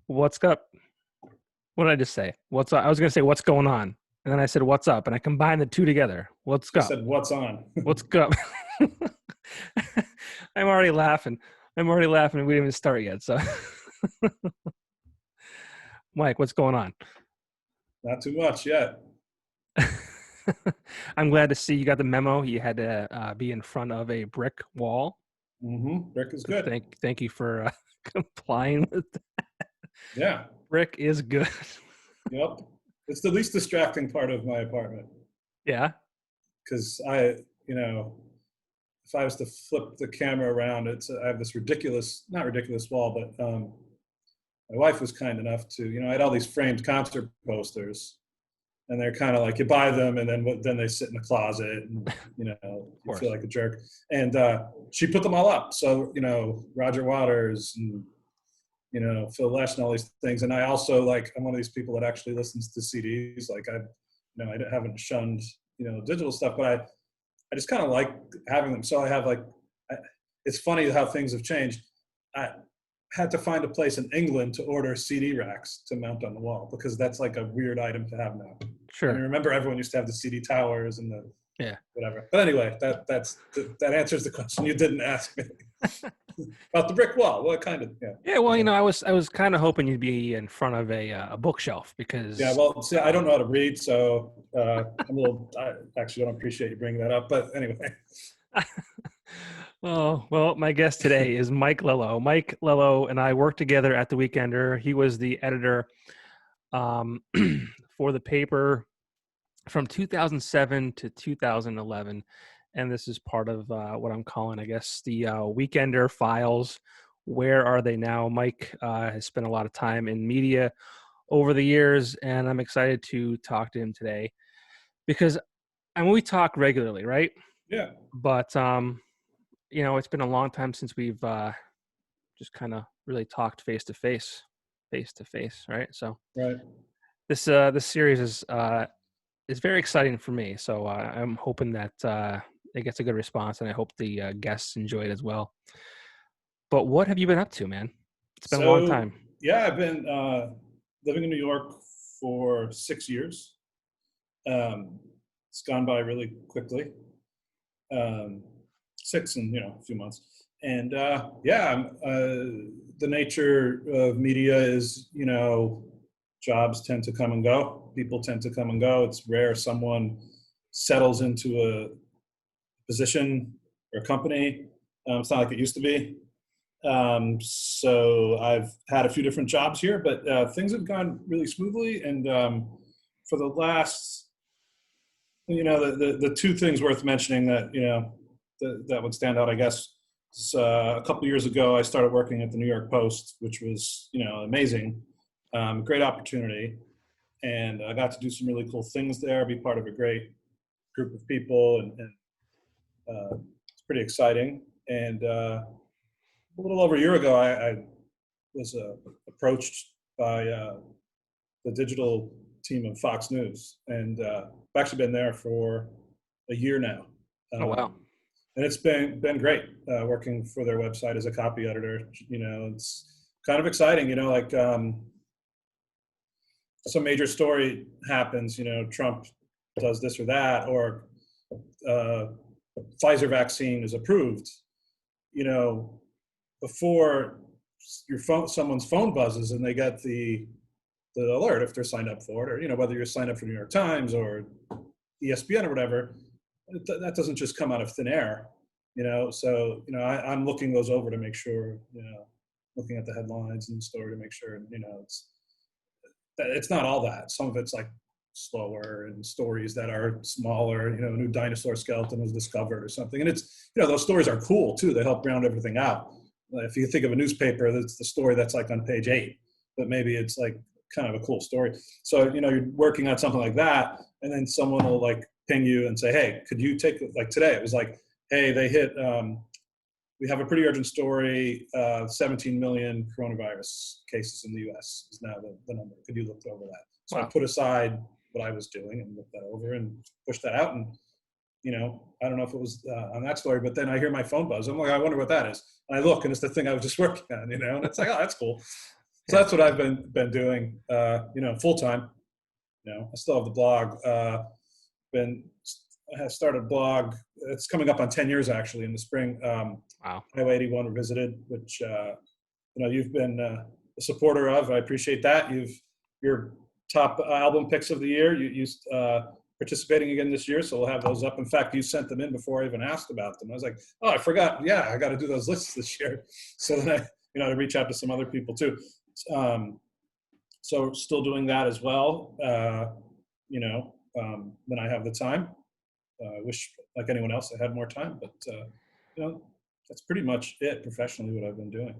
What's up? What did I just say? What's up? I was going to say, what's going on? And then I said, what's up? And I combined the two together. What's You up? said, what's on? What's up? I'm already laughing. We didn't even start yet. So, Mike, what's going on? Not too much yet. I'm glad to see you got the memo. You had to be in front of a brick wall. Brick is good. Thank you for complying with that. Yeah. Brick is good. Yep. It's the least distracting part of my apartment. Yeah. Because if I was to flip the camera around, I have this not ridiculous wall, but my wife was kind enough to, I had all these framed concert posters, and they're kind of like, you buy them and then they sit in the closet and, you feel like a jerk. And she put them all up. So, Roger Waters and, Phil Lesh and all these things. And I also I'm one of these people that actually listens to CDs. Like I haven't shunned, digital stuff, but I just kind of like having them. So I have it's funny how things have changed. I had to find a place in England to order CD racks to mount on the wall because that's like a weird item to have now. Sure. And I remember everyone used to have the CD towers and whatever. But anyway, that answers the question you didn't ask me about the brick wall. What kind of? Yeah. Well, I was kind of hoping you'd be in front of a bookshelf because. Yeah. Well, see, I don't know how to read, so I actually don't appreciate you bringing that up. But anyway. Oh, well, my guest today is Mike Lello. Mike Lello and I worked together at The Weekender. He was the editor for the paper from 2007 to 2011. And this is part of what I'm calling, I guess, the Weekender files. Where are they now? Mike has spent a lot of time in media over the years, and I'm excited to talk to him today because we talk regularly, right? Yeah. But, it's been a long time since we've just kind of really talked face to face, right? So right. This series is very exciting for me. So I'm hoping that it gets a good response, and I hope the guests enjoy it as well. But what have you been up to, man? It's been a long time. Yeah, I've been living in New York for 6 years. It's gone by really quickly. 6 in a few months, and the nature of media is jobs tend to come and go. People tend to come and go. It's rare someone settles into a position or a company. It's not like it used to be. So I've had a few different jobs here, but things have gone really smoothly. And for the last, the two things worth mentioning that that would stand out, I guess. A couple of years ago, I started working at the New York Post, which was, amazing, great opportunity. And I got to do some really cool things there, be part of a great group of people. And it's pretty exciting. And a little over a year ago, I was approached by the digital team of Fox News. And I've actually been there for a year now. Oh, wow. And it's been great working for their website as a copy editor. It's kind of exciting. Some major story happens. Trump does this or that, or Pfizer vaccine is approved. Before someone's phone buzzes and they get the alert if they're signed up for it, or whether you're signed up for New York Times or ESPN or whatever. That doesn't just come out of thin air, so, I'm looking those over to make sure, looking at the headlines and the story to make sure, it's not all that. Some of it's like slower and stories that are smaller, a new dinosaur skeleton was discovered or something. And it's, those stories are cool too. They help round everything out. If you think of a newspaper, that's the story that's like on page 8, but maybe it's like kind of a cool story. So, you're working on something like that, and then someone will ping you and say, hey, could you take, today, it was like, hey, they hit, we have a pretty urgent story, 17 million coronavirus cases in the U.S. is now the number. Could you look over that? So wow. I put aside what I was doing and looked that over and pushed that out. And, I don't know if it was on that story, but then I hear my phone buzz. I'm like, I wonder what that is. And I look, and it's the thing I was just working on, and it's like, oh, that's cool. So that's what I've been doing, full time. I still have the blog. I have started a blog. It's coming up on 10 years actually in the spring. Wow. Highway 81 Revisited, which you've been a supporter of. I appreciate that. Your top album picks of the year. You participating again this year, so we'll have those up. In fact, you sent them in before I even asked about them. I was like, oh, I forgot. Yeah, I got to do those lists this year. So then to reach out to some other people too. So still doing that as well. When I have the time. I wish, like anyone else, I had more time, but that's pretty much it professionally what I've been doing.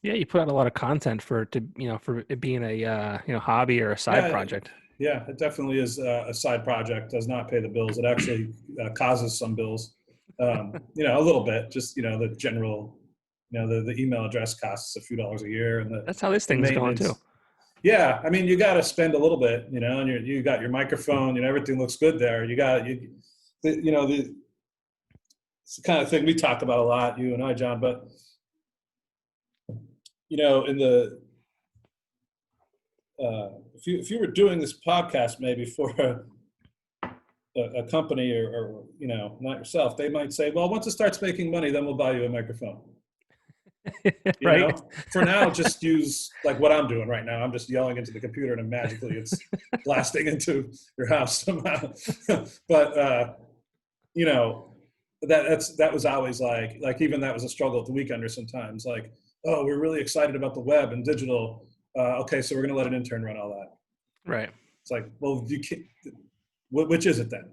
Yeah, you put out a lot of content for it being a hobby or a side project. Yeah, it definitely is a side project. Does not pay the bills. It actually causes some bills, a little bit. Just the general, the email address costs a few dollars a year, and that's how this thing's going too. Yeah, I mean, you got to spend a little bit, and you got your microphone, everything looks good there. It's the kind of thing we talk about a lot, you and I, John, but, if you were doing this podcast maybe for a company or not yourself, they might say, well, once it starts making money, then we'll buy you a microphone. Right. For now, just use like what I'm doing right now. I'm just yelling into the computer and magically it's blasting into your house somehow. But that was always like even that was a struggle at the Weekender sometimes. Like, oh, we're really excited about the web and digital. Okay, so we're gonna let an intern run all that. Right. It's like, well, you can't. Which is it then?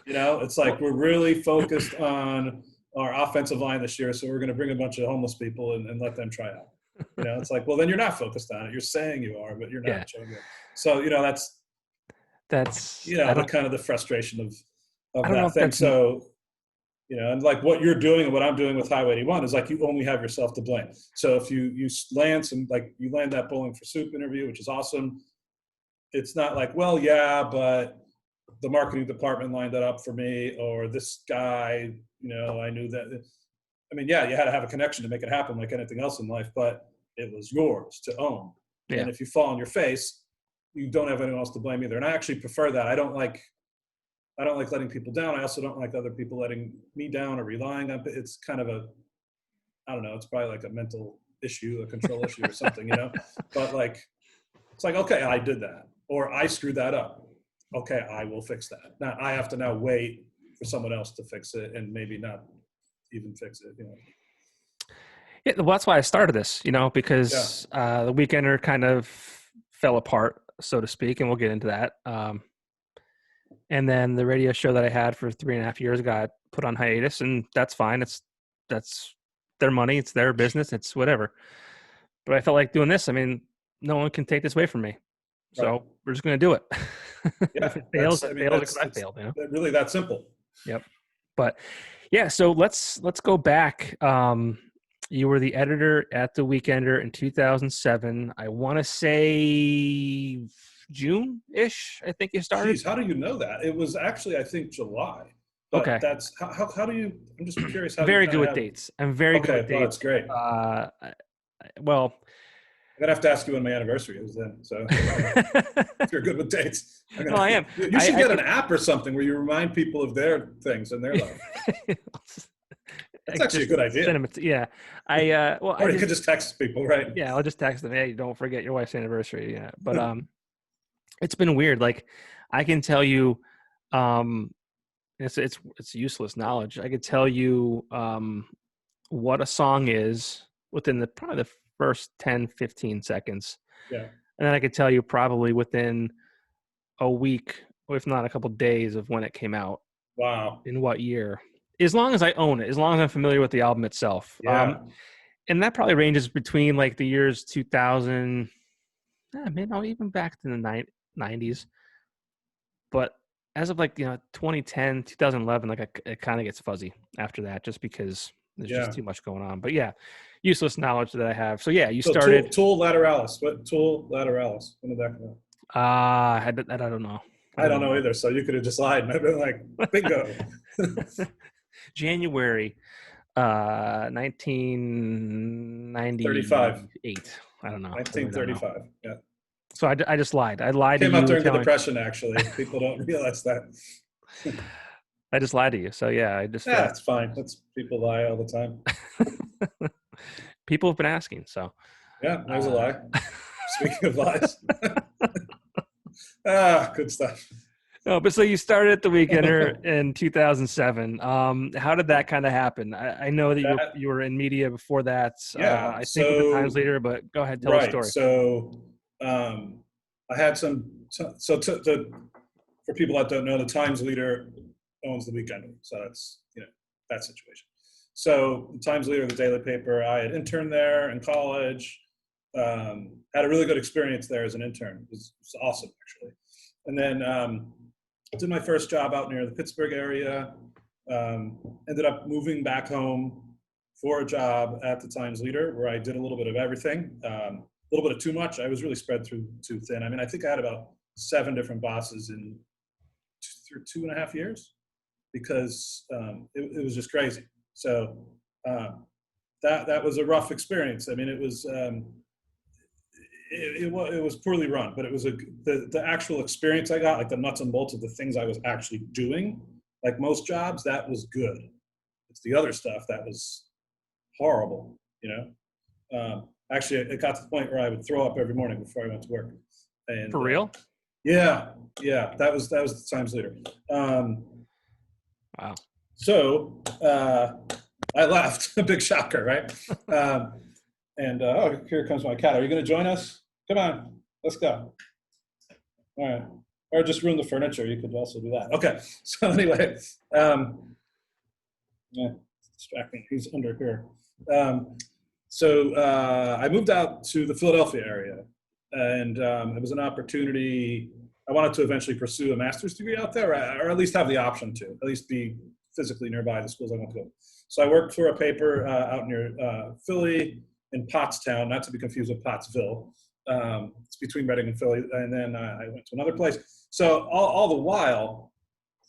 It's like we're really focused on our offensive line this year, so we're going to bring a bunch of homeless people and let them try out. It's like, well, then you're not focused on it. You're saying you are, but you're not showing it. So that's the kind of the frustration of that thing. So and like what you're doing and what I'm doing with Highway 81 is like you only have yourself to blame. So if you land you land that Bowling for Soup interview, which is awesome. It's not like, well, yeah, but the marketing department lined that up for me, or this guy, I knew that. I mean, yeah, you had to have a connection to make it happen like anything else in life, but it was yours to own. Yeah. And if you fall on your face, you don't have anyone else to blame either. And I actually prefer that. I don't like letting people down. I also don't like other people letting me down or relying on it. It's kind of I don't know, it's probably like a mental issue, a control issue or something, But like, it's like, okay, I did that, or I screwed that up. Okay, I will fix that. Now I have to now wait for someone else to fix it and maybe not even fix it. Yeah, well, that's why I started this, because the Weekender kind of fell apart, so to speak, and we'll get into that. And then the radio show that I had for 3.5 years got put on hiatus, and that's fine. That's their money. It's their business. It's whatever. But I felt like doing this. I mean, no one can take this away from me. So we're just going to do it. Yeah, if it fails, it fails because I failed. Really that simple. Yep. But yeah, so let's go back. You were the editor at the Weekender in 2007. I want to say June-ish. I think you started. Jeez, how do you know that? It was actually, I think, July. But okay. That's how do you? I'm just curious. How very good with dates. I'm very good with dates. That's great. Well. I'm going to have to ask you when my anniversary is then. So if you're good with dates. No, I am. You should get an app or something where you remind people of their things in their life. That's actually a good idea. Yeah. Or you could just text people, right? Yeah, I'll just text them, hey, don't forget your wife's anniversary. Yeah. But it's been weird. Like I can tell you it's useless knowledge. I could tell you what a song is within probably the first 10, 15 seconds. Yeah. And then I could tell you probably within a week, or if not a couple of days of when it came out. Wow. In what year. As long as I own it, as long as I'm familiar with the album itself. Yeah. And that probably ranges between like the years 2000, maybe not even back to the 90s. But as of 2010, 2011, it kind of gets fuzzy after that just because there's just too much going on. But yeah, useless knowledge that I have. So yeah, you started. Tool Lateralis. What Tool Lateralis? When did that come out? I don't know. I don't know either. So you could have just lied and I've been like, bingo. January 35. 1998. I don't know. I really don't know. 1935. Yeah. So I just lied. I lied to Came out you during the telling. Depression, actually. People don't realize that. I just lied to you. So yeah, I just. Yeah, it's fine. That's people lie all the time. People have been asking. So. Yeah, there's a lie. Speaking of lies. Ah, good stuff. No, but so you started at the Weekender in 2007. How did that kind of happen? I know that you were in media before that. Yeah. I think with the Times Leader, but go ahead, tell the story. So I had some. For people that don't know, the Times Leader owns the Weekender, so that's that situation. So the Times Leader, the daily paper, I had interned there in college. Had a really good experience there as an intern. It was awesome, actually. And then did my first job out near the Pittsburgh area. Ended up moving back home for a job at the Times Leader, where I did a little bit of everything, a little bit of too much. I was really spread too thin. I mean, I think I had about 7 different bosses in through 2.5 years, because it was just crazy. So that was a rough experience. I mean, it was. It was poorly run, but it was the actual experience I got, like the nuts and bolts of the things I was actually doing, like most jobs, that was good. It's the other stuff that was horrible, Actually, it got to the point where I would throw up every morning before I went to work. And for real? Yeah, that was the Times Leader. Wow. So I left. A big shocker, right? And here comes my cat. Are you going to join us? Come on, let's go. All right. Or just ruin the furniture. You could also do that. Okay. So anyway, yeah, it's distracting. He's under here. So I moved out to the Philadelphia area, and it was an opportunity. I wanted to eventually pursue a master's degree out there, or at least have the option to, at least be physically nearby the schools I went to. So I worked for a paper out near Philly, in Pottstown, not to be confused with Pottsville. It's between Reading and Philly. And then I went to another place. So all the while,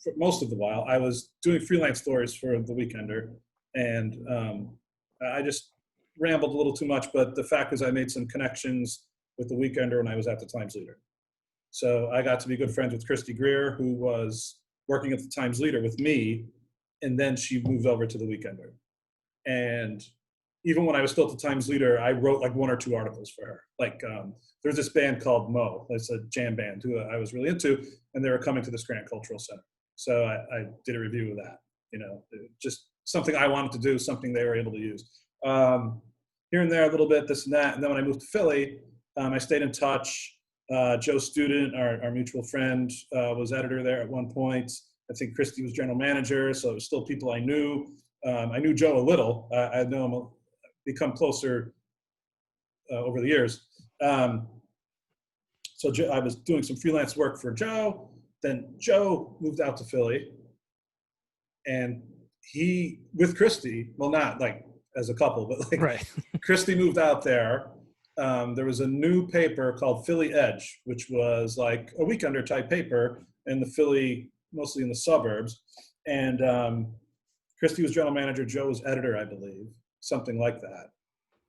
for most of the while, I was doing freelance stories for the Weekender. And I just rambled a little too much, but the fact is I made some connections with the Weekender when I was at the Times Leader. So I got to be good friends with Christy Greer, who was working at the Times Leader with me, and then she moved over to the Weekender. And even when I was still at the Times Leader, I wrote like 1 or 2 articles for her. Like there's this band called Mo. It's a jam band who I was really into, and they were coming to the Scranton Cultural Center. So I did a review of that. Just something I wanted to do, something they were able to use. Here and there a little bit, this and that. And then when I moved to Philly, I stayed in touch. Joe Student, our mutual friend, was editor there at one point. I think Christy was general manager, so it was still people I knew. I knew Joe a little. I know him, become closer over the years. So I was doing some freelance work for Joe. Then Joe moved out to Philly, and he, with Christy, well, not like as a couple, but like right. Christy moved out there. There was a new paper called Philly Edge, which was like a Weekender type paper in the Philly, mostly in the suburbs. And Christy was general manager. Joe was editor, I believe, something like that.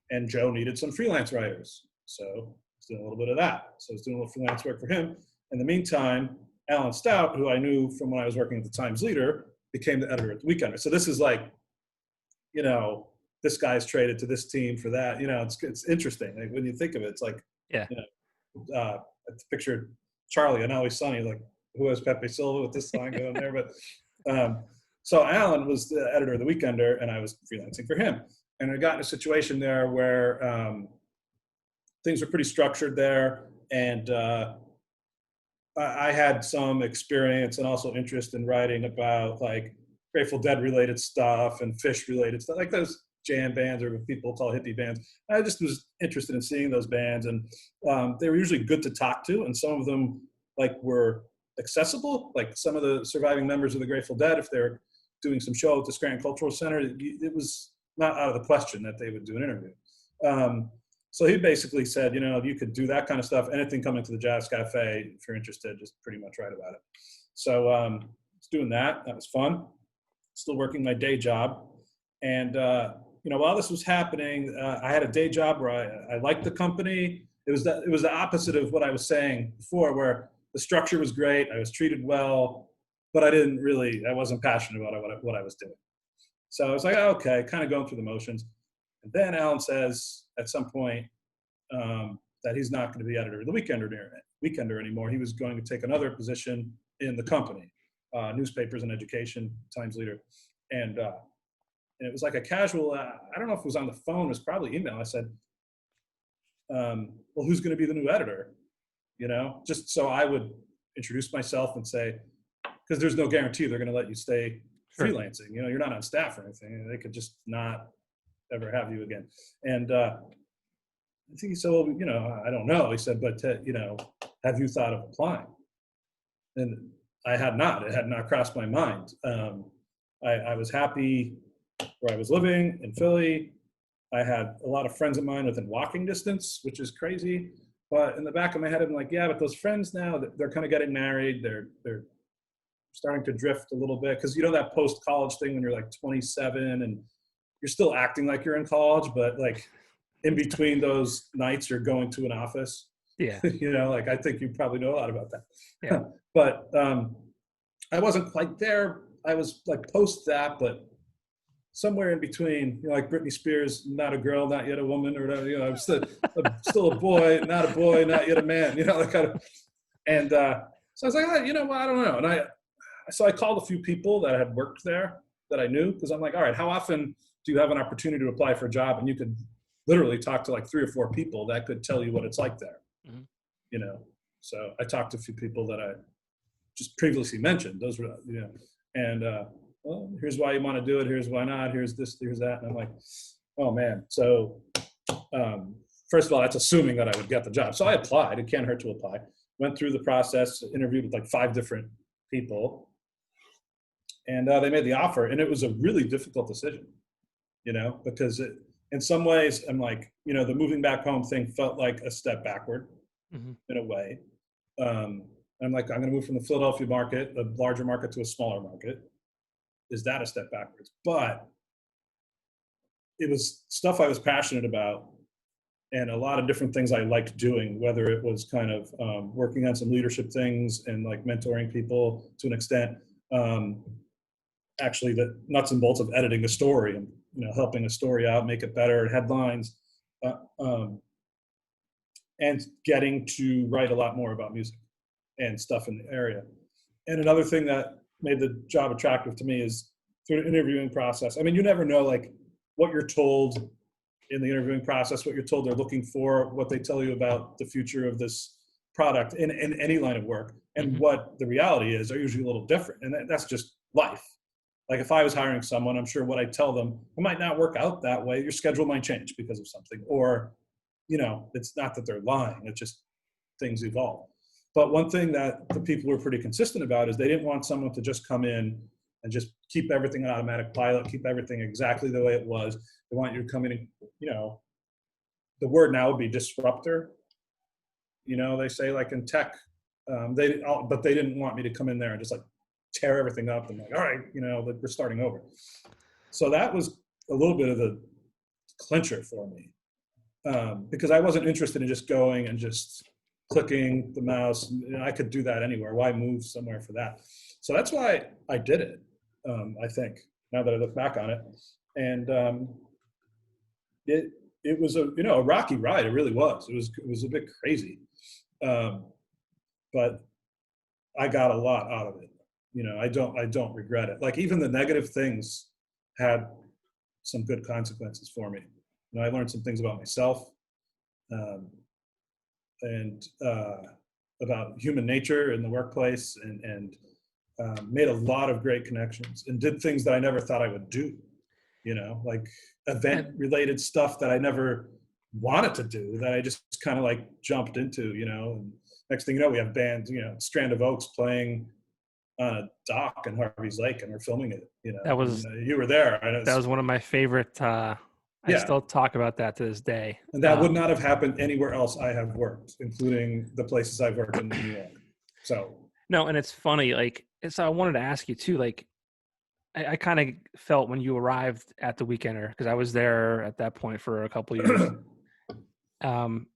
And Joe needed some freelance writers. So I was doing a little bit of that. So I was doing a little freelance work for him. In the meantime, Alan Stout, who I knew from when I was working at the Times Leader, became the editor at the Weekender. So this is like, this guy's traded to this team for that. It's interesting. Like, when you think of it, it's like, yeah. I pictured Charlie on Always Sunny, like, who has Pepe Silva with this line going there? But so Alan was the editor of the Weekender, and I was freelancing for him. And I got in a situation there where things were pretty structured there, and I had some experience and also interest in writing about like Grateful Dead related stuff and Fish related stuff, like those jam bands or what people call hippie bands. I just was interested in seeing those bands, and they were usually good to talk to, and some of them like were accessible, like some of the surviving members of the Grateful Dead, if they're doing some show at the Scranton Cultural Center, it was not out of the question that they would do an interview. So he basically said, you could do that kind of stuff, anything coming to the Jazz Cafe, if you're interested, just pretty much write about it. So I was doing that. That was fun. Still working my day job. And, while this was happening, I had a day job where I liked the company. It was the opposite of what I was saying before, where the structure was great. I was treated well, but I wasn't passionate about what I was doing. So I was like, oh, okay, kind of going through the motions. And then Alan says at some point that he's not going to be editor of the Weekender anymore. He was going to take another position in the company, newspapers and education, Times leader. And it was like a casual, I don't know if it was on the phone, it was probably email. I said, well, who's going to be the new editor? Just so I would introduce myself and say, because there's no guarantee they're going to let you stay freelancing. You're not on staff or anything. They could just not ever have you again. And I think he said, well, I don't know. He said, but, have you thought of applying? And I had not. It had not crossed my mind. I was happy where I was living in Philly. I had a lot of friends of mine within walking distance, which is crazy. But in the back of my head, I'm like, yeah, but those friends now, they're kind of getting married. They're starting to drift a little bit. Because that post-college thing when you're like 27 and you're still acting like you're in college, but like in between those nights, you're going to an office. Yeah. I think you probably know a lot about that. Yeah. But I wasn't quite there. I was like post that, but somewhere in between, like Britney Spears, not a girl, not yet a woman, or whatever. I'm still a boy, not yet a man. That kind of. And so I was like, I don't know. And so I called a few people that had worked there that I knew, because I'm like, all right, how often do you have an opportunity to apply for a job and you could literally talk to like 3 or 4 people that could tell you what it's like there? Mm-hmm. So I talked to a few people that I just previously mentioned. Those were, and well, here's why you want to do it. Here's why not. Here's this, here's that. And I'm like, oh man. So first of all, that's assuming that I would get the job. So I applied. It can't hurt to apply. Went through the process, interviewed with like 5 different people, and they made the offer. And it was a really difficult decision, because in some ways I'm like, the moving back home thing felt like a step backward in a way. I'm like, I'm going to move from the Philadelphia market, a larger market, to a smaller market. Is that a step backwards? But it was stuff I was passionate about, and a lot of different things I liked doing, whether it was kind of working on some leadership things and like mentoring people to an extent, actually the nuts and bolts of editing a story and, helping a story out, make it better, headlines, and getting to write a lot more about music and stuff in the area. And another thing that made the job attractive to me is through the interviewing process. I mean, you never know like what you're told in the interviewing process, what you're told they're looking for, what they tell you about the future of this product in any line of work, and what the reality is are usually a little different. And that's just life. Like if I was hiring someone, I'm sure what I tell them, it might not work out that way. Your schedule might change because of something, or, it's not that they're lying. It's just things evolve. But one thing that the people were pretty consistent about is they didn't want someone to just come in and just keep everything on automatic pilot, keep everything exactly the way it was. They want you to come in and, the word now would be disruptor. They say like in tech, but they didn't want me to come in there and just like tear everything up and like, all right, we're starting over. So that was a little bit of the clincher for me, because I wasn't interested in just going and just clicking the mouse. I could do that anywhere. Why move somewhere for that? So that's why I did it. I think now that I look back on it, and it was a rocky ride. It really was. It was a bit crazy, but I got a lot out of it. I don't regret it. Like even the negative things had some good consequences for me. I learned some things about myself, and about human nature in the workplace, and made a lot of great connections and did things that I never thought I would do, like event related stuff that I never wanted to do, that I just kind of like jumped into, and next thing you know, we have bands, Strand of Oaks playing on a dock in Harvey's Lake, and we're filming it, That was, you were there. That was one of my favorite, I still talk about that to this day. And that would not have happened anywhere else I have worked, including the places I've worked in New York. So no, and it's funny, like, so I wanted to ask you too, like, I kind of felt when you arrived at the Weekender, because I was there at that point for a couple of years.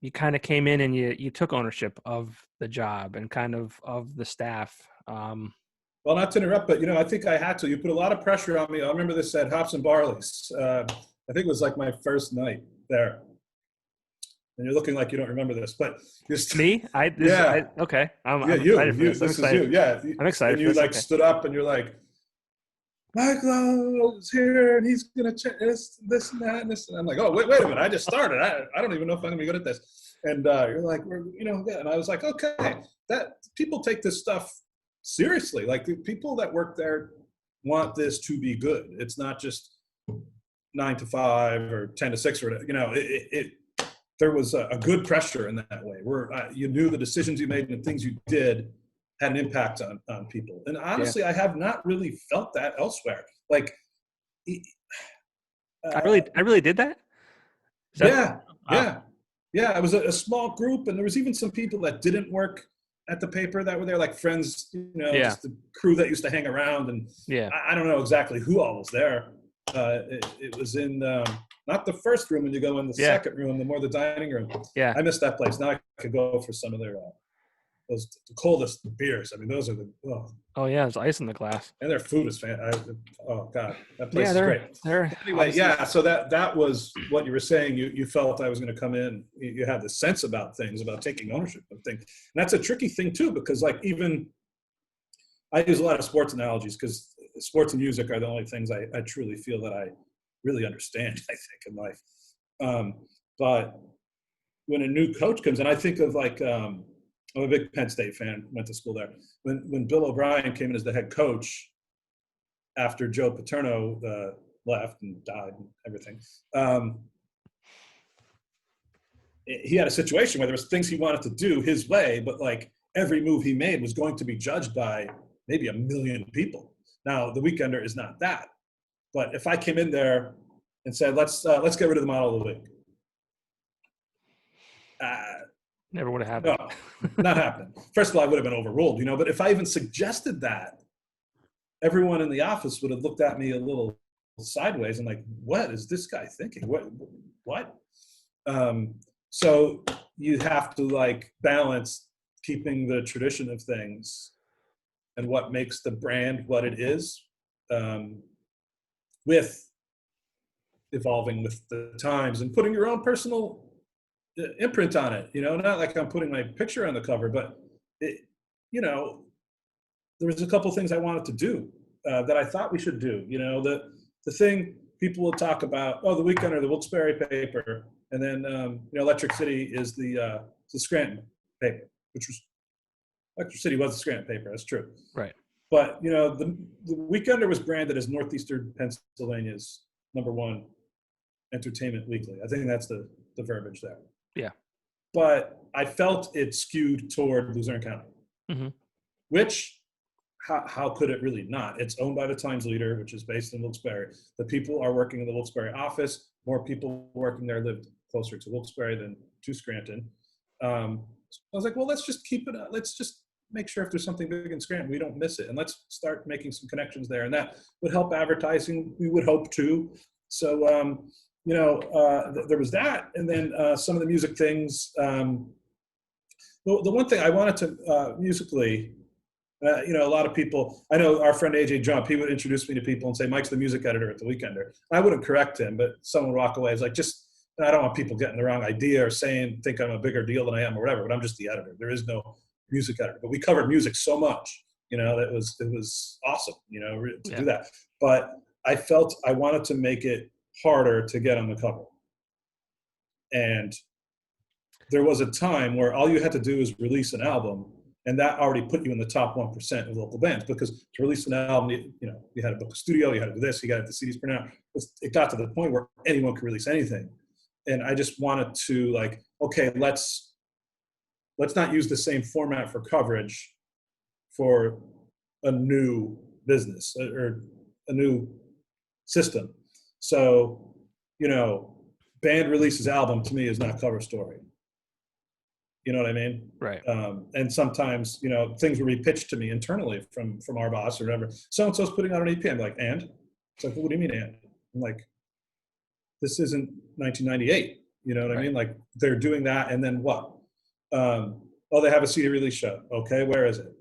You kind of came in and you took ownership of the job and kind of the staff. Well, not to interrupt, but I think I had to. You put a lot of pressure on me. I remember this at Hops and Barley's. I think it was like my first night there. And you're looking like you don't remember this, but me? Okay. I'm excited for this. This is you. Yeah. I'm excited. And you like stood up and you're like, Michael is here and he's gonna check this and that and this. And I'm like, oh wait a minute, I just started. I don't even know if I'm gonna be good at this. And you're like, yeah. And I was like, okay, that people take this stuff seriously. Like the people that work there want this to be good. It's not just 9 to 5 or 10 to 6 or there was a good pressure in that way where you knew the decisions you made and the things you did had an impact on people. And honestly, I have not really felt that elsewhere. Like, I really did that. Yeah. It was a small group, and there was even some people that didn't work at the paper that were there, like friends, just the crew that used to hang around. And I don't know exactly who all was there. It was in not the first room when you go in the second room, the dining room. Yeah, I missed that place. Now I could go for some of their the coldest beers. I mean, those are oh yeah, there's ice in the glass. And their food is fantastic. Oh God, that place is great. Anyway, so that was what you were saying. You felt I was going to come in. You had this sense about things, about taking ownership of things. And that's a tricky thing too, because like even I use a lot of sports analogies because sports and music are the only things I truly feel that I really understand, I think, in life. But when a new coach comes in, I think of like, I'm a big Penn State fan, went to school there. When Bill O'Brien came in as the head coach after Joe Paterno left and died and everything, he had a situation where there was things he wanted to do his way, but like every move he made was going to be judged by maybe 1 million people. Now, the Weekender is not that. But if I came in there and said, let's get rid of the model of the week. Never would have happened. No, not happening. First of all, I would have been overruled, but if I even suggested that, everyone in the office would have looked at me a little sideways and like, what is this guy thinking? What? So you have to like balance keeping the tradition of things and what makes the brand what it is, with evolving with the times and putting your own personal imprint on it, not like I'm putting my picture on the cover, but there was a couple things I wanted to do that I thought we should do. The thing people will talk about, the Weekender, the Wilkes-Barre paper, and then Electric City is the Scranton paper, which was Electric City was the Scranton paper. That's true. Right. But the Weekender was branded as Northeastern Pennsylvania's #1 entertainment weekly. I think that's the verbiage there. Yeah. But I felt it skewed toward Luzerne County, which, how could it really not? It's owned by the Times Leader, which is based in Wilkes-Barre. The people are working in the Wilkes-Barre office. More people working there lived closer to Wilkes-Barre than to Scranton. So I was like, well, let's just keep it. Let's just make sure if there's something big in Scranton, we don't miss it. And let's start making some connections there. And that would help advertising, we would hope to. So, there was that, and then some of the music things. The one thing I wanted to musically, a lot of people, I know our friend AJ Jump, he would introduce me to people and say, Mike's the music editor at the Weekender. I wouldn't correct him, but someone would walk away. It's like, I don't want people getting the wrong idea or think I'm a bigger deal than I am or whatever, but I'm just the editor. There is no music editor. But we covered music so much, that it was awesome, to do that. But I felt I wanted to make it harder to get on the cover. And there was a time where all you had to do is release an album, and that already put you in the top 1% of local bands, because to release an album, you had to book a studio, you had to do this, you got to have the CDs printed out. It got to the point where anyone could release anything. And I just wanted to like, okay, let's not use the same format for coverage for a new business or a new system. So, band releases album to me is not cover story. You know what I mean? Right. And sometimes, you know, things will be pitched to me internally from our boss or whatever. So-and-so's putting out an EP. I'm like, and? It's like, well, what do you mean, and? I'm like, this isn't 1998. You know what I mean? Like, they're doing that, and then what? Oh, they have a CD release show. Okay, where is it?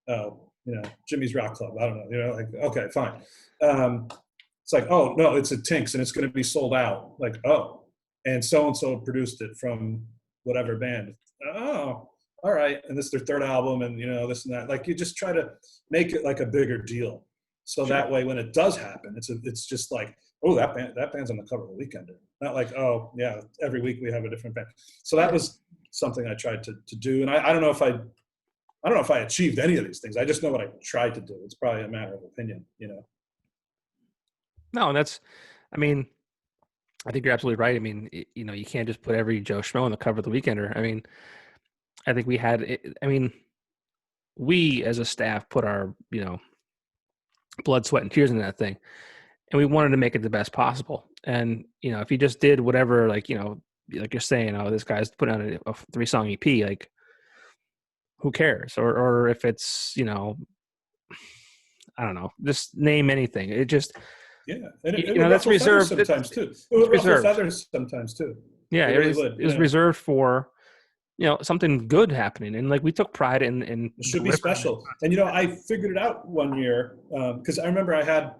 Oh, you know, Jimmy's Rock Club. I don't know. You know, like, okay, fine. It's like, oh, no, it's at Tinks, and it's going to be sold out. Like, oh, and so-and-so produced it from whatever band. Oh, all right. And this is their third album, and, you know, this and that. Like, you just try to make it like a bigger deal. So that way, when it does happen, it's just like, oh, that band's on the cover of the Weekender. Not like, oh, yeah, every week we have a different band. So that was something I tried to do. And I don't know if I achieved any of these things. I just know what I tried to do. It's probably a matter of opinion, you know? No, and that's, I mean, I think you're absolutely right. I mean, you know, you can't just put every Joe Schmo on the cover of the Weekender. I mean, I think we as a staff put our, you know, blood, sweat, and tears into that thing. And we wanted to make it the best possible. And, you know, if you just did whatever, like, you know, like you're saying, oh, this guy's putting out a 3-song EP, like, who cares? Or if it's, you know, I don't know, just name anything. It just, yeah, and you know, that's reserved sometimes too. It ruffle feathers sometimes too. Yeah, it was reserved for, you know, something good happening, and like we took pride in it should be special. And you know, I figured it out one year because I remember I had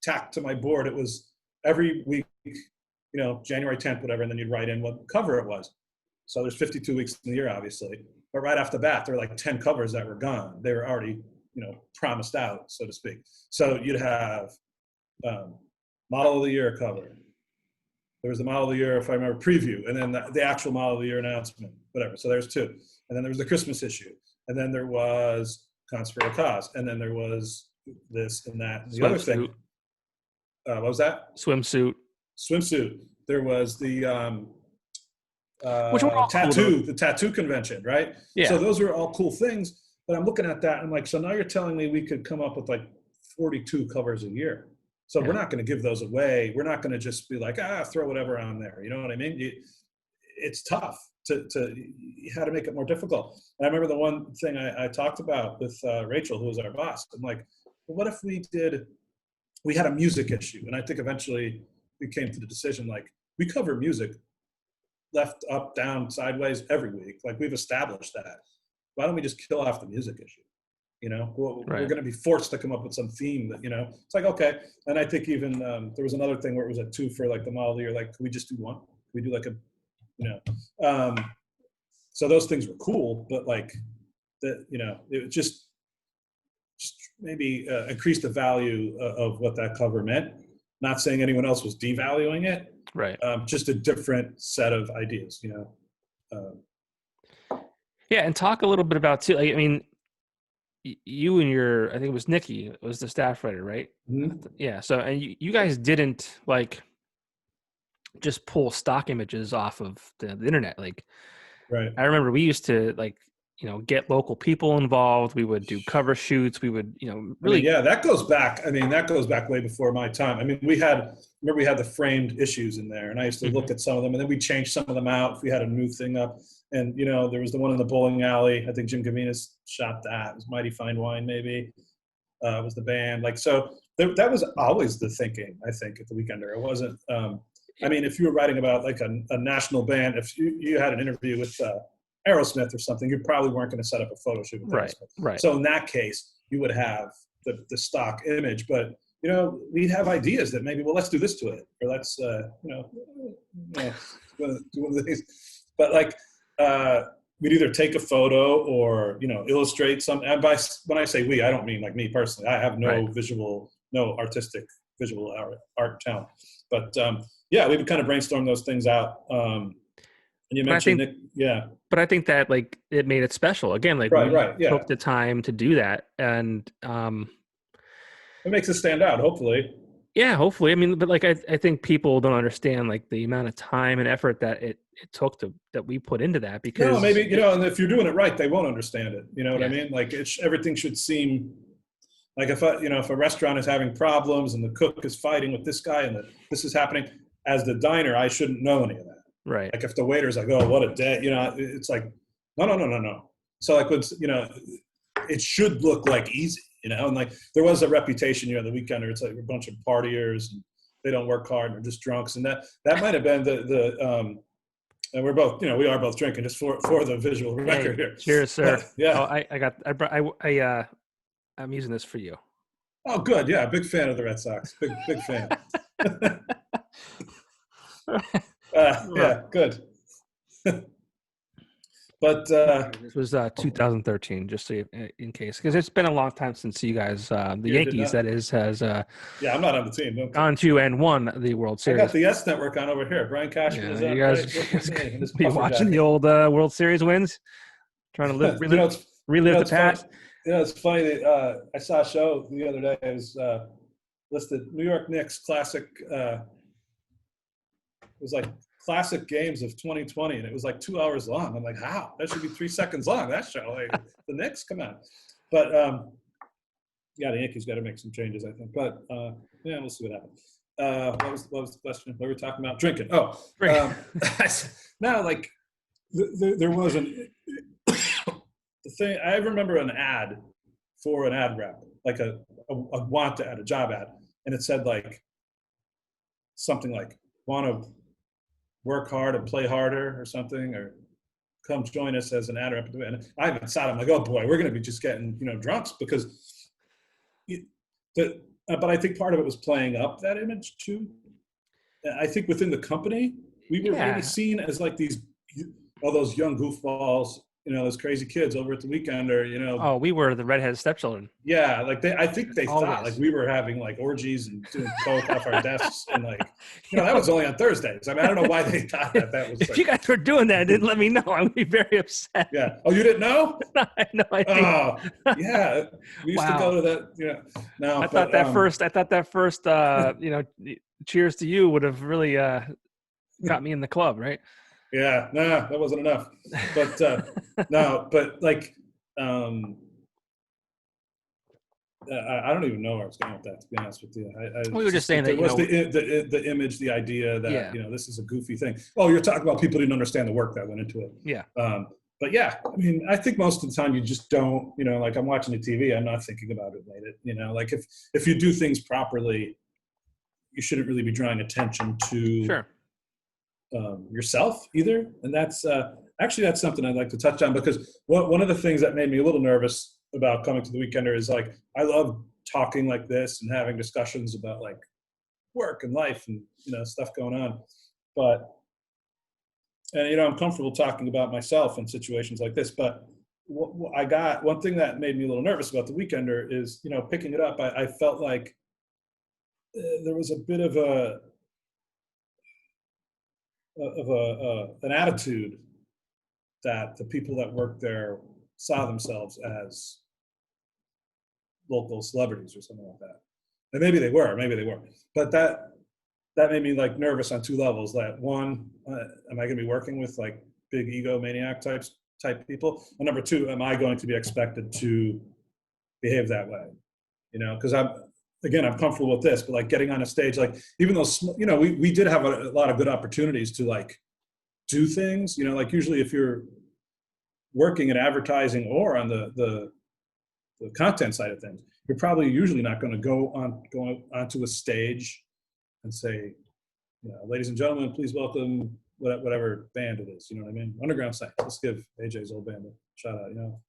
tacked to my board. It was every week, you know, January 10th, whatever, and then you'd write in what cover it was. So there's 52 weeks in the year, obviously, but right off the bat, there were like 10 covers that were gone. They were already, you know, promised out, so to speak. So you'd have model of the year cover. There was the model of the year, if I remember, preview, and then the actual model of the year announcement, whatever. So there's 2. And then there was the Christmas issue. And then there was Cons for a Cause. And then there was this and that. And the other thing, what was that? Swimsuit. There was the which were all tattoo, the tattoo convention, right? Yeah. So those were all cool things. But I'm looking at that, and I'm like, so now you're telling me we could come up with like 42 covers a year. So we're not going to give those away. We're not going to just be like, throw whatever on there. You know what I mean? It's tough you had to make it more difficult. And I remember the one thing I talked about with Rachel, who was our boss. I'm like, well, what if we had a music issue? And I think eventually we came to the decision, like, we cover music left, up, down, sideways every week. Like, we've established that. Why don't we just kill off the music issue? You know, we're going to be forced to come up with some theme that, you know, it's like, okay. And I think even there was another thing where it was at 2 for like the model of the year. Like, could we just do 1? Could we do like a, you know, so those things were cool, but like you know, it just maybe increased the value of what that cover meant. Not saying anyone else was devaluing it. Right. Just a different set of ideas, you know? Yeah. And talk a little bit about too, I mean, you and I think it was Nikki was the staff writer, right? Mm-hmm. Yeah. So, and you guys didn't like just pull stock images off of the internet. Like, right. I remember we used to like, you know, get local people involved. We would do cover shoots. We would, you know, really. I mean, yeah, that goes back. I mean, that goes back way before my time. I mean, we had the framed issues in there, and I used to look at some of them, and then we changed some of them out if we had a new thing up. And, you know, there was the one in the bowling alley. I think Jim Gavinas shot that. It was Mighty Fine Wine, maybe, was the band. Like, so that was always the thinking, I think, at the Weekender. It wasn't, I mean, if you were writing about like a national band, if you had an interview with Aerosmith or something, you probably weren't going to set up a photo shoot with Aerosmith. Right. So in that case, you would have the stock image, but, you know, we'd have ideas that maybe, well, let's do this to it, or let's, do one of these. But like, we'd either take a photo or, you know, illustrate some. And when I say we, I don't mean like me personally. I have no artistic visual art talent. But yeah, we would kind of brainstorm those things out. And you mentioned Nick, yeah. But I think that like it made it special. Again, like we took the time to do that, and it makes it stand out. Hopefully. Yeah, hopefully. I mean, but like I think people don't understand like the amount of time and effort that it took that we put into that. Because no, maybe, you know, and if you're doing it right, they won't understand it. You know what I mean? Like everything should seem like if a restaurant is having problems and the cook is fighting with this guy and this is happening, as the diner, I shouldn't know any of that. Right. Like if the waiter's like, oh, what a day, you know, it's like No. So like, when, it should look like easy, and like there was a reputation, the Weekender, it's like a bunch of partiers and they don't work hard and they're just drunks. And that might have been and we're both, we are both drinking, just for the visual record here. Cheers, sir. But, yeah. Oh, I'm using this for you. Oh, good. Yeah. Big fan of the Red Sox. Big fan. Yeah, good. But this was 2013, just so in case, because it's been a long time since you guys, the Yankees, that is, has yeah, I'm not on the team. gone to and won the World Series. I got the S Network on over here. Brian Cashman is on. You guys be watching the old World Series wins, trying to relive the past. It's funny that I saw a show the other day. It was listed New York Knicks classic. It was like classic games of 2020, and it was like 2 hours long. I'm like, how? That should be 3 seconds long, that show. Like, the Knicks, come on. But the Yankees got to make some changes, I think. But yeah, we'll see what happens. What was the question? What were we talking about? Drinking. Oh, no, like there wasn't the thing. I remember an ad for an ad rep, like a want to add a job ad, and it said like something like, want to work hard and play harder or something, or come join us as an ad rep. And I haven't sat, I'm like, oh boy, we're going to be just getting, drunks, because but I think part of it was playing up that image too. I think within the company, we were really seen as like all those young goofballs, those crazy kids over at the Weekender, Oh, we were the redheaded stepchildren. Yeah, like I think they thought like we were having like orgies and doing coke off our desks, and like, that was only on Thursdays. I mean, I don't know why they thought that was. If you guys were doing that and didn't let me know, I would be very upset. Yeah. Oh, you didn't know? I had no idea. Oh, yeah. We used to go to that. No, I thought that first, cheers to you would have really got me in the club, right? Yeah, that wasn't enough. But no, but like, I don't even know where I was going with that, to be honest with you. We were just saying that it was the image, the idea that this is a goofy thing. Oh, you're talking about people didn't understand the work that went into it. Yeah. But yeah, I mean, I think most of the time you just don't. Like I'm watching the TV, I'm not thinking about it later. Like if you do things properly, you shouldn't really be drawing attention to yourself either. And that's actually, that's something I'd like to touch on, because one of the things that made me a little nervous about coming to the Weekender is like, I love talking like this and having discussions about like work and life and, stuff going on. And I'm comfortable talking about myself in situations like this, but one thing that made me a little nervous about the Weekender is, picking it up, I felt like there was a bit of an attitude that the people that work there saw themselves as local celebrities or something like that. And maybe they were, but that made me like nervous on two levels. That one, am I going to be working with like big egomaniac type people? And number two, am I going to be expected to behave that way? Because I'm comfortable with this, but like getting on a stage, like even though, we did have a lot of good opportunities to like do things, like usually if you're working in advertising or on the content side of things, you're probably usually not going to go onto a stage and say, ladies and gentlemen, please welcome whatever band it is. You know what I mean? Underground Saints. Let's give AJ's old band a shout out.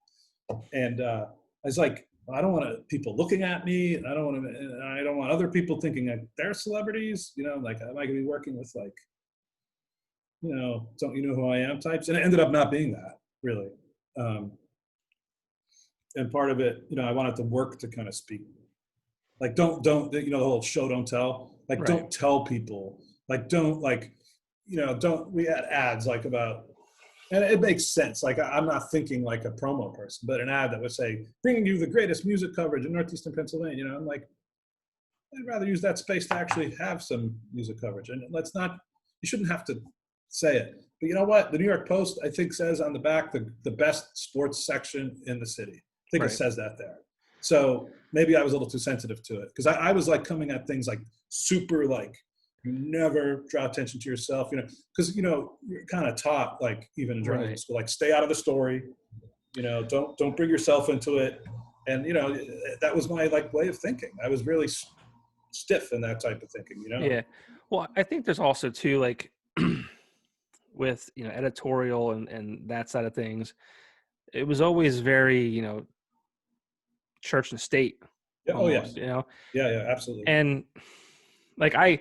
And I was like, I don't want people looking at me. I don't want other people thinking that they're celebrities. Like, am I going to be working with like, don't you know who I am types? And it ended up not being that, really. And part of it, I wanted the work to kind of speak. Like, don't the whole show don't tell. Like, right. Don't tell people. Like, don't like, don't. We had ads like about. And it makes sense. Like, I'm not thinking like a promo person, but an ad that would say, bringing you the greatest music coverage in Northeastern Pennsylvania. I'm like, I'd rather use that space to actually have some music coverage. And you shouldn't have to say it. But you know what? The New York Post, I think, says on the back, the best sports section in the city. I think It says that there. So maybe I was a little too sensitive to it. Because I was like coming at things like super like, You never draw attention to yourself, because, you're kind of taught, like, even in journalism Right. school, like, stay out of the story, don't bring yourself into it. And, that was my, like, way of thinking. I was really stiff in that type of thinking. Yeah. Well, I think there's also too, like, with, editorial and that side of things, it was always very, church and state Yeah. Oh, yeah. almost, Yeah. Yeah. Absolutely. and like I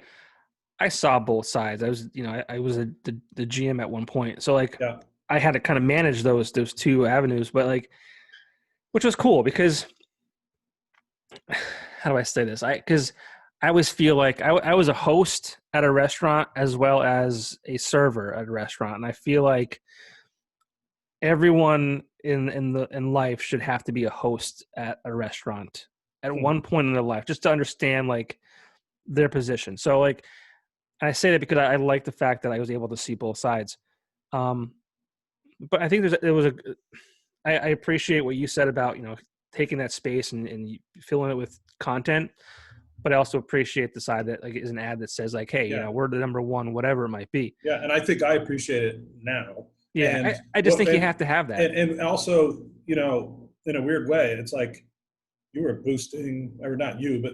saw both sides. I was, I was the GM at one point, so like Yeah. I had to kind of manage those two avenues, but like, which was cool because how do I say this? Because I always feel like I was a host at a restaurant as well as a server at a restaurant, and I feel like everyone in life should have to be a host at a restaurant at one point in their life, just to understand like their position. So like, and I say that because I like the fact that I was able to see both sides. But I think I appreciate what you said about, taking that space and filling it with content, but I also appreciate the side that like is an ad that says like, hey, Yeah. we're the number one, whatever it might be. Yeah. And I think I appreciate it now. Yeah. And I just think you have to have that. And also, in a weird way, it's like you were boosting, or not you, but,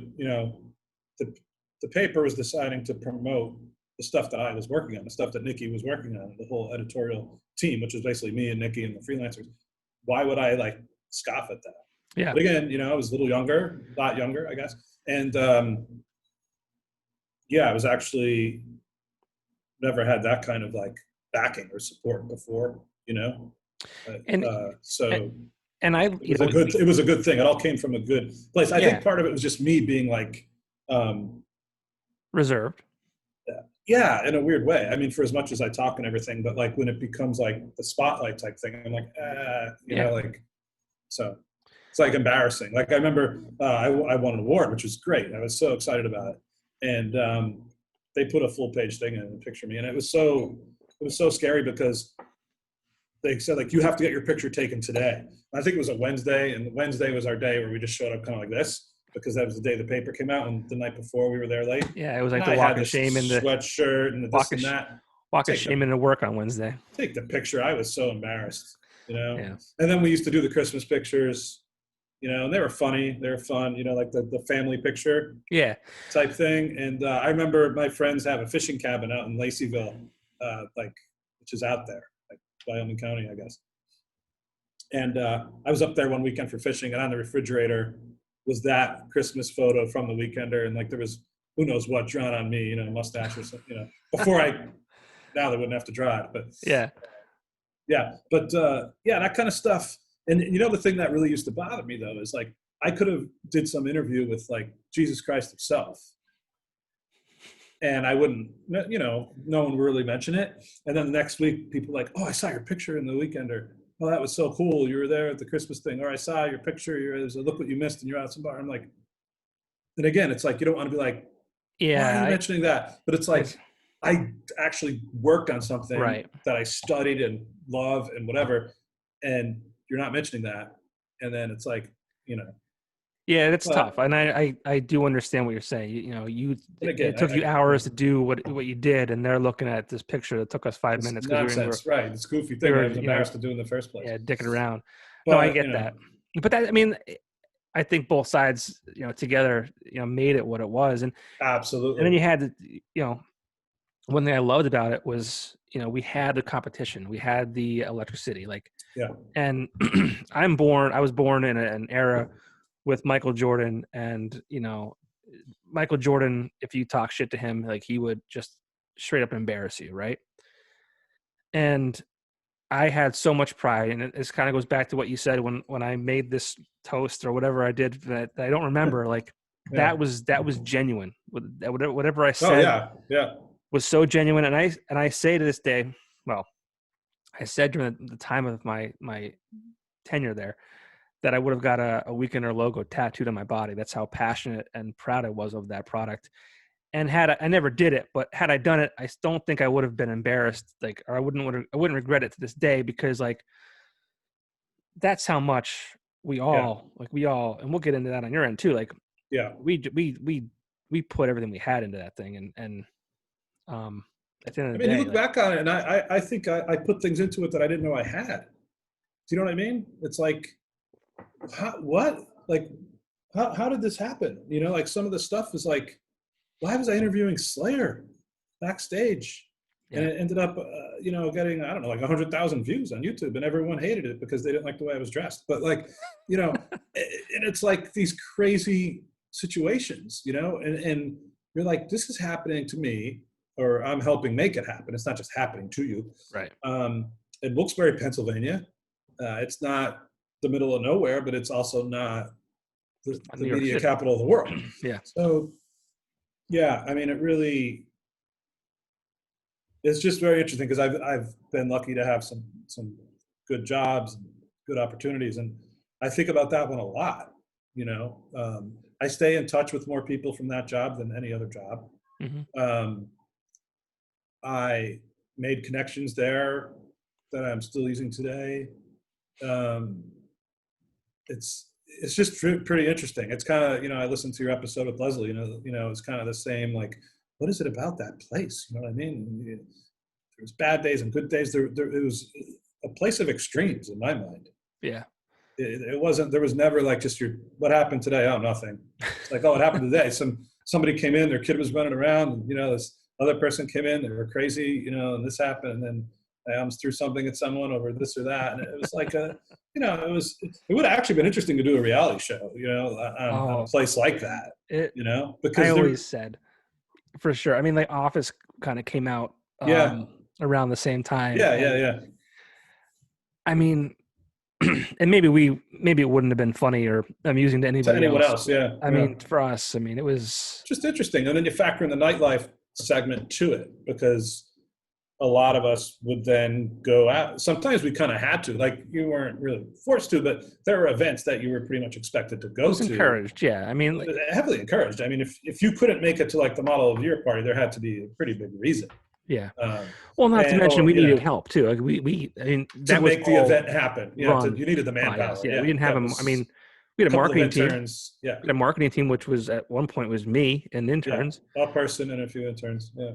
the paper was deciding to promote the stuff that I was working on, the stuff that Nikki was working on, the whole editorial team, which was basically me and Nikki and the freelancers. Why would I, like, scoff at that? Yeah. But again, I was a lot younger, I guess. And I was actually never had that kind of, like, backing or support before, And so and I, it was a good thing. It all came from a good place. I think part of it was just me being like, reserved. Yeah, in a weird way. I mean, for as much as I talk and everything, but like when it becomes like the spotlight type thing, I'm like, like, so it's like embarrassing. Like I remember I won an award, which was great. I was so excited about it. And they put a full page thing in and picture me. And it was so scary because they said, like, you have to get your picture taken today. I think it was a Wednesday, and Wednesday was our day where we just showed up kind of like this, because that was the day the paper came out, and the night before we were there late. Yeah, it was like the walk of shame and the sweatshirt and the this and that. Walk of shame into work on Wednesday. Take the picture. I was so embarrassed, Yeah. And then we used to do the Christmas pictures, and they were funny. They were fun, like the family picture type thing. And I remember my friends have a fishing cabin out in Laceyville, which is out there, like Wyoming County, I guess. And I was up there one weekend for fishing, and on the refrigerator was that Christmas photo from the Weekender, and like there was who knows what drawn on me, mustache or something, before now they wouldn't have to draw it, but but that kind of stuff. And the thing that really used to bother me though is like I could have did some interview with like Jesus Christ himself, and I wouldn't, no one would really mention it. And then the next week people were like, oh, I saw your picture in the Weekender. Oh, that was so cool. You were there at the Christmas thing. Or I saw your picture. Look what you missed, and you're out some bar. I'm like, and again, it's like, you don't want to be like, why are you mentioning that? But it's like, I actually worked on something that I studied and love and whatever, and you're not mentioning that. And then it's like, Yeah, that's tough. And I do understand what you're saying. It took you hours to do what you did, and they're looking at this picture that took us 5 minutes. Nonsense, right? It's goofy thing I was embarrassed to do in the first place. Yeah, dicking around. But, no, I get that. But that, I mean, I think both sides, together, made it what it was. And absolutely. And then you had, one thing I loved about it was, we had the competition, we had the electricity, and I was born in an era with Michael Jordan, and Michael Jordan, if you talk shit to him, like he would just straight up embarrass you, right? And I had so much pride, and it kind of goes back to what you said when I made this toast or whatever I did that I don't remember. Like that was genuine. Whatever I said, was so genuine. And I say to this day, well, I said during the time of my tenure there, that I would have got a Weekender logo tattooed on my body. That's how passionate and proud I was of that product. And I never did it, but had I done it, I don't think I would have been embarrassed. Or I wouldn't regret it to this day, because that's how much we all, and we'll get into that on your end too. We put everything we had into that thing, and At the end I of the mean, you day, look back on it, and I think I put things into it that I didn't know I had. Do you know what I mean? It's like, what? Like, how did this happen? You know, like some of the stuff is like, why was I interviewing Slayer backstage? And yeah, it ended up, getting, I don't know, like 100,000 views on YouTube, and everyone hated it because they didn't like the way I was dressed. But like, and it's like these crazy situations, and you're like, this is happening to me, or I'm helping make it happen. It's not just happening to you. right. In Wilkes-Barre, Pennsylvania, it's not the middle of nowhere, but it's also not the New York media City. capital of the world. Yeah. So, yeah, I mean, it's just very interesting because I've been lucky to have some good jobs and good opportunities, and I think about that one a lot. I stay in touch with more people from that job than any other job. Mm-hmm. I made connections there that I'm still using today. It's just pretty interesting. It's kind of, I listened to your episode with Leslie. It's kind of the same. Like, what is it about that place? You know what I mean? There was bad days and good days. It was a place of extremes in my mind. Yeah. It wasn't. There was never like just what happened today? Oh, nothing. It's like, oh, it happened today. Somebody came in, their kid was running around, and this other person came in, they were crazy, and this happened, and then I almost threw something at someone over this or that, and it was like it would have actually been interesting to do a reality show, on a place like that, because I always said, for sure. I mean, like Office kind of came out around the same time. Yeah. I mean, and maybe it wouldn't have been funny or amusing to anyone else. Yeah. I mean, for us, I mean, it was just interesting. And then you factor in the nightlife segment to it, because a lot of us would then go out. Sometimes we kind of had to, like you weren't really forced to, but there were events that you were pretty much expected to go to. It was encouraged. Yeah. I mean, heavily encouraged. I mean, if you couldn't make it to like the model of the year party, there had to be a pretty big reason. Yeah. Well, not to mention we needed help too. Like I mean, that to was make the event happen. You needed the manpower. Yeah. We didn't have I mean, we had a marketing team. Yeah. We had a marketing team, which was at one point was me and interns. Yeah. A person and a few interns. Yeah.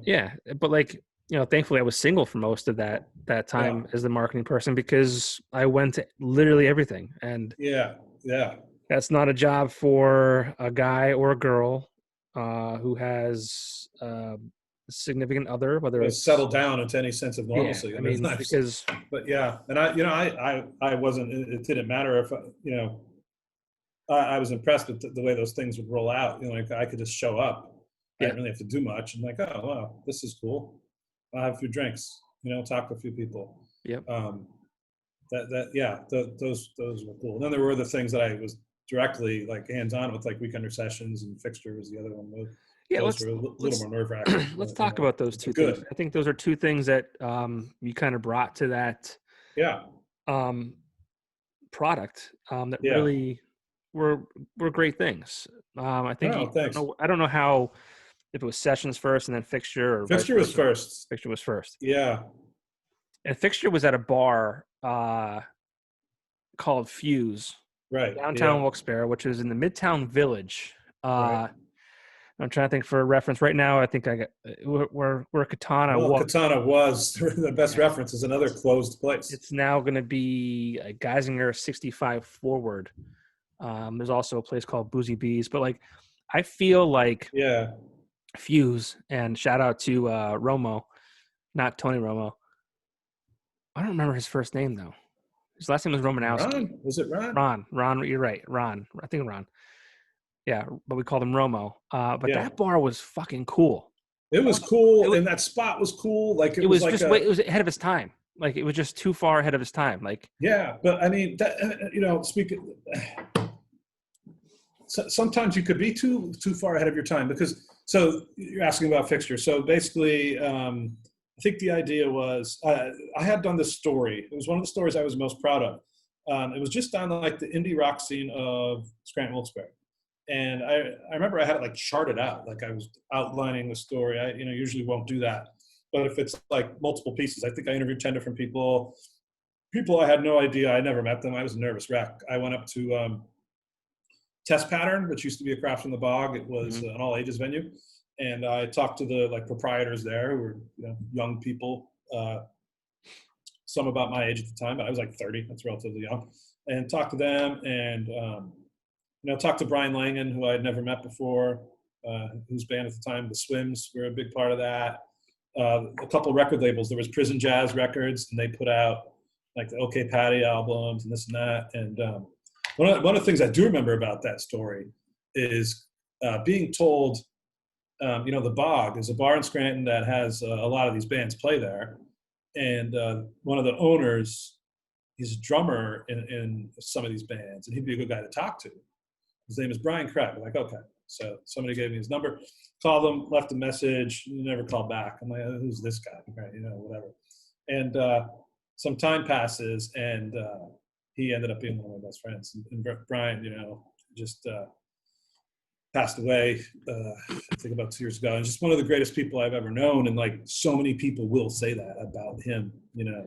Yeah. But like, thankfully I was single for most of that time as the marketing person, because I went to literally everything. And that's not a job for a guy or a girl who has a significant other, whether it's settled down into any sense of normalcy. I mean, because, but yeah. And I wasn't, it didn't matter if, I was impressed with the way those things would roll out. Like I could just show up. I didn't really have to do much. And like, oh, wow, this is cool. I'll have a few drinks, talk to a few people. Yep. Those were cool. And then there were other things that I was directly like hands-on with, like weekender sessions, and Fixture was the other one. Those were a little more nerve-wracking. Let's talk about those two things. I think those are two things that you kind of brought to that product that really were great things. I think I don't know how, if it was Sessions first and then Fixture, or Fixture was first. Fixture was first. Yeah. And Fixture was at a bar called Fuse, downtown Wilkes-Barre, which is in the Midtown Village. I'm trying to think for a reference right now. I think I got where Katana was. Katana was the best reference. Is another closed place. It's now going to be Geisinger 65 forward. There's also a place called Boozy Bees, but like I feel like Fuse, and shout out to Romo, not Tony Romo. I don't remember his first name though. His last name was Romanowski. Ron? Was it Ron? Ron, you're right. Ron. I think Ron. Yeah, but we called him Romo. But that bar was fucking cool. It was cool, and that spot was cool. Like it was like it was ahead of his time. Like it was just too far ahead of his time. Like but I mean, speaking. Sometimes you could be too far ahead of your time, because. So you're asking about Fixture. So basically, I think the idea was I had done this story. It was one of the stories I was most proud of. It was just on like the indie rock scene of Scranton Wilkes-Barre. And I remember I had it like charted out, like I was outlining the story. I usually won't do that, but if it's like multiple pieces, I think I interviewed 10 different people I had no idea. I never met them. I was a nervous wreck. I went up to Test Pattern, which used to be a Craft in the Bog. It was an all ages venue, And I talked to the like proprietors there, who were, you know, young people, some about my age at the time, but I was like 30. That's relatively young. And talked to them, and you know, talked to Brian Langan, who I had never met before, whose band at the time, the Swims, were a big part of that. A couple of record labels. There was Prison Jazz Records, and they put out like the OK Patty albums and this and that. And one of the things I do remember about that story is being told, you know, the Bog is a bar in Scranton that has a lot of these bands play there. And one of the owners, he's a drummer in some of these bands, and he'd be a good guy to talk to. His name is Brian Craig. I'm like, okay. So somebody gave me his number, called him, left a message, never called back. I'm like, oh, who's this guy? Right, you know, whatever. And some time passes, and he ended up being one of my best friends. And Brian, you know, just passed away, I think about 2 years ago. And just one of the greatest people I've ever known. And like so many people will say that about him, you know,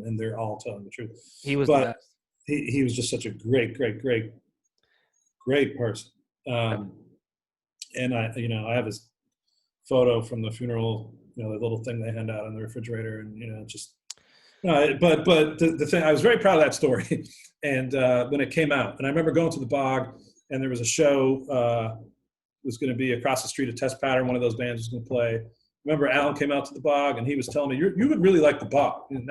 and they're all telling the truth. He was the best. He was just such a great person. And I, you know, I have his photo from the funeral, you know, the little thing they hand out in the refrigerator, and, you know, just, but the thing, I was very proud of that story. And when it came out, and I remember going to the Bog, and there was a show, it was going to be across the street, a Test Pattern, one of those bands was going to play. Remember Alan came out to the Bog, and he was telling me, you would really like the Bog. And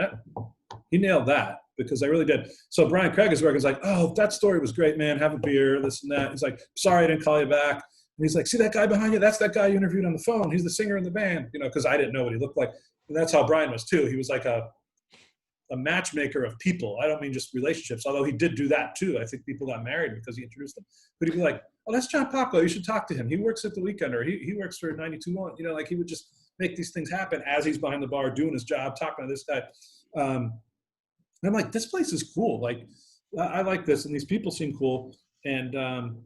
he nailed that, because I really did. So Brian Craig is working. He's like, oh, that story was great, man. Have a beer, this and that. He's like, sorry I didn't call you back. And he's like, see that guy behind you? That's that guy you interviewed on the phone. He's the singer in the band, you know, because I didn't know what he looked like. And that's how Brian was too. He was like a matchmaker of people. I don't mean just relationships, although he did do that too. I think people got married because he introduced them. But he'd be like, oh, that's John Popko. You should talk to him. He works at the Weekender. He works for 92.1. You know, like he would just make these things happen as he's behind the bar doing his job, talking to this guy. And I'm like, this place is cool. Like, I like this, and these people seem cool. And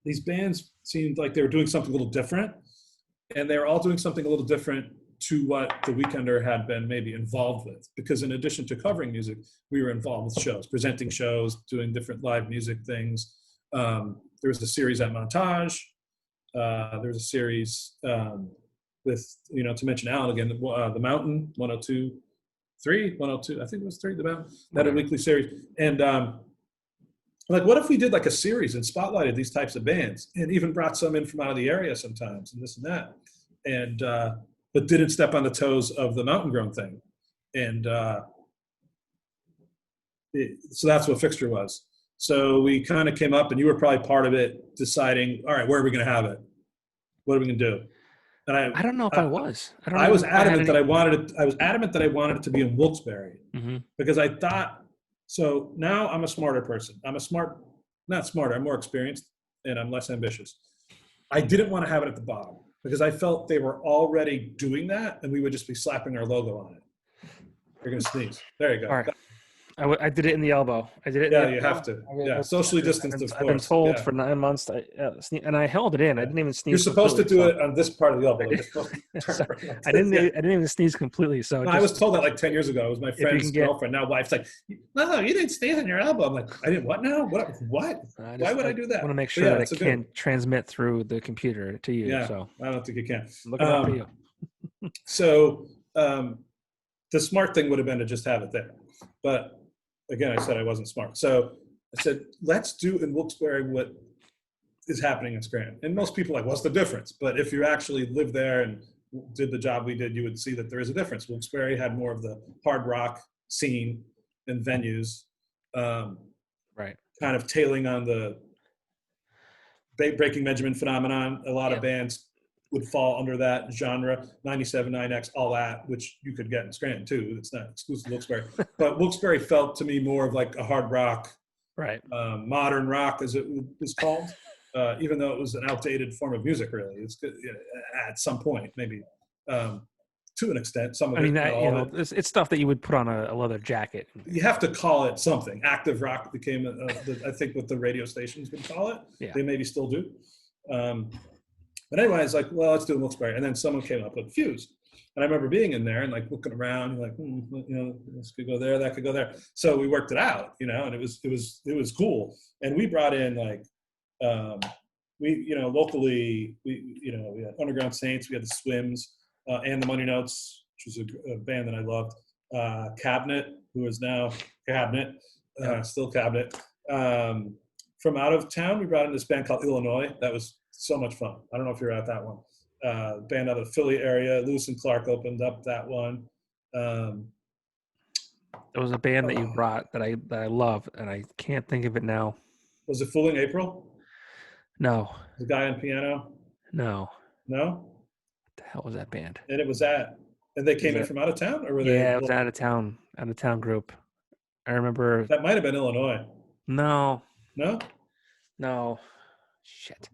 these bands seemed like they were doing something a little different, and they were all doing something a little different to what the Weekender had been maybe involved with. Because in addition to covering music, we were involved with shows, presenting shows, doing different live music things. There was a series at Montage. There was a series with, you know, to mention Alan again, the Mountain, 102, I think it was 3, the Mountain, that a weekly series. And like, what if we did like a series and spotlighted these types of bands, and even brought some in from out of the area sometimes, and this and that, and but didn't step on the toes of the Mountain Grown thing. And so that's what Fixture was. So we kind of came up, and you were probably part of it, deciding, all right, where are we going to have it? What are we going to do? And I don't know if I was. I was adamant that I wanted it. I was adamant that I wanted it to be in Wilkes-Barre, because I thought. So now I'm a smarter person. I'm not smarter. I'm more experienced, and I'm less ambitious. I didn't want to have it at the Bog, because I felt they were already doing that, and we would just be slapping our logo on it. You're gonna sneeze. There you go. All right. I did it in the elbow. I did it. Yeah, you have to. Yeah, socially distanced, of course. I've been told for 9 months, and I held it in. I didn't even sneeze. You're supposed to do it on this part of the elbow. I didn't even sneeze completely. So no, I was told that like 10 years ago. It was my friend's girlfriend, now wife's like, no, you didn't sneeze on your elbow. I'm like, I didn't what now? What? Why would I do that? I want to make sure that it can transmit through the computer to you. Yeah, so I don't think it can. Looking out for you. So the smart thing would have been to just have it there. But again, I said I wasn't smart. So I said, let's do in Wilkes-Barre what is happening in Scranton. And most people are like, what's the difference? But if you actually lived there and did the job we did, you would see that there is a difference. Wilkes-Barre had more of the hard rock scene and venues, right, kind of tailing on the Breaking Benjamin phenomenon. A lot of bands would fall under that genre, 97, 9X, all that, which you could get in Scranton too. It's not exclusive to Wilkes-Barre. But Wilkes-Barre felt to me more of like a hard rock, right, modern rock, as it was called, even though it was an outdated form of music, really. It's good, at some point, maybe to an extent. Some of it's stuff that you would put on a leather jacket. You have to call it something. Active rock became, I think, what the radio stations would call it. Yeah. They maybe still do. But anyway, I was like, well, let's do Wilkes-Barre. And then someone came up with Fuse. And I remember being in there and like looking around, like, this could go there, that could go there. So we worked it out, and it was cool. And we brought in like locally, we had Underground Saints, we had the Swims, and the Money Notes, which was a band that I loved. Cabinet, who is now Cabinet, still Cabinet. From out of town, we brought in this band called Illinois. That was so much fun. I don't know if you're at that one. Band out of the Philly area. Lewis and Clark opened up that one. There was a band that you brought that I love, and I can't think of it now. Was it Fooling April? No. The guy on piano? No. No? What the hell was that band? And they came in from out of town, or were they? Yeah, it was out of town group. I remember. That might have been Illinois. No. No? Shit.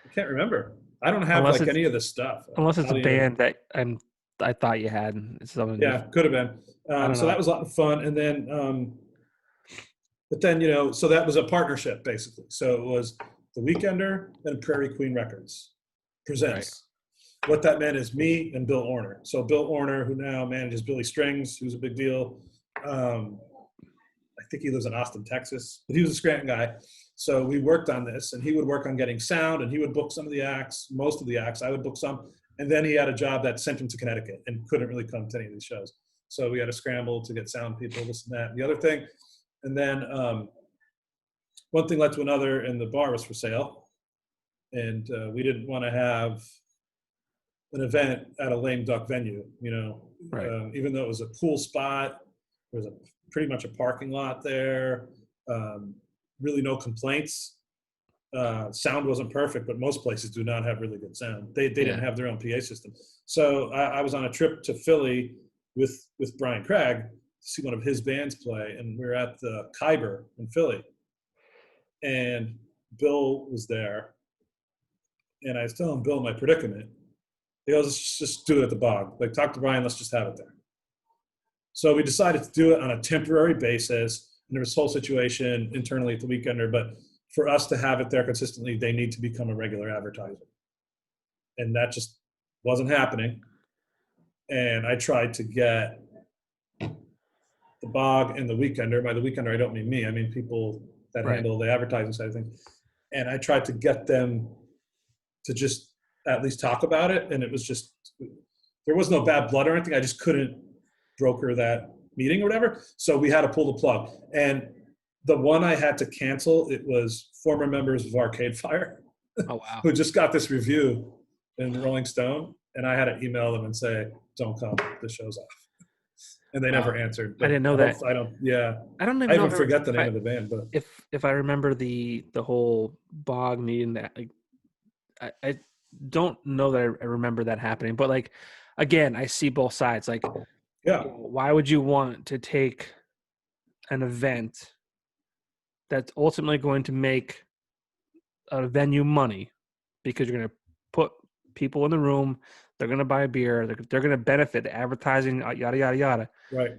I can't remember. I don't have any of this stuff. Unless it's a band that I thought you had. Yeah, could have been. So that was a lot of fun. And then, but then, so that was a partnership basically. So it was The Weekender and Prairie Queen Records presents. Right. What that meant is me and Bill Orner. So Bill Orner, who now manages Billy Strings, who's a big deal. I think he lives in Austin, Texas, but he was a Scranton guy. So we worked on this, and he would work on getting sound, and he would book some of the acts, most of the acts. I would book some. And then he had a job that sent him to Connecticut and couldn't really come to any of these shows. So we had to scramble to get sound people, this and that, and the other thing. And then one thing led to another, and the bar was for sale. And we didn't want to have an event at a lame duck venue, right. Even though it was a cool spot. There was pretty much a parking lot there. Really no complaints. Sound wasn't perfect, but most places do not have really good sound. They didn't have their own PA system. So I was on a trip to Philly with Brian Craig to see one of his bands play, and we were at the Khyber in Philly. And Bill was there, and I was telling Bill my predicament. He goes, let's just do it at the Bog. Like, talk to Brian, let's just have it there. So we decided to do it on a temporary basis, and there was this whole situation internally at the Weekender, but for us to have it there consistently, they need to become a regular advertiser. And that just wasn't happening. And I tried to get the Bog and the Weekender. By the Weekender, I don't mean me. I mean people that handle the advertising side of things. And I tried to get them to just at least talk about it. And it was just, there was no bad blood or anything. I just couldn't broker that meeting or whatever. So we had to pull the plug. And the one I had to cancel, it was former members of Arcade Fire. Oh, wow. Who just got this review in Rolling Stone. And I had to email them and say, don't come, the show's off. And they never answered. I didn't know that. I don't even know forget the name of the band. But if I remember the whole Bog meeting, that I don't know that I remember that happening. But like, again, I see both sides. Like, why would you want to take an event that's ultimately going to make a venue money because you're going to put people in the room, they're going to buy a beer, they're going to benefit, the advertising, yada, yada, yada. Right.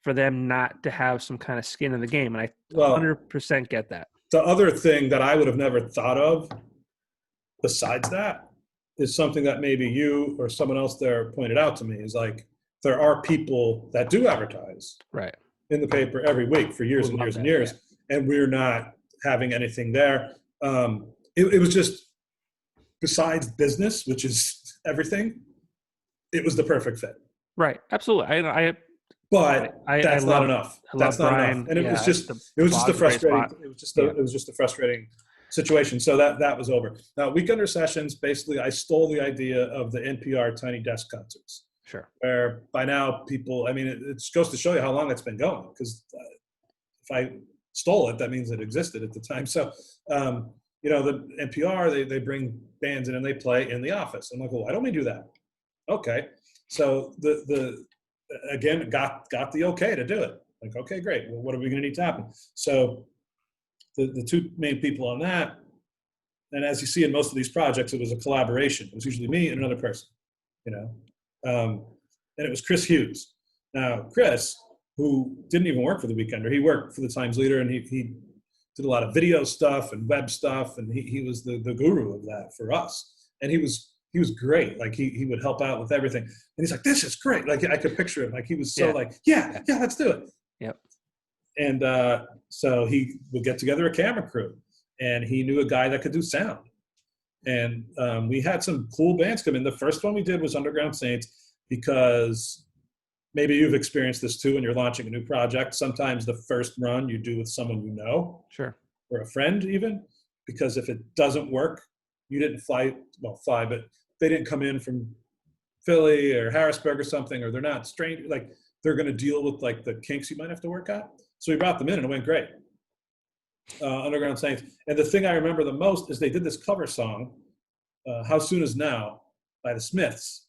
For them not to have some kind of skin in the game. And I 100% get that. The other thing that I would have never thought of besides that is something that maybe you or someone else there pointed out to me is like, there are people that do advertise in the paper every week for years and years and years. Yeah. And we're not having anything there. It was just, besides business, which is everything, it was the perfect fit. Right. Absolutely. That's not enough. That's not enough. And it was just a frustrating situation. So that was over. Now, Weekender Sessions, basically, I stole the idea of the NPR Tiny Desk concerts. Sure. Where by now people, I mean, it just goes to show you how long it's been going. Because if I stole it, that means it existed at the time. So, the NPR, they bring bands in and they play in the office. I'm like, well, why don't we do that? Okay. So again, got the okay to do it. Like, okay, great. Well, what are we going to need to happen? So the two main people on that, and as you see in most of these projects, it was a collaboration. It was usually me and another person, and it was Chris Hughes. Now, Chris, who didn't even work for the Weekender, he worked for the Times Leader, and he did a lot of video stuff and web stuff, and he was the guru of that for us. And he was great. Like he would help out with everything. And he's like, this is great. Like I could picture him. Like he was so yeah, let's do it. Yep. And so he would get together a camera crew, and he knew a guy that could do sound. And we had some cool bands come in. The first one we did was Underground Saints, because maybe you've experienced this too when you're launching a new project. Sometimes the first run you do with someone you know, Sure, or a friend even, because if it doesn't work, you didn't fly, but they didn't come in from Philly or Harrisburg or something, or they're not strange, like they're going to deal with like the kinks you might have to work out. So we brought them in and it went great. Underground Saints. And the thing I remember the most is they did this cover song, How Soon Is Now, by the Smiths.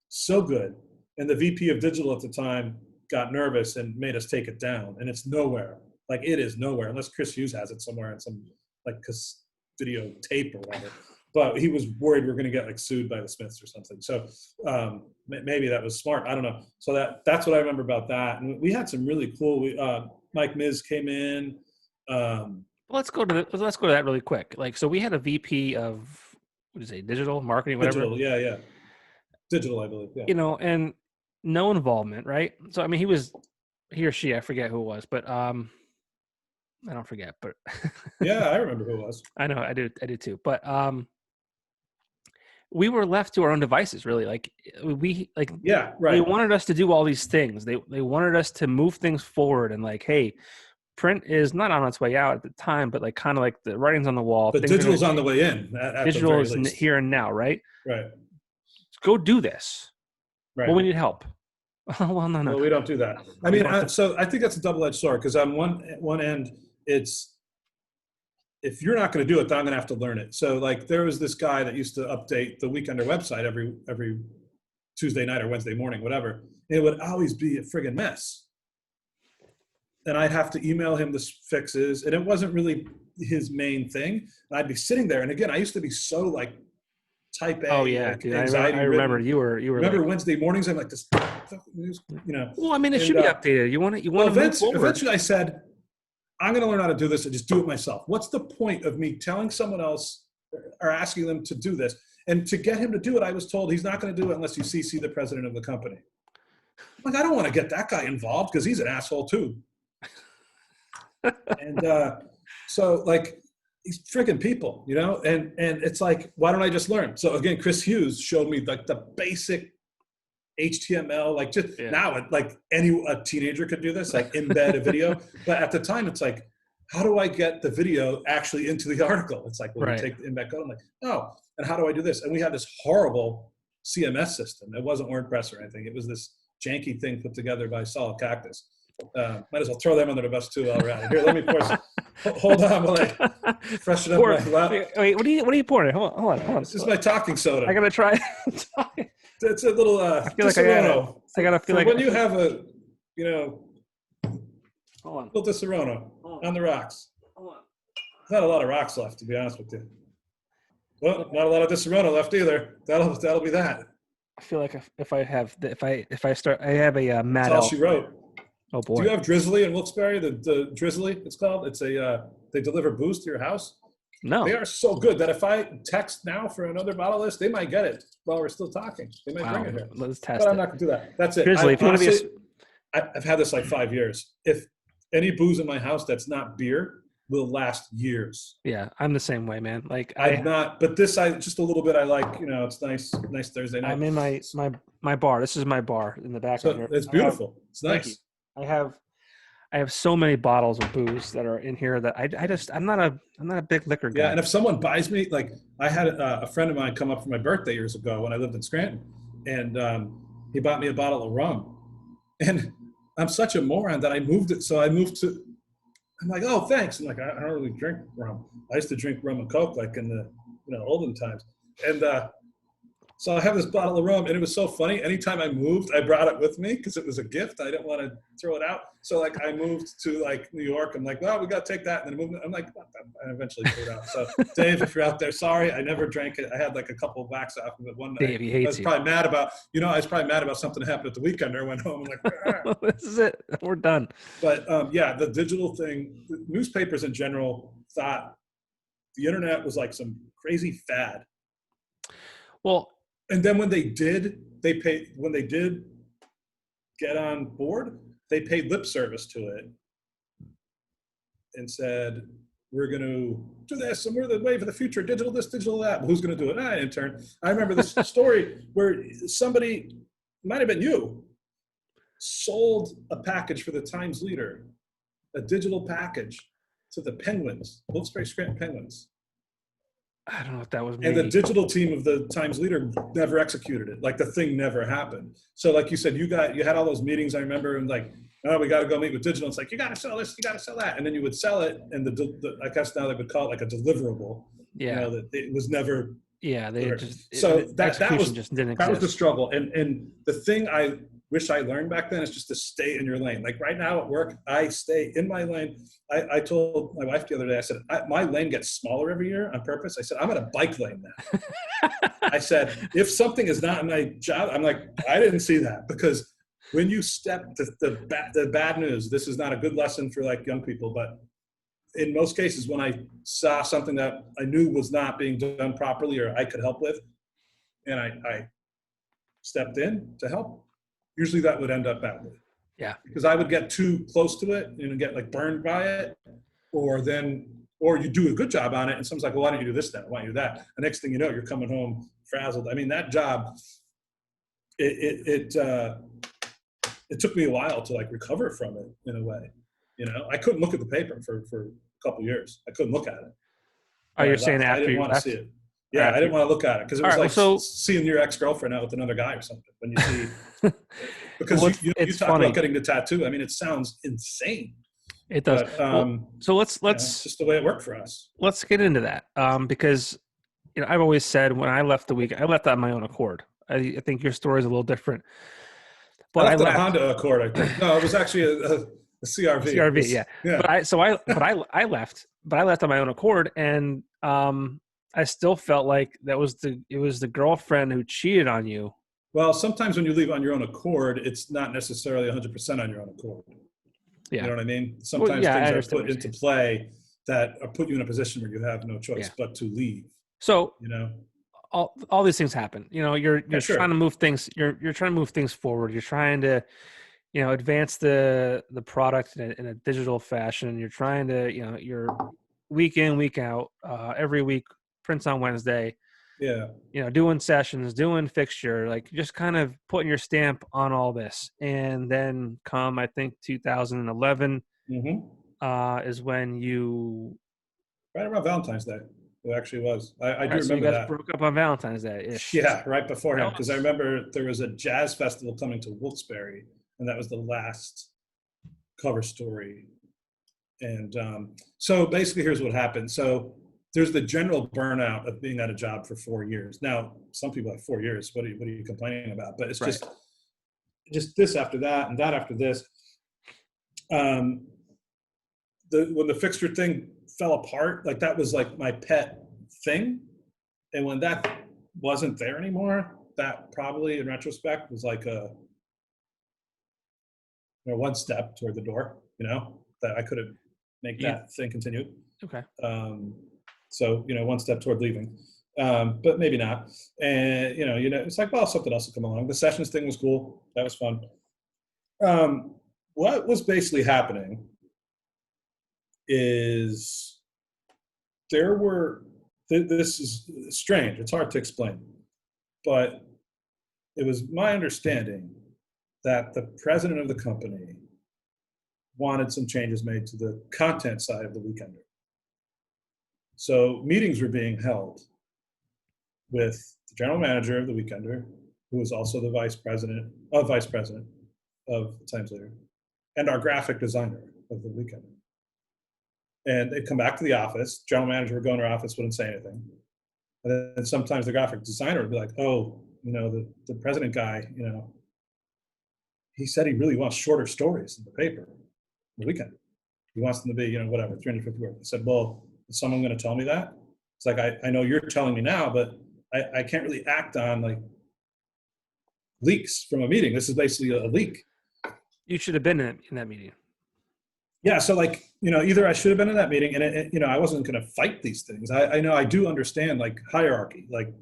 So good. And the VP of digital at the time got nervous and made us take it down. And it's nowhere. Like, it is nowhere, unless Chris Hughes has it somewhere in some like video tape or whatever. But he was worried we're going to get like sued by the Smiths or something. So maybe that was smart. I don't know. So that's what I remember about that. And we had some really cool. Mike Miz came in. let's go to that really quick. Like, so we had a VP of, what do you say, digital marketing, whatever. Digital, yeah. Digital, I believe. Yeah. You know, and no involvement, right? So I mean, he or she, I forget who it was, but I don't forget, but yeah, I remember who it was. I know, I do too. But we were left to our own devices, really. Like Yeah, right. They wanted us to do all these things. They wanted us to move things forward, and like, hey, print is not on its way out at the time, but like kind of like the writing's on the wall. But digital's on the way in. Digital is here and now, right? Right. Go do this. Right. Well, we need help. Well, no. Well, we don't do that. I mean, so I think that's a double-edged sword, because on one end, it's, if you're not going to do it, then I'm going to have to learn it. So like, there was this guy that used to update the Weekender website every Tuesday night or Wednesday morning, whatever. It would always be a friggin' mess. And I'd have to email him the fixes, and it wasn't really his main thing. And I'd be sitting there, and again, I used to be so like type A. Oh yeah, like, dude, I remember you were. Remember like, Wednesday mornings? I'm like this, you know. Well, I mean, it should be updated. You want to move forward. Eventually, I said, I'm going to learn how to do this and just do it myself. What's the point of me telling someone else or asking them to do this? And to get him to do it, I was told he's not going to do it unless you CC the president of the company. I'm like, I don't want to get that guy involved because he's an asshole too. And so like, these freaking people, you know, and it's like, why don't I just learn? So again, Chris Hughes showed me like the basic HTML, like just now, like a teenager could do this, like embed a video. But at the time, it's like, how do I get the video actually into the article? It's like, well, you take the embed code. I'm like, oh, and how do I do this? And we had this horrible CMS system. It wasn't WordPress or anything. It was this janky thing put together by Solid Cactus. Might as well throw them under the bus too already. Here, let me pour some. Hold on while I freshen up my lap. Wait, what are you pouring? Hold on. This is my talking soda. I gotta try. It's a little I feel like I gotta feel like when you have a, you know, hold on, little Disaronno on the rocks. Hold on. Not a lot of rocks left, to be honest with you. Well, not a lot of Disaronno left either. That'll be that. I feel like if I start, I have a Matt. That's all she wrote. Oh boy. Do you have Drizzly in Wilkes-Barre? The Drizzly, it's called. It's they deliver booze to your house. No. They are so good that if I text now for another bottle list, they might get it while we're still talking. They might bring it here. Let's test but I'm not going to do that. That's it. Drizzly, I've had this like 5 years. If any booze in my house that's not beer will last years. Yeah, I'm the same way, man. Like but this just a little bit. I like, you know, it's nice Thursday night. I'm in my bar. This is my bar in the back. So it's beautiful. It's nice. I have so many bottles of booze that are in here that I'm not a big liquor guy. Yeah, and if someone buys me, like I had a friend of mine come up for my birthday years ago when I lived in Scranton, and he bought me a bottle of rum, and I'm such a moron that I moved it. So I'm like, oh, thanks. I'm like, I don't really drink rum. I used to drink rum and Coke like in the olden times, and so I have this bottle of rum, and it was so funny. Anytime I moved, I brought it with me because it was a gift. I didn't want to throw it out. So like I moved to like New York. I'm like, well, we got to take that. And then I moved. I'm like, I eventually threw it out. So Dave, if you're out there, sorry, I never drank it. I had like a couple of whacks off of it one night. Dave, he hates you. I was probably mad about something that happened at the weekend. I went home. I'm like, this is it. We're done. But yeah, the digital thing, the newspapers in general thought the internet was like some crazy fad. Well, and then when they did get on board, they paid lip service to it and said, we're going to do this, and we're the wave of the future, digital this, digital that. Well, who's going to do it? Intern. I remember this story where somebody, might have been you, sold a package for the Times Leader, a digital package to the Penguins, Wilkes-Barre Scranton Penguins. I don't know if that was me. And the digital team of the Times Leader never executed it. Like the thing never happened. So like you said, you had all those meetings, I remember, and like, oh, we got to go meet with digital. It's like, you got to sell this, you got to sell that. And then you would sell it. And I guess now they would call it like a deliverable. Yeah. You know, that it was never. Yeah. They delivered. just, so it, that was, just didn't exist. That was the struggle. And the thing I wish I learned back then is just to stay in your lane. Like right now at work, I stay in my lane. I told my wife the other day, I said, my lane gets smaller every year on purpose. I said, I'm in a bike lane now. I said, if something is not in my job, I'm like, I didn't see that. Because when you step to the bad news, this is not a good lesson for like young people, but in most cases, when I saw something that I knew was not being done properly or I could help with, and I stepped in to help, usually that would end up badly. Yeah. Because I would get too close to it and get like burned by it, or you do a good job on it and someone's like, well, why don't you do this then? Why don't you do that? The next thing you know, you're coming home frazzled. I mean, that job, it took me a while to like recover from it in a way. You know, I couldn't look at the paper for a couple of years. I couldn't look at it. Oh, you're saying after you left? I didn't want to see it. Yeah, I didn't want to look at it because it was like seeing your ex-girlfriend out with another guy or something. When you see, because you talk about getting the tattoo. I mean, it sounds insane. It does. But, so let's it's just the way it worked for us. Let's get into that because I've always said when I left I left on my own accord. I think your story is a little different. But I left a Honda Accord. I think no, it was actually a CRV. CRV, yeah. But I left on my own accord, and I still felt like it was the girlfriend who cheated on you. Well, sometimes when you leave on your own accord, it's not necessarily 100% on your own accord. Yeah. You know what I mean? Sometimes things are put into play that put you in a position where you have no choice but to leave. So all these things happen. You're trying to move things. You're trying to move things forward. You're trying to advance the product in a digital fashion. You're trying to you're week in, week out, every week. Prints on Wednesday, doing sessions, doing fixture, like just kind of putting your stamp on all this. And then come, I think 2011 is when you right around Valentine's Day. It actually was. I do remember so you guys that. broke up on Valentine's Day. Yeah, right beforehand. Because I remember there was a jazz festival coming to Wilkes-Barre, and that was the last cover story. And so basically, here's what happened. So there's the general burnout of being at a job for 4 years. Now, some people have 4 years. What are you complaining about? But it's just this after that and that after this. When the fixture thing fell apart, like that was like my pet thing. And when that wasn't there anymore, that probably in retrospect was like one step toward the door, that I could have make that thing continue. Okay. So, one step toward leaving, but maybe not. And, it's like, well, something else will come along. The sessions thing was cool. That was fun. What was basically happening is this is strange. It's hard to explain, but it was my understanding that the president of the company wanted some changes made to the content side of the Weekender. So meetings were being held with the general manager of the Weekender, who was also the vice president of the Times Leader, and our graphic designer of the Weekender. And they'd come back to the office. General manager would go in her office, wouldn't say anything. And then sometimes the graphic designer would be like, oh, the president guy, he said he really wants shorter stories in the paper, the Weekender. He wants them to be, 350 words. I said, well, is someone going to tell me that? It's like, I know you're telling me now, but I can't really act on like leaks from a meeting. This is basically a leak. You should have been in that meeting. Yeah. So like, either I should have been in that meeting and I wasn't going to fight these things. I know I do understand like hierarchy, like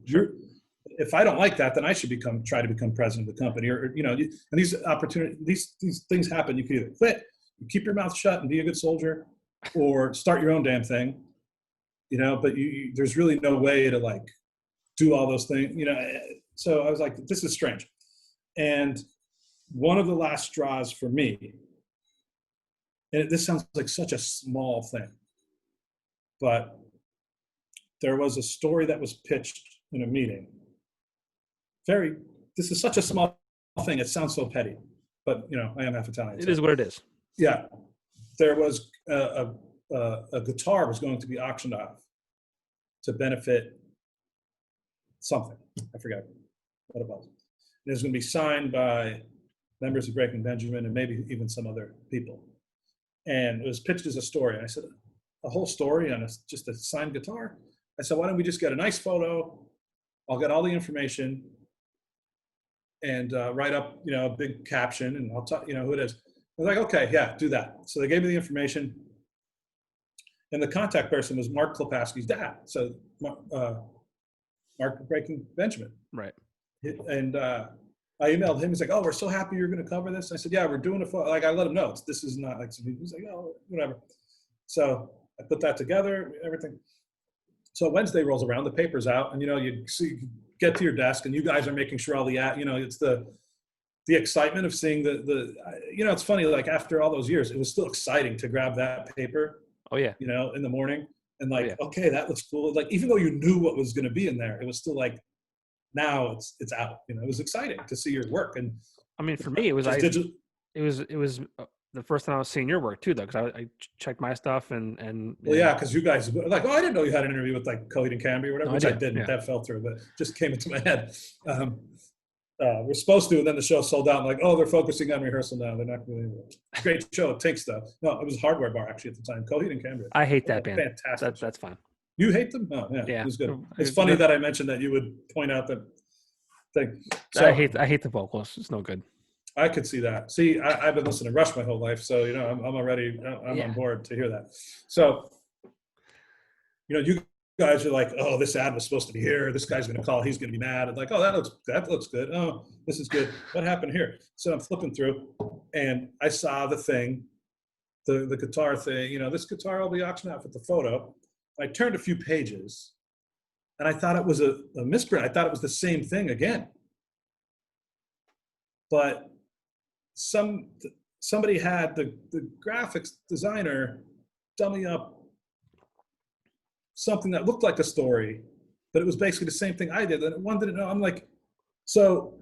if I don't like that, then I should try to become president of the company or and these opportunities, these things happen. You can either quit, you keep your mouth shut and be a good soldier, or start your own damn thing, but there's really no way to like do all those things, So I was like, this is strange. And one of the last straws for me, and this sounds like such a small thing, but there was a story that was pitched in a meeting. This is such a small thing. It sounds so petty, but I am half Italian. It is what it is. Yeah. There was a guitar was going to be auctioned off to benefit something. I forgot what it was. It was going to be signed by members of Breaking Benjamin and maybe even some other people. And it was pitched as a story. And I said, a whole story on just a signed guitar? I said, why don't we just get a nice photo? I'll get all the information and write up, a big caption, and I'll talk, who it is. I was like, okay, yeah, do that. So they gave me the information. And the contact person was Mark Klepaski's dad. So Mark Breaking Benjamin. Right. And I emailed him. He's like, oh, we're so happy you're going to cover this. I said, yeah, we're doing a photo. Like, I let him know. This is not like, he's like, oh, whatever. So I put that together, everything. So Wednesday rolls around, the paper's out, and you get to your desk, and you guys are making sure all the it's the excitement of seeing it's funny, like after all those years, it was still exciting to grab that paper. Oh yeah. In the morning, and like, okay, that looks cool. Like, even though you knew what was going to be in there, it was still like, now it's out. It was exciting to see your work. And I mean, for me, it was it was the first time I was seeing your work too, though, because I checked my stuff and. Well, yeah, because you guys were like, oh, I didn't know you had an interview with like Coheed and Cambria or whatever, no, which I didn't. Yeah. That fell through, but just came into my head. We're supposed to, and then the show sold out. I'm like, oh, they're focusing on rehearsal now. They're not really. Great show. It takes stuff. No, it was Hardware Bar actually at the time. Coheed and Cambria. I hate that band. Fantastic. That's fine. You hate them? Oh, yeah. It was good. It's funny that I mentioned that you would point out that thing. So, I hate the vocals. It's no good. I could see that. See, I've been listening to Rush my whole life, so I'm already on board to hear that. So, you guys are like, oh, this ad was supposed to be here. This guy's going to call. He's going to be mad. And like, oh, that looks good. Oh, this is good. What happened here? So I'm flipping through, and I saw the thing, the guitar thing. This guitar will be auctioned off with the photo. I turned a few pages, and I thought it was a misprint. I thought it was the same thing again. But somebody had the graphics designer dummy up something that looked like a story, but it was basically the same thing I did. And one didn't know. I'm like, so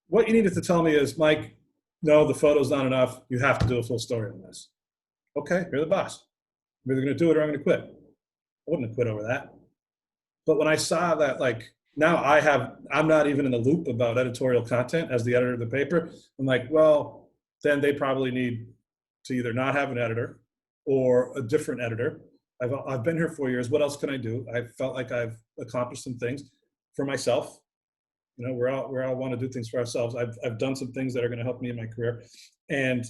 what you needed to tell me is, Mike, no, the photo's not enough. You have to do a full story on this. Okay, you're the boss. I'm either going to do it or I'm going to quit. I wouldn't have quit over that. But when I saw that, like, now I'm not even in the loop about editorial content as the editor of the paper. I'm like, well, then they probably need to either not have an editor or a different editor. I've been here 4 years. What else can I do? I felt like I've accomplished some things for myself. We're all want to do things for ourselves. I've done some things that are going to help me in my career. And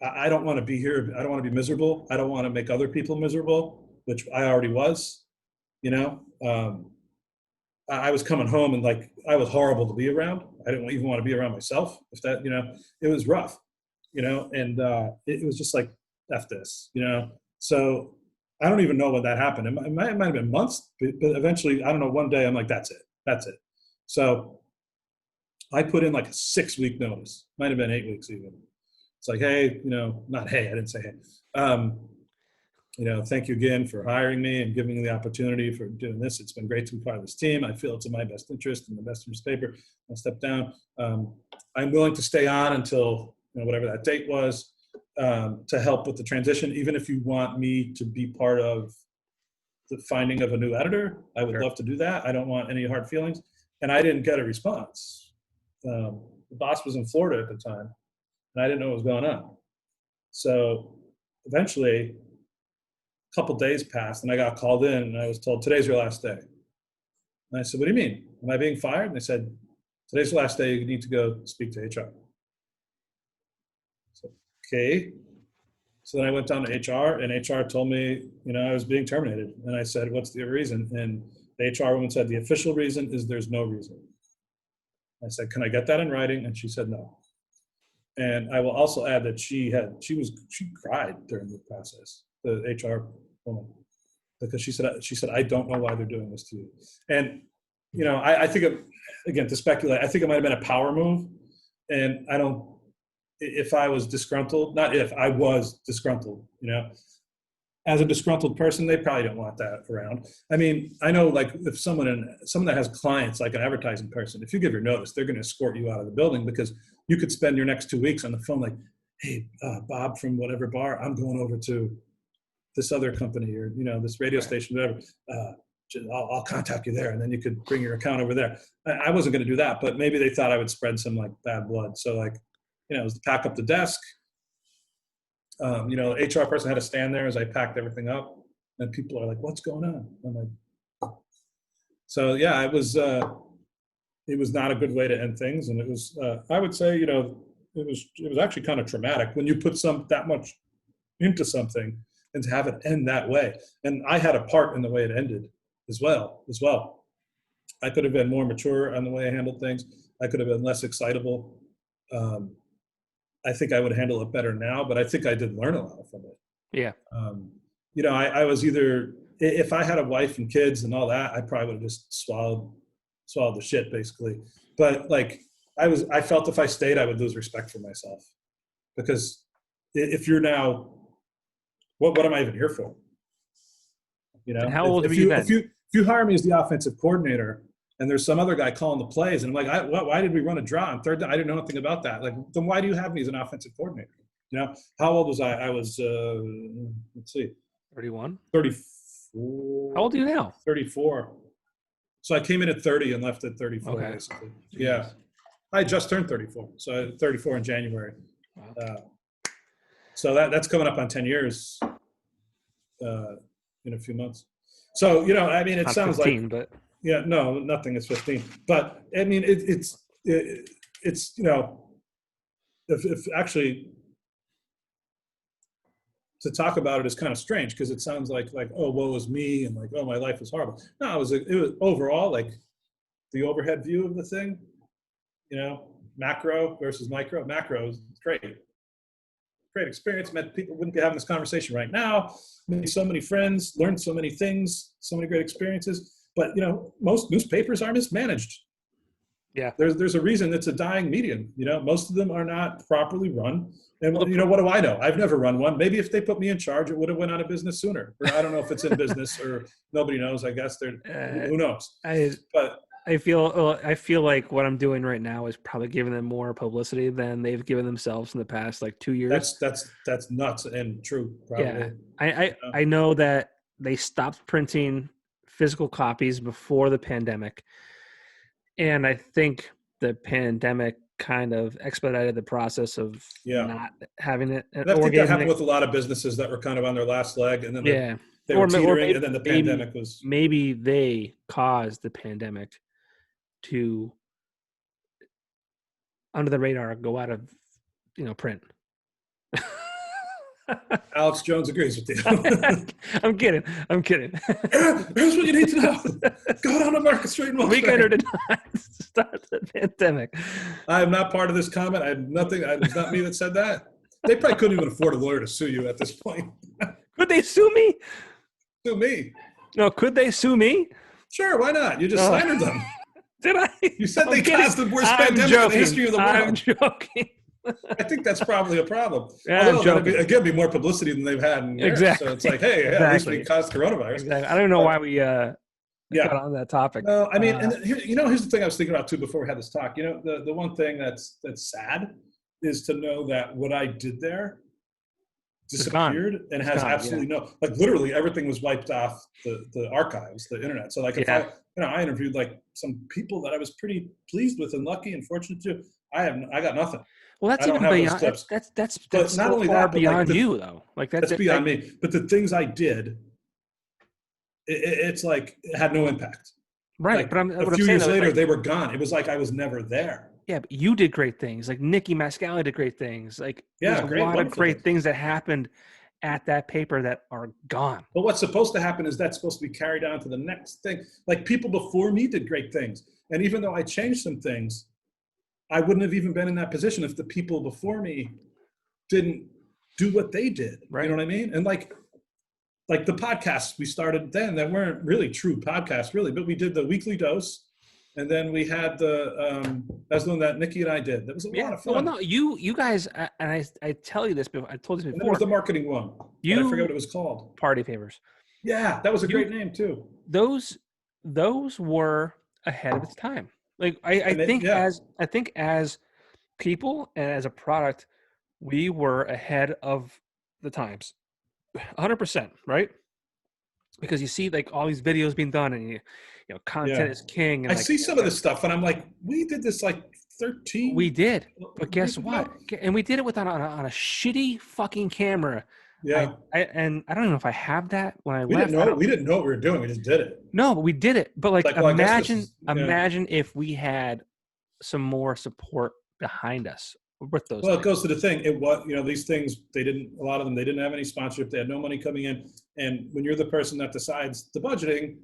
I don't want to be here. I don't want to be miserable. I don't want to make other people miserable, which I already was, I was coming home and like, I was horrible to be around. I didn't even want to be around myself. If that, it was rough, and it was just like, F this, So I don't even know when that happened. It might have been months, but eventually, I don't know, one day I'm like, that's it. So I put in like a 6-week notice, might have been 8 weeks even. It's like, hey, not hey, I didn't say hey. Thank you again for hiring me and giving me the opportunity for doing this. It's been great to be part of this team. I feel it's in my best interest and the best interest paper. I'll step down. I'm willing to stay on until whatever that date was to help with the transition. Even if you want me to be part of the finding of a new editor, I would love to do that. I don't want any hard feelings. And I didn't get a response. The boss was in Florida at the time, and I didn't know what was going on. So eventually, a couple days passed, and I got called in, and I was told, today's your last day. And I said, what do you mean? Am I being fired? And they said, today's the last day. You need to go speak to HR. So, okay. So then I went down to HR, and HR told me, I was being terminated. And I said, what's the reason? And the HR woman said, the official reason is there's no reason. I said, can I get that in writing? And she said, no. And I will also add that she cried during the process, the HR woman, because she said, I don't know why they're doing this to you. And, I think, again, to speculate, I think it might've been a power move. And if I was disgruntled, not if, I was disgruntled, as a disgruntled person, they probably don't want that around. I mean, I know, like, if someone that has clients, like an advertising person, if you give your notice, they're going to escort you out of the building, because you could spend your next 2 weeks on the phone like, hey, Bob from whatever bar, I'm going over to this other company, or, this radio station, whatever. I'll contact you there, and then you could bring your account over there. I wasn't going to do that, but maybe they thought I would spread some, like, bad blood. So, like, it was to pack up the desk. The HR person had to stand there as I packed everything up, and people are like, what's going on? I'm like, so yeah, it was not a good way to end things. And it was, I would say, it was actually kind of traumatic when you put that much into something and to have it end that way. And I had a part in the way it ended as well. I could have been more mature on the way I handled things. I could have been less excitable. I think I would handle it better now, but I think I did learn a lot from it. Yeah. I was either, if I had a wife and kids and all that, I probably would have just swallowed the shit, basically. But, like, I felt if I stayed, I would lose respect for myself, because if you're now, what am I even here for? And how old were you then? If you hire me as the offensive coordinator, and there's some other guy calling the plays, and I'm like, why did we run a draw on third down? I didn't know anything about that. Like, then why do you have me as an offensive coordinator? How old was I? I was, let's see. 31? 34. How old are you now? 34. So I came in at 30 and left at 34, okay. Basically. Jeez. Yeah. I just turned 34. So I 34 in January. Wow. So that's coming up on 10 years in a few months. So, I mean, it Not sounds 15, like, but yeah, no, nothing is 15. But I mean, it's if actually to talk about it is kind of strange, because it sounds like, oh, woe is me, and like, oh, my life is horrible. No, it was overall, like, the overhead view of the thing, macro versus micro. Macro is great experience. Meant people wouldn't be having this conversation right now. Made so many friends, learned so many things, so many great experiences. But, most newspapers are mismanaged. Yeah. There's a reason it's a dying medium. Most of them are not properly run. And, what do I know? I've never run one. Maybe if they put me in charge, it would have went out of business sooner. Or I don't know if it's in business, or nobody knows. I guess who knows? I feel like what I'm doing right now is probably giving them more publicity than they've given themselves in the past, like, 2 years. That's nuts and true. Probably. Yeah. I know that they stopped printing physical copies before the pandemic, and I think the pandemic kind of expedited the process of not having it. And I think that happened with a lot of businesses that were kind of on their last leg, and then they were teetering, and then the pandemic was. Maybe they caused the pandemic to, under the radar, go out of print. Alex Jones agrees with you. I'm kidding. Here's what you need to know. Go down to Market Street and walk. Weekender did not start the pandemic. I am not part of this comment. I had nothing. It was not me that said that. They probably couldn't even afford a lawyer to sue you at this point. Could they sue me? Sue me. No, could they sue me? Sure, why not? You just slandered them. Did I? You said they caused the worst pandemic in the history of the world. I'm joking. I think that's probably a problem. Yeah, although it'll be more publicity than they've had in years. Exactly. So it's like, hey, at least we caused coronavirus. Exactly. I don't know why we got on that topic. I mean, and here's the thing I was thinking about too before we had this talk. The one thing that's sad is to know that what I did there disappeared and has absolutely no, like, literally everything was wiped off the archives, the internet. So, like, if I interviewed, like, some people that I was pretty pleased with and lucky and fortunate to, I got nothing. Well, that's even beyond. That's not only that, beyond you, though. Like, that's beyond me. But the things I did, it's like it had no impact. Right. Like, but a few years later, they were gone. It was like I was never there. Yeah, but you did great things. Like, Nikki Mascali did great things. Like, there's a lot of great things that happened at that paper that are gone. But what's supposed to happen is that's supposed to be carried on to the next thing. Like, people before me did great things. And even though I changed some things, I wouldn't have even been in that position if the people before me didn't do what they did. Right. You know what I mean? And like the podcasts we started then that weren't really true podcasts, really, but we did the weekly dose. And then we had that's the one that Nikki and I did. That was a lot of fun. Well, no, you guys, and I tell you this before. I told you this before. And there was the marketing one. I forget what it was called. Party Favors. Yeah, that was a great name too. Those were ahead of its time. Like I think as people and as a product, we were ahead of the times, 100%, right? Because you see like all these videos being done, and you know, content is king. And I see some of this stuff, and I'm like, we did this like 13. We did, but guess what? And we did it on a shitty fucking camera. Yeah. I don't even know if I have that when I left. We didn't know what we were doing. We just did it. No, but we did it. But like imagine if we had some more support behind us with those. Well, it goes to the thing. It was, these things, a lot of them, they didn't have any sponsorship. They had no money coming in. And when you're the person that decides the budgeting,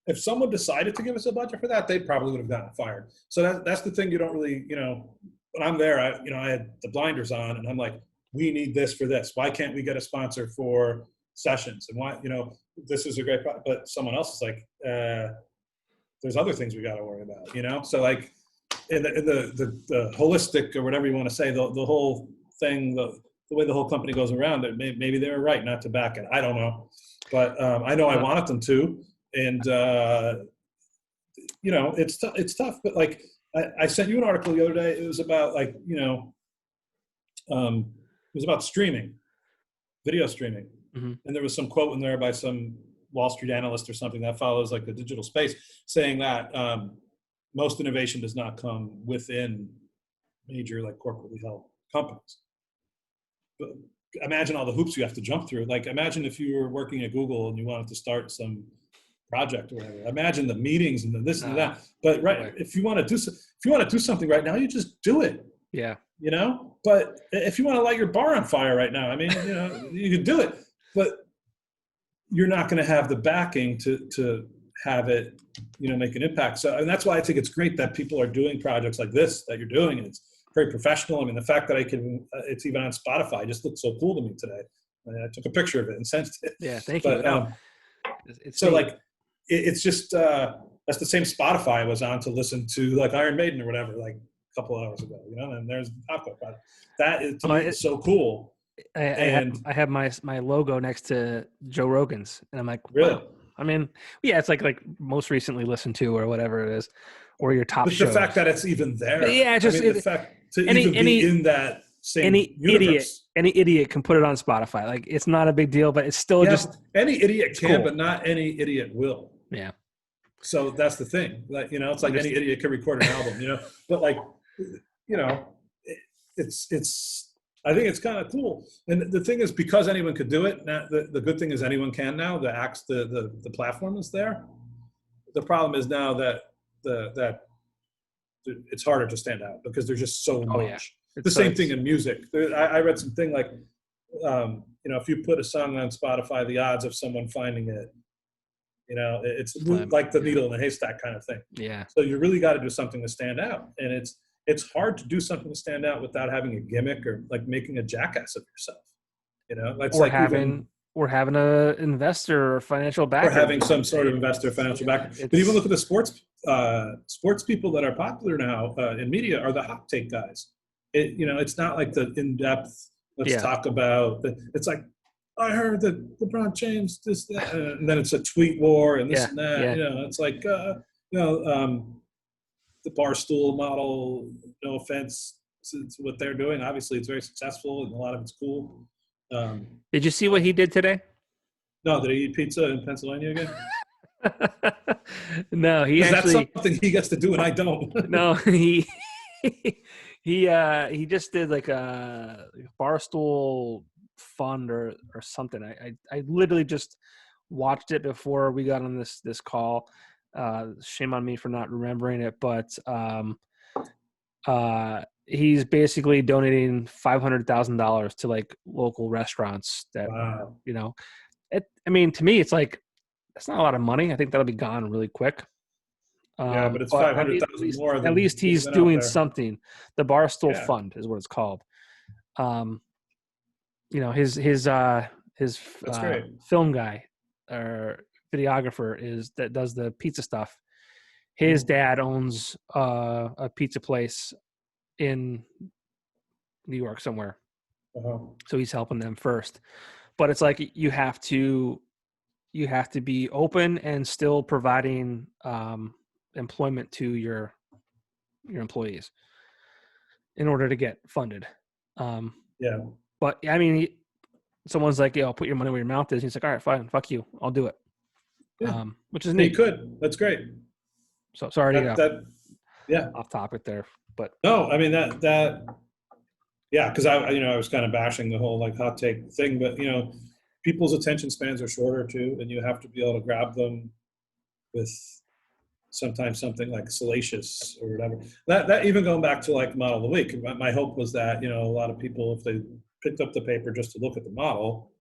if someone decided to give us a budget for that, they probably would have gotten fired. So that's the thing you don't really, when I'm there, I had the blinders on and I'm like, we need this for this. Why can't we get a sponsor for sessions? And why, this is a great product. But someone else is like, there's other things we got to worry about, So like in the holistic or whatever you want to say, the whole thing, the way the whole company goes around it, maybe they were right not to back it. I don't know. But I know I wanted them to. And, it's tough. But like I sent you an article the other day. It was about like, it was about streaming, video streaming. Mm-hmm. And there was some quote in there by some Wall Street analyst or something that follows like the digital space saying that most innovation does not come within major like corporately held companies. But imagine all the hoops you have to jump through. Like imagine if you were working at Google and you wanted to start some project or whatever. Imagine the meetings and the this and that. But if you want to do something right now, you just do it. Yeah. But if you want to light your bar on fire right now, I mean, you can do it, but you're not going to have the backing to have it, make an impact. So, and that's why I think it's great that people are doing projects like this, that you're doing. And it's very professional. I mean, the fact that it's even on Spotify just looks so cool to me today. I took a picture of it and sent it. Yeah. Thank you. It's just, that's the same Spotify I was on to listen to like Iron Maiden or whatever, like couple hours ago, and there's the Popko Project. That is to me is so cool. I have my logo next to Joe Rogan's, and I'm like, really? Wow. I mean, yeah, it's like most recently listened to or whatever it is, or your top shows. The fact that it's even there. Yeah, just the fact to even be in that same universe. Any idiot can put it on Spotify. Like it's not a big deal, but it's still just any idiot can, cool. But not any idiot will. Yeah. So that's the thing. Like it's like any idiot can record an album, but like. It's I think it's kind of cool. And the thing is, because anyone could do it, now the good thing is anyone can now. The platform is there. The problem is now that that it's harder to stand out because there's just so much. Yeah. The same thing in music. I read something like, if you put a song on Spotify, the odds of someone finding it, it's like the needle in the haystack kind of thing. Yeah. So you really got to do something to stand out, and it's hard to do something to stand out without having a gimmick or like making a jackass of yourself. It's or having a investor or financial backer. Or having some sort of investor or financial backer. But even look at the sports people that are popular now in media are the hot take guys. It's not like the in-depth, let's talk about, it's like, I heard that LeBron changed this, that, and then it's a tweet war and this and that. Yeah. It's like, the Barstool model, no offense to what they're doing. Obviously, it's very successful and a lot of it's cool. Did you see what he did today? No, did he eat pizza in Pennsylvania again? No, that's something he gets to do and I don't. No, he just did like a Barstool fund or something. I literally just watched it before we got on this call. Shame on me for not remembering it, but he's basically donating $500,000 to like local restaurants that, to me, it's like, that's not a lot of money. I think that'll be gone really quick. Yeah, but it's But 500,000 more at than least would have he's been out doing there. something. The Barstool Yeah. Fund is what it's called. You know, his That's great. film guy or videographer that does the pizza stuff. His Mm. dad owns a pizza place in New York somewhere, Uh-huh. so he's helping them first. But it's like you have to be open and still providing employment to your employees in order to get funded. Yeah. But I mean, someone's like, "Yo, put your money where your mouth is." He's like, "All right, fine, fuck you, I'll do it." Yeah. Which is He neat. could. That's great. So sorry to go Yeah. off topic there, but No, I mean yeah, because I was kind of bashing the whole like hot take thing, but people's attention spans are shorter too, and you have to be able to grab them with sometimes something like salacious or whatever. That even going back to like model of the week, my hope was that a lot of people, if they picked up the paper just to look at the model,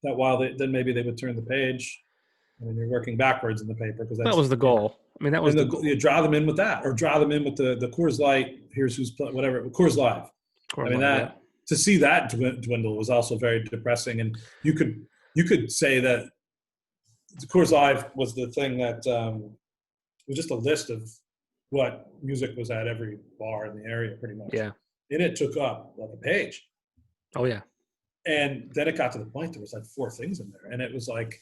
that while then maybe they would turn the page. I mean, you're working backwards in the paper because that that's was the goal. I mean, that was and the goal. you draw them in with that, or draw them in with the Coors Light. Here's who's whatever Coors Live. I mean that to see that dwindle was also very depressing, and you could say that the Coors Live was the thing that was just a list of what music was at every bar in the area, pretty much. Yeah, and it took up like a page. Oh yeah, and then it got to the point there was like 4 things in there, and it was like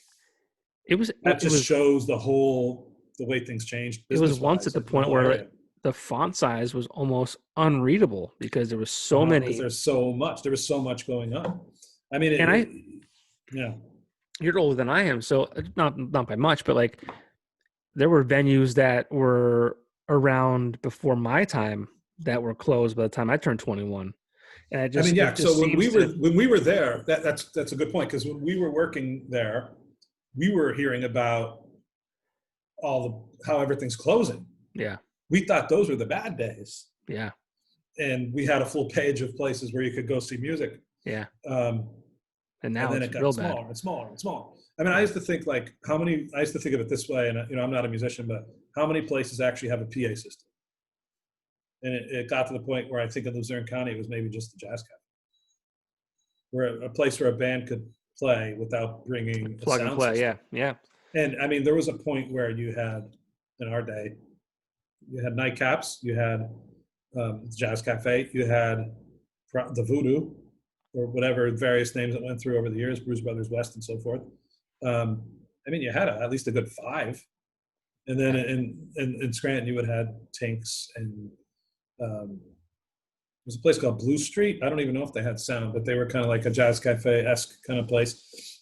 that just shows the way things changed. It was once at the point where the font size was almost unreadable because there was so many. Because there was so much going on. I mean, yeah. You're older than I am, so not by much, but like there were venues that were around before my time that were closed by the time I turned 21. And I mean, yeah. So when we were there, that's a good point, because when we were working there, we were hearing about how everything's closing. Yeah. We thought those were the bad days. Yeah. And we had a full page of places where you could go see music. Yeah. And now then it got smaller and smaller and smaller. I mean, I used to think I used to think of it this way, and I'm not a musician, but how many places actually have a PA system? And it got to the point where I think in Luzerne County it was maybe just the Jazz Cafe, where a place where a band could play without bringing plug and play. System. Yeah. And I mean, there was a point where you had, in our day, you had nightcaps, you had Jazz Cafe, you had the Voodoo, or whatever various names that went through over the years, Blues Brothers West and so forth. I mean, you had at least a good 5. And then in Scranton, you would have Tinks, and there's a place called Blue Street. I don't even know if they had sound, but they were kind of like a Jazz Cafe-esque kind of place.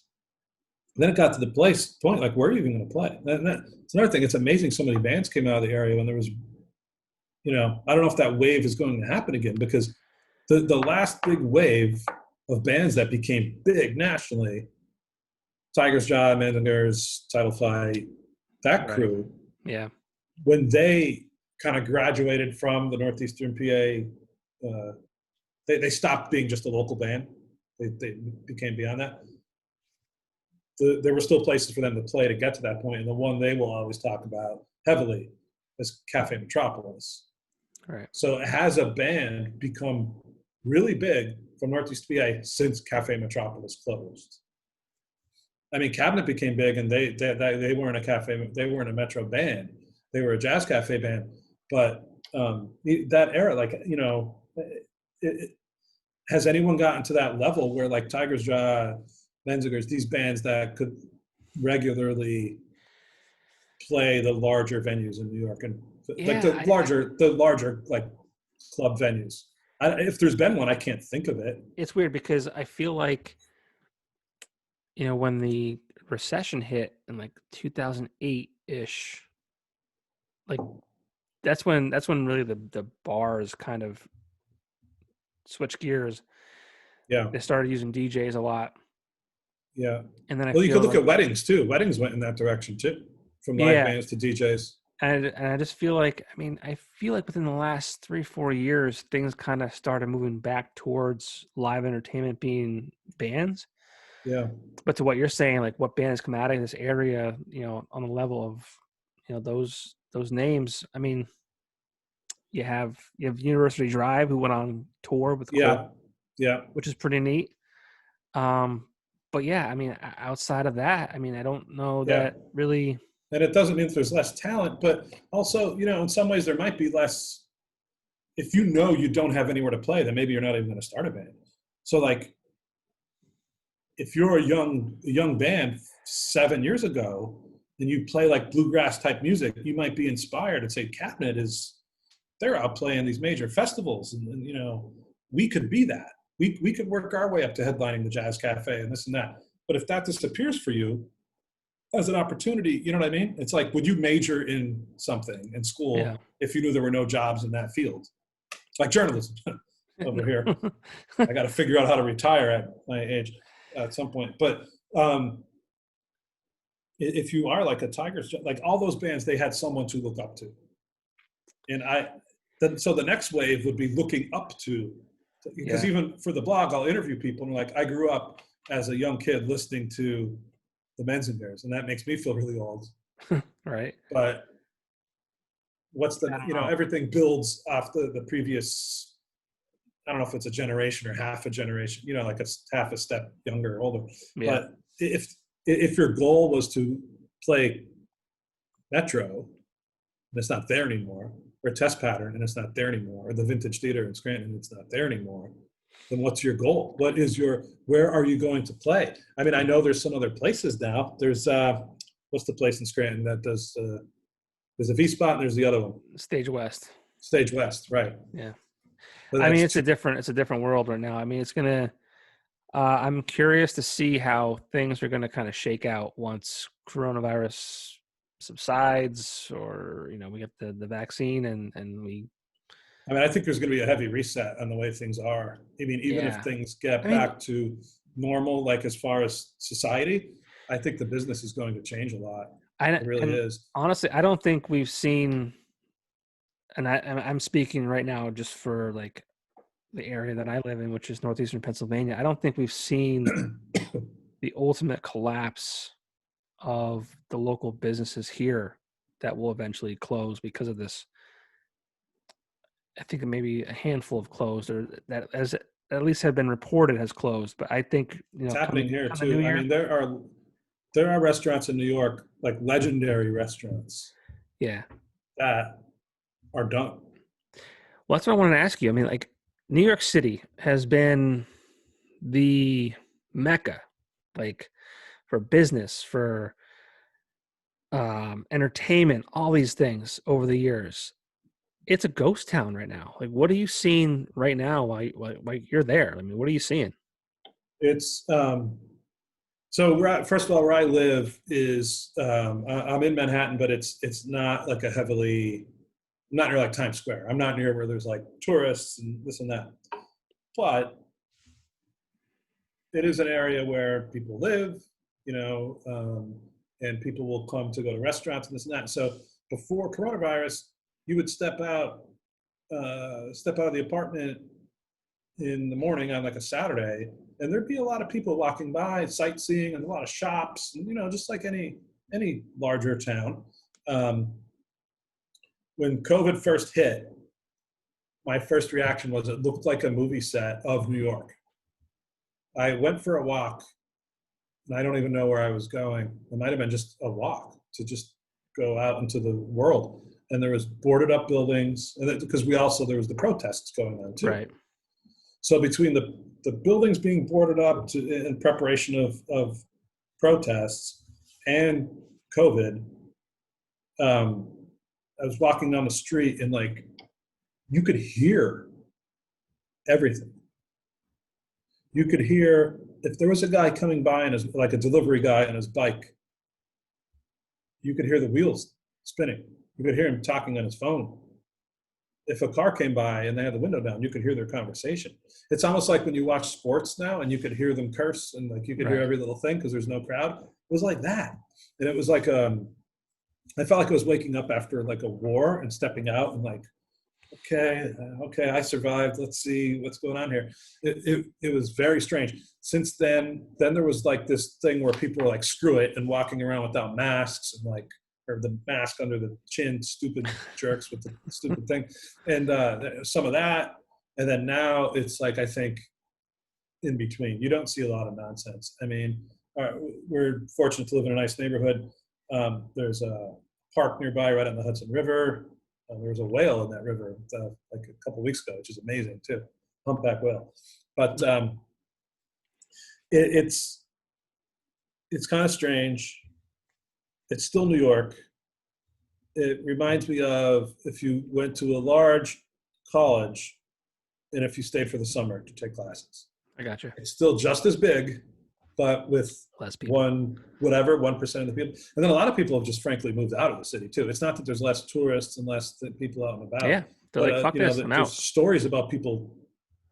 Then it got to the point, like, where are you even going to play? It's another thing. It's amazing so many bands came out of the area when there was, I don't know if that wave is going to happen again, because the last big wave of bands that became big nationally, Tigers Jaw, Mandingers, Title Fight, that crew, yeah, when they kind of graduated from the Northeastern PA, they stopped being just a local band. They became beyond that. There were still places for them to play to get to that point, and the one they will always talk about heavily is Cafe Metropolis. Right. So has a band become really big from Northeast PA since Cafe Metropolis closed? I mean, Cabinet became big, and they weren't a cafe, they weren't a Metro band, they were a Jazz Cafe band. But that era, like, has anyone gotten to that level where like Tigers Jaw, Benzigers, these bands that could regularly play the larger venues in New York, and like the larger like club venues? If there's been one, I can't think of it. It's weird because I feel like, when the recession hit in like 2008-ish, like that's when really the bars kind of switched gears. Yeah. They started using DJs a lot. Yeah. And then you could look at weddings too. Weddings went in that direction too, from live bands to DJs. And I just feel like, I feel like within the last 3-4 years, things kind of started moving back towards live entertainment being bands. Yeah. But to what you're saying, like what bands come out of this area, on the level of those names. I mean, you have University Drive, who went on tour with Cole, Yeah. which is pretty neat. But yeah, I mean, outside of that, I mean, I don't know that really. And it doesn't mean there's less talent, but also, in some ways there might be less. If you don't have anywhere to play, then maybe you're not even going to start a band. So like, if you're a young band 7 years ago and you play like bluegrass type music, you might be inspired and say, Cabinet they're out playing these major festivals, and we could be that. We could work our way up to headlining the Jazz Cafe and this and that. But if that disappears for you as an opportunity, you know what I mean? It's like, would you major in something in school if you knew there were no jobs in that field? Like journalism over here. I got to figure out how to retire at my age at some point. But if you are like a Tigers, like all those bands, they had someone to look up to. And so the next wave would be looking up to, because even for the blog, I'll interview people and like, I grew up as a young kid listening to the Menzenbears, and that makes me feel really old. Right. But what's everything builds off the previous, I don't know if it's a generation or half a generation, like it's half a step younger or older. Yeah. But if your goal was to play Metro, and it's not there anymore, or Test Pattern, and it's not there anymore, or the Vintage Theater in Scranton, and it's not there anymore, then what's your goal? Where are you going to play? I mean, I know there's some other places now. There's, what's the place in Scranton that does, there's a V-Spot and there's the other one. Stage West, right. Yeah. I mean, it's a different world right now. I mean, it's going to, I'm curious to see how things are going to kind of shake out once coronavirus subsides, or we get the vaccine and we. I mean, I think there's going to be a heavy reset on the way things are. I mean, even if things get back to normal, like as far as society, I think the business is going to change a lot. It really is. Honestly, I don't think we've seen, and I'm speaking right now just for like the area that I live in, which is Northeastern Pennsylvania. I don't think we've seen the ultimate collapse of the local businesses here that will eventually close because of this. I think maybe a handful have closed, or that as at least have been reported has closed. But I think it's happening here too. I mean, there are restaurants in New York, like legendary restaurants, that are done. Well, that's what I wanted to ask you. I mean, like New York City has been the mecca, like for business, for entertainment, all these things over the years. It's a ghost town right now. Like, what are you seeing right now while you're there? I mean, what are you seeing? It's so first of all, where I live is I'm in Manhattan, but it's not like I'm not near like Times Square. I'm not near where there's like tourists and this and that. But it is an area where people live, and people will come to go to restaurants and this and that. So before coronavirus, you would step out of the apartment in the morning on like a Saturday, and there'd be a lot of people walking by, sightseeing, and a lot of shops, and just like any larger town. When COVID first hit, my first reaction was it looked like a movie set of New York. I went for a walk, and I don't even know where I was going. It might have been just a walk to just go out into the world. And there was boarded up buildings, and because there was the protests going on too. Right. So between the buildings being boarded up in preparation of protests and COVID, I was walking down the street and like you could hear everything. You could hear if there was a guy coming by and like a delivery guy on his bike, you could hear the wheels spinning. You could hear him talking on his phone. If a car came by and they had the window down, you could hear their conversation. It's almost like when you watch sports now and you could hear them curse and like you could hear every little thing because there's no crowd. It was like that. And it was like, I felt like I was waking up after like a war and stepping out and like, okay, I survived. Let's see what's going on here. It was very strange. Since then there was like this thing where people were like, screw it, and walking around without masks and like or the mask under the chin, stupid jerks with the stupid thing. And some of that. And then now it's like, I think, in between. You don't see a lot of nonsense. I mean, we're fortunate to live in a nice neighborhood. There's a park nearby right on the Hudson River. There was a whale in that river like a couple weeks ago, which is amazing too, humpback whale. But it's kind of strange. It's still New York. It reminds me of if you went to a large college and if you stayed for the summer to take classes. I got you. It's still just as big, but with less people. 1% of the people. And then a lot of people have just frankly moved out of the city too. It's not that there's less tourists and less people out and about. Yeah, they're like, fuck this, I'm out. There's stories about people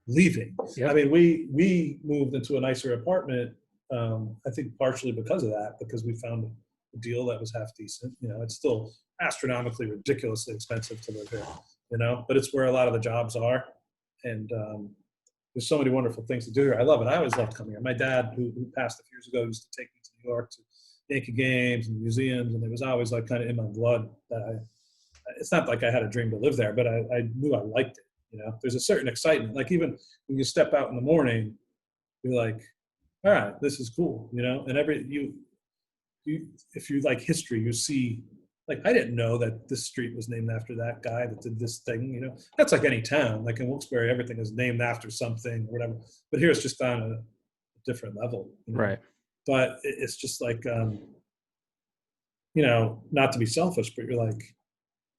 leaving. Yep. I mean, we moved into a nicer apartment, I think partially because of that, because we found a deal that was half decent. You know, it's still astronomically, ridiculously expensive to live here, you know, but it's where a lot of the jobs are. And there's so many wonderful things to do here. I love it. I always loved coming here. My dad, who passed a few years ago, used to take me to New York to Yankee games and museums, and it was always like kind of in my blood that it's not like I had a dream to live there, but I knew I liked it. You know, there's a certain excitement. Like even when you step out in the morning, you're like, all right, this is cool, you know. And if you like history, you see, like, I didn't know that this street was named after that guy that did this thing, you know. That's like any town. Like in Wilkes-Barre, everything is named after something or whatever. But here it's just on a different level. You know? Right. But it's just like, you know, not to be selfish, but you're like,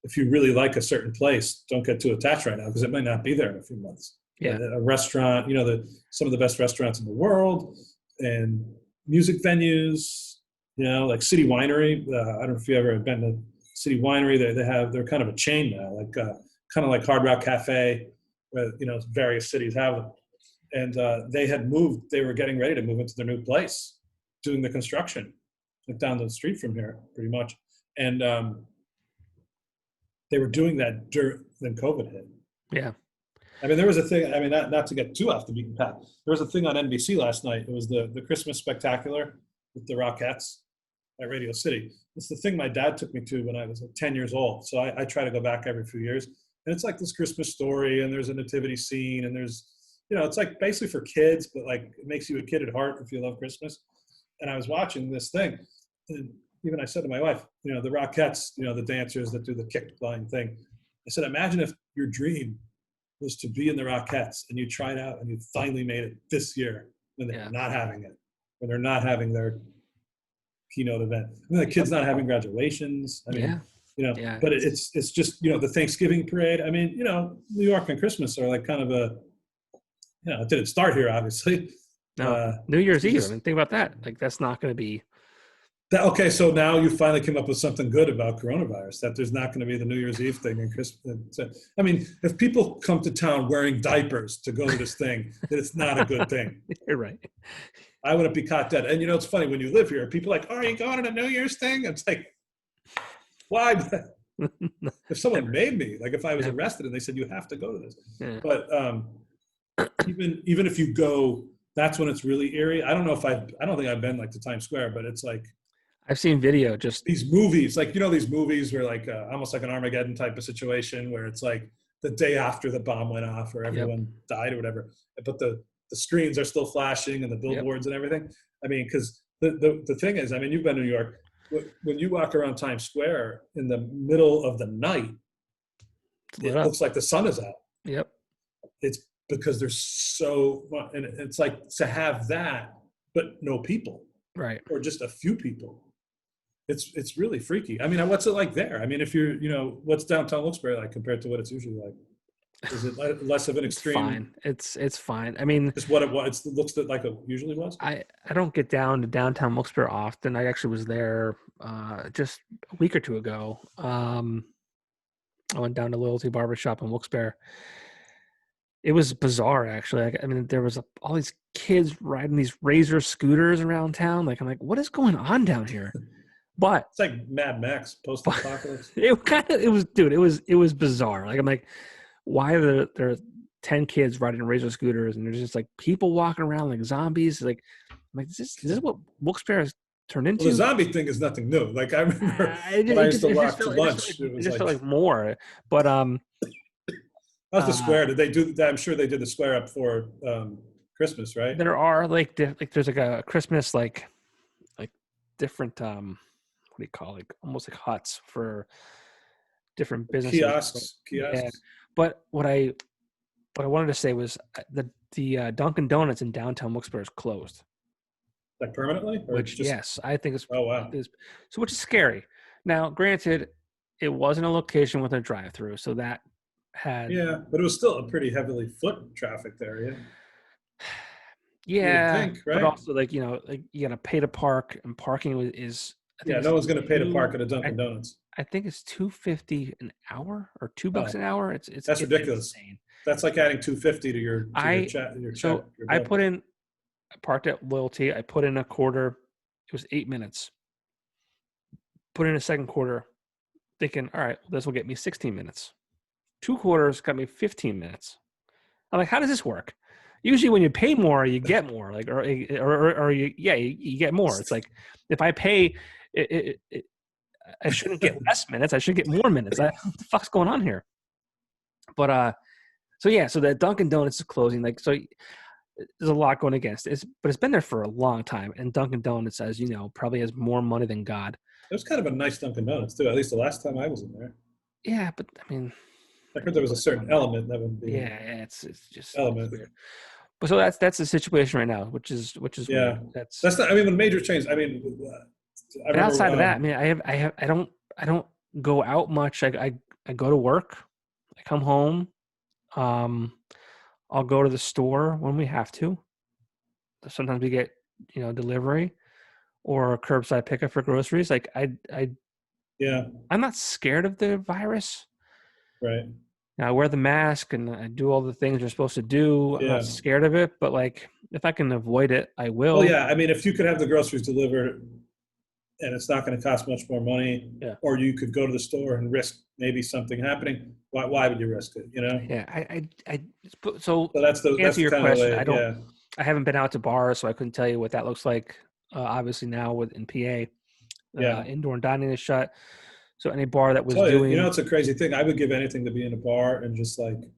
if you really like a certain place, don't get too attached right now because it might not be there in a few months. Yeah. A restaurant, you know, some of the best restaurants in the world and music venues, you know, like City Winery. I don't know if you ever have been to City Winery. They're kind of a chain now, like kind of like Hard Rock Cafe, where, you know, various cities have them. And they had moved. They were getting ready to move into their new place, doing the construction, like down the street from here, pretty much. And they were doing that when COVID hit. Yeah. I mean, there was a thing, I mean, not to get too off the beaten path. There was a thing on NBC last night. It was the Christmas Spectacular with the Rockettes at Radio City. It's the thing my dad took me to when I was like 10 years old. So I try to go back every few years. And it's like this Christmas story, and there's a nativity scene, and there's, you know, it's like basically for kids, but like it makes you a kid at heart if you love Christmas. And I was watching this thing, and even I said to my wife, you know, the Rockettes, you know, the dancers that do the kick line thing. I said, imagine if your dream was to be in the Rockettes and you tried out and you finally made it this year when they're not having it, when they're not having their keynote event. I mean, the kids not having graduations. I mean, you know, but it's just, you know, the Thanksgiving parade. I mean, you know, New York and Christmas are like kind of a, you know, it didn't start here, obviously. No, New Year's Eve. I mean, think about that. Like, that's not going to be. Okay, so now you finally came up with something good about coronavirus, that there's not going to be the New Year's Eve thing and Christmas. I mean, if people come to town wearing diapers to go to this thing, then it's not a good thing. You're right. I wouldn't be caught dead. And, you know, it's funny, when you live here, people are like, oh, are you going to the New Year's thing? It's like, why? If someone made me, like if I was arrested and they said, you have to go to this. Yeah. But even if you go, that's when it's really eerie. I don't think I've been like to Times Square, but it's like, I've seen video, just these movies, like, you know, these movies where like almost like an Armageddon type of situation where it's like the day after the bomb went off or everyone died or whatever, but the screens are still flashing and the billboards and everything. I mean, because the thing is, I mean, you've been to New York. When you walk around Times Square in the middle of the night, it looks like the sun is out. Yep. It's because there's so much, and it's like to have that, but no people. Right. Or just a few people. It's really freaky. I mean, what's it like there? I mean, if you're, you know, what's downtown Wilkes-Barre like compared to what it's usually like? Is it less of an extreme? It's fine. I mean, it's what it was. It looks like it usually was. I don't get down to downtown Wilkes-Barre often. I actually was there just a week or two ago. I went down to Loyalty Barbershop in Wilkes-Barre. It was bizarre, actually. I mean, there was all these kids riding these Razor scooters around town. Like, I'm like, what is going on down here? But it's like Mad Max post-apocalypse. It was bizarre. Like, I'm like, why are there 10 kids riding Razor scooters and there's just like people walking around like zombies? Like, I'm like, is this what Wilkes-Barre has turned Well, the into. zombie thing is nothing new. Like I remember when I used to walk to lunch, it It was just felt like like more. But how's the square? Did they do that? I'm sure they did the square up for Christmas, right? there are like there's like a Christmas like different what do you call it? Like almost like huts for different businesses. But, yeah, Kiosks. but what I wanted to say was the Dunkin' Donuts in downtown Wilkes-Barre is closed. Like permanently, or Which, just? yes, I think Oh wow. is so, which is scary. Now, granted, it wasn't a location with a drive-through, so that had, Yeah, but it was still a pretty heavily foot traffic there. Yeah, you would yeah, think, but right? also like like you gotta pay to park, and parking is I think Yeah, it's no one's going to pay to park two. at a I, Dunkin' Donuts. I think it's $2.50 an hour or $2 Oh, an hour. It's that's it's ridiculous. insane. That's like adding 250 to your I chat, your check, so your I bill. put in I parked at Loyalty. I put in a quarter. It was 8 minutes. Put in a second quarter, thinking, all right, this will get me 16 minutes. 2 quarters got me 15 minutes. I'm like, how does this work? Usually when you pay more, you get more, like, or you get more. It's like, if I pay, I shouldn't get less minutes. I should get more minutes. What the fuck's going on here? But, so yeah, so that Dunkin' Donuts is closing. Like, so there's a lot going against it. But it's been there for a long time. And Dunkin' Donuts, as you know, probably has more money than God. It was kind of a nice Dunkin' Donuts too. At least the last time I was in there, Yeah, but I mean, I heard there was a certain element that would be yeah, it's just it's element. weird. But so that's the situation right now, which is Yeah, weird. That's that's not. I mean, the major change. I mean, I But remember. outside of that, I mean, I don't go out much. I go to work, I come home, um, I'll go to the store when we have to. Sometimes we get delivery or curbside pickup for groceries. Like Yeah, I'm not scared of the virus. right. I wear the mask and I do all the things you're supposed to do. I'm not Yeah. scared of it, but like if I can avoid it, I Well, will. yeah. I mean, if you could have the groceries delivered and it's not going to cost much more money, Yeah. or you could go to the store and risk maybe something happening, why would you risk it? You know. Yeah. So So to answer that's your kind of the question, way. Yeah. I haven't been out to bars, so I couldn't tell you what that looks like. Obviously now in PA, Yeah. indoor dining is shut. So any bar that was Tell you, doing it's a crazy thing. I would give anything to be in a bar and just like get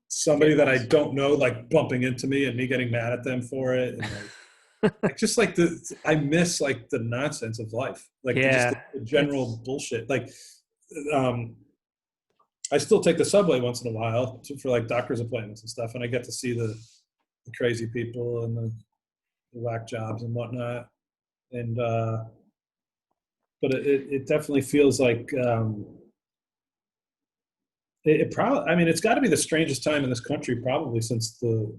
somebody that I nuts. don't know, like bumping into me and me getting mad at them for it, and like just like I miss like the nonsense of life, like Yeah, the general it's bullshit. Like, I still take the subway once in a while for like doctor's appointments and stuff, and I get to see the crazy people and the whack jobs and whatnot. And but it definitely feels like it probably. I mean, it's got to be the strangest time in this country probably since the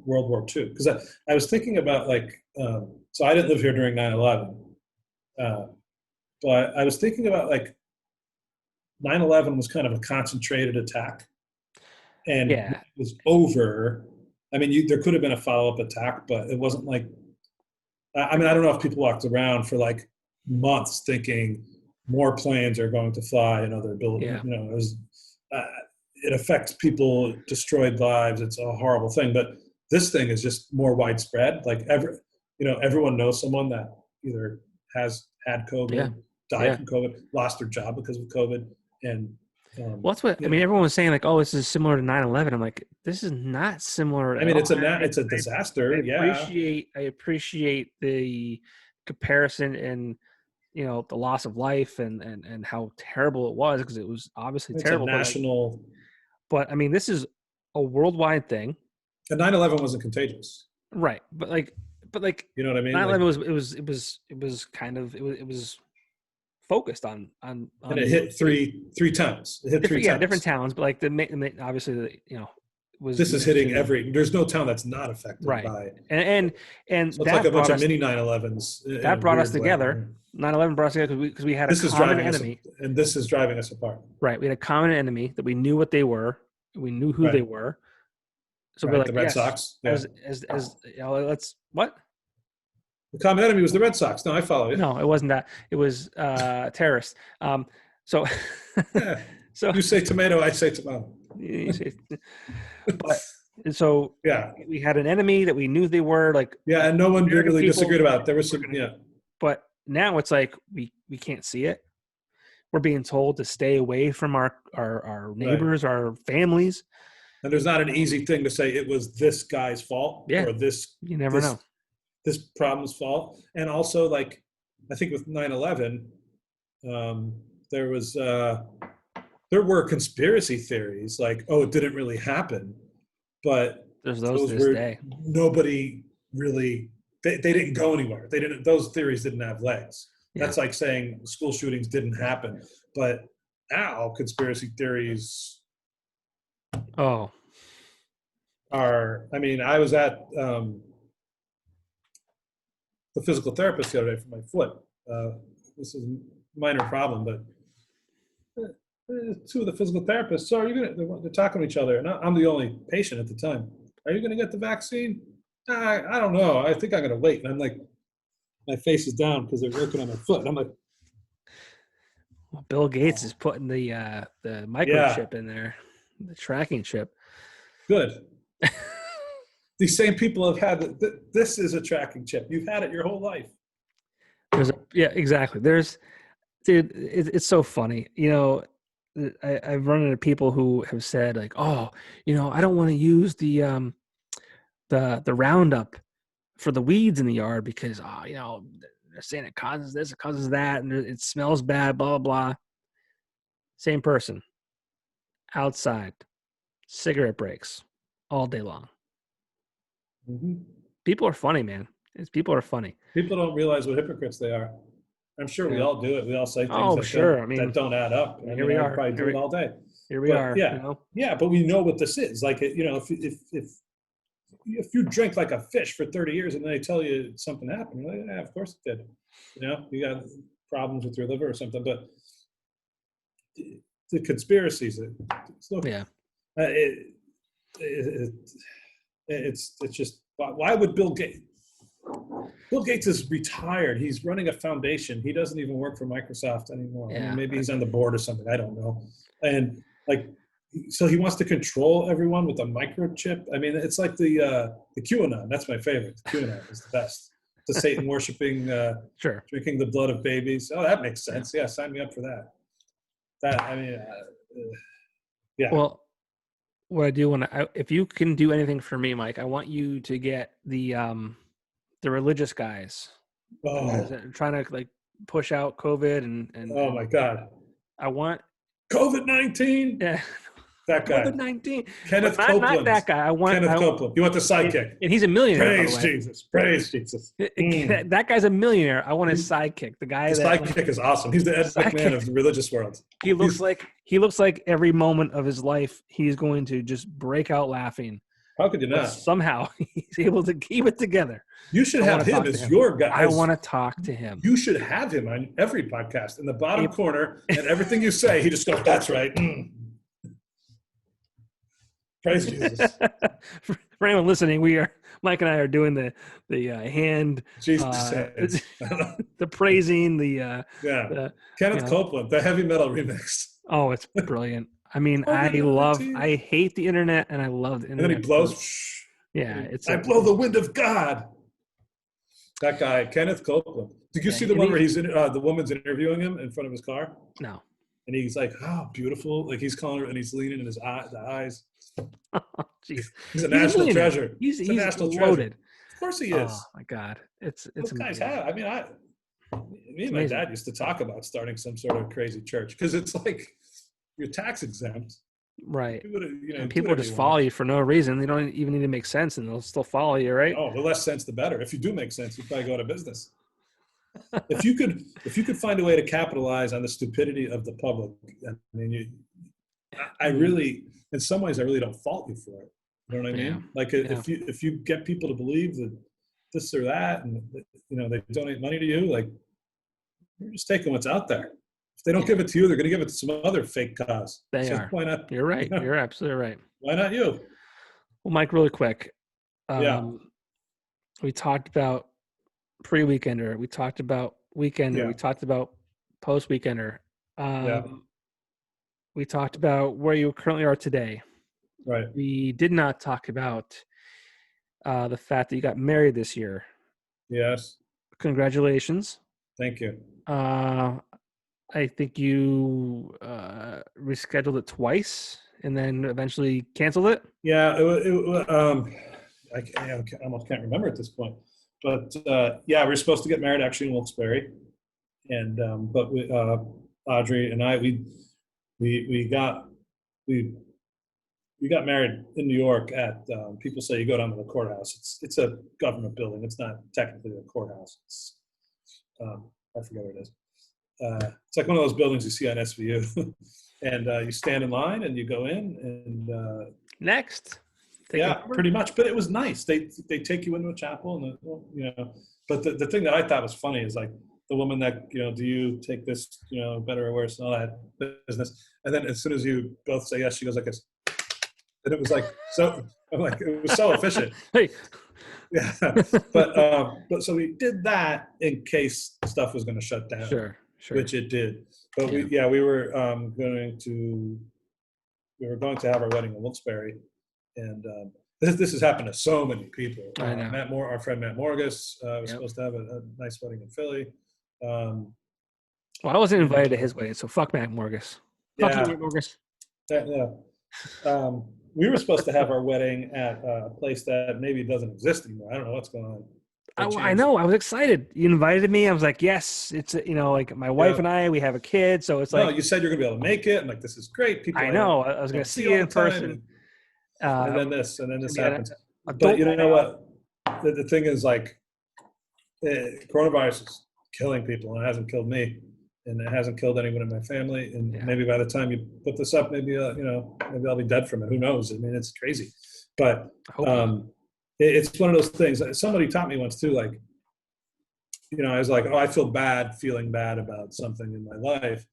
World War II. Because I was thinking about like so I didn't live here during 9/11, but I was thinking about like 9/11 was kind of a concentrated attack, and when yeah, it was over. I mean, there could have been a follow-up attack, but it wasn't like. I mean, I don't know if people walked around for like months thinking more planes are going to fly and other buildings. yeah, Uh, it affects people, destroyed lives. It's a horrible thing, but this thing is just more widespread. Like everyone knows someone that either has had yeah, COVID, died yeah. from COVID, lost their job because of COVID, and Well, that's what I mean. Everyone was saying like, "Oh, this is similar to 9/11." I'm like, this is not similar I at mean, all. it's a I disaster. Yeah, appreciate the comparison and the loss of life and how terrible it was, because it was obviously it's a terrible. national. But I mean, this is a worldwide thing, And 9/11 wasn't contagious. right? But You know what I mean? Like, 9/11 was kind of it was focused on and it hit three times. It hit three different times. towns, but like obviously was This is hitting every. There's no town that's not affected right, by it. and So it's like that a bunch brought of us mini 9/11s in that a brought us weird way. together. 9/11 brought us together because we had a This is common driving us, enemy. and this is driving us apart. Right, we had a common enemy that we knew what they were, we knew who they Right, were. So we're right. like, The Red yes, Sox. Yeah, as let's what? the common enemy was the Red Sox. No, I follow you. No, it wasn't that. It was terrorists. So Yeah, so you say tomato, I say tomato. you say- but And so Yeah. we had an enemy that we knew they were like. Yeah, and no one American really people, disagreed about it. There was some, But now it's like we can't see it. We're being told to stay away from our neighbors, right. our families. And there's not an easy thing to say it was this guy's fault Yeah, or this you never know. This problem's fault. And also, like, I think with 9/11, there were conspiracy theories like, oh, it didn't really happen, but There's those to were this day. nobody really. They didn't go anywhere. Those theories didn't have legs. Yeah. That's like saying school shootings didn't happen. But now conspiracy theories are, I mean, I was at the physical therapist the other day for my foot. This is a minor problem, but two of the physical therapists, so they're talking to each other, and I'm the only patient at the time. Are you going to get the vaccine? I don't know. I think I'm going to wait. And I'm like, my face is down because they're working on my foot. And I'm like, well, Bill Gates is putting the microchip in there, the tracking chip. Good. These same people have had this is a tracking chip. You've had it your whole life. Exactly. It's so funny. I've run into people who have said like, oh, I don't want to use the Roundup for the weeds in the yard because, they're saying it causes this, it causes that, and it smells bad, blah, blah, blah. Same person. Outside. Cigarette breaks. All day long. Mm-hmm. People are funny, man. People are funny. People don't realize what hypocrites they are. I'm sure we all do it. We all say things that don't add up. Here we are. Probably do it all day. Here we are. Yeah, yeah, but we know what this is. Like, if you drink like a fish for 30 years and then they tell you something happened, you're like, yeah, of course it did. You got problems with your liver or something. But the conspiracies, it's just, why would Bill Gates? Bill Gates is retired. He's running a foundation. He doesn't even work for Microsoft anymore. Yeah. I mean, maybe he's on the board or something. I don't know. And so he wants to control everyone with a microchip. I mean, it's like the QAnon. That's my favorite. The QAnon is the best. The Satan worshiping, drinking the blood of babies. Oh, that makes sense. Yeah, sign me up for that. Yeah. Well, what I do want to, if you can do anything for me, Mike, I want you to get the religious guys trying to like push out COVID and oh my God, I want COVID-19. Yeah, that guy. COVID-19. Kenneth Copeland. Not that guy. Kenneth Copeland. You want the sidekick? And he's a millionaire. Praise Jesus. Praise Jesus. That guy's a millionaire. I want his sidekick. The guy. The sidekick is awesome. He's the Ed McMahon of the religious world. He looks like every moment of his life he's going to just break out laughing. How could you not? Somehow he's able to keep it together. You should have him as your guy. I want to talk to him. You should have him on every podcast in the bottom corner, and everything you say, he just goes, "That's right." Praise Jesus. For anyone listening, Mike and I are doing the hand, the praising, Kenneth Copeland, the heavy metal remix. Oh, it's brilliant. I mean, I hate the internet and I love the internet. And then he blows. Yeah, I blow the wind of God. That guy, Kenneth Copeland. Did you see the one where he's the woman's interviewing him in front of his car? No. And he's like, "Oh, beautiful!" Like he's calling her, and he's leaning in his eyes. Oh, jeez. He's a national treasure. He's a national loaded. Treasure. Of course he is. Oh my God, it's guys have. I mean, me and my dad used to talk about starting some sort of crazy church because it's like you're tax exempt, right? And people just follow you for no reason. They don't even need to make sense, and they'll still follow you, right? Oh, the less sense, the better. If you do make sense, you probably go out of business. If you could find a way to capitalize on the stupidity of the public, I mean, I really, in some ways, I really don't fault you for it. You know what I mean? Yeah. Like if you get people to believe that this or that, and they donate money to you, like you're just taking what's out there. If they don't give it to you, they're going to give it to some other fake cause. They are. Why not? You're right. You're absolutely right. Why not you? Well, Mike, really quick. We talked about pre-weekender. We talked about weekender. Yeah. We talked about post-weekender. We talked about where you currently are today. Right. We did not talk about the fact that you got married this year. Yes. Congratulations. Thank you. I think you rescheduled it twice and then eventually canceled it. Yeah. I almost can't remember at this point. But yeah, we were supposed to get married actually in Wilkes-Barre, and but Audrey and I we got we got married in New York at people say you go down to the courthouse. It's a government building. It's not technically a courthouse. It's I forget what it is. It's like one of those buildings you see on SVU, and you stand in line and you go in and Next. yeah, pretty much. But it was nice. They take you into a chapel and But the thing that I thought was funny is like the woman that do you take this better or worse and all that business, and then as soon as you both say yes, she goes like this, and it was like so. I'm like it was so efficient. Hey. Yeah, but so we did that in case stuff was going to shut down. Sure. Which it did. But we were going to have our wedding in Wilkes-Barre, and this has happened to so many people. I know. Our friend Matt Morgus was supposed to have a nice wedding in Philly. Well, I wasn't invited to his wedding, so fuck Matt Morgus. Fuck you, Matt Morgus. Yeah. We were supposed to have our wedding at a place that maybe doesn't exist anymore. I don't know what's going on. I know. I was excited. You invited me. I was like, yes. It's like my wife and I. We have a kid, so it's like. No, you said you're gonna be able to make it. I'm like, this is great. People. I know. I was gonna see you in person. And then this happens. But you know what? The thing is, like, coronavirus is killing people, and it hasn't killed me, and it hasn't killed anyone in my family. And maybe by the time you put this up, maybe maybe I'll be dead from it. Who knows? I mean, it's crazy. But it's one of those things. Somebody taught me once too, like, I was like, oh, I feel bad feeling bad about something in my life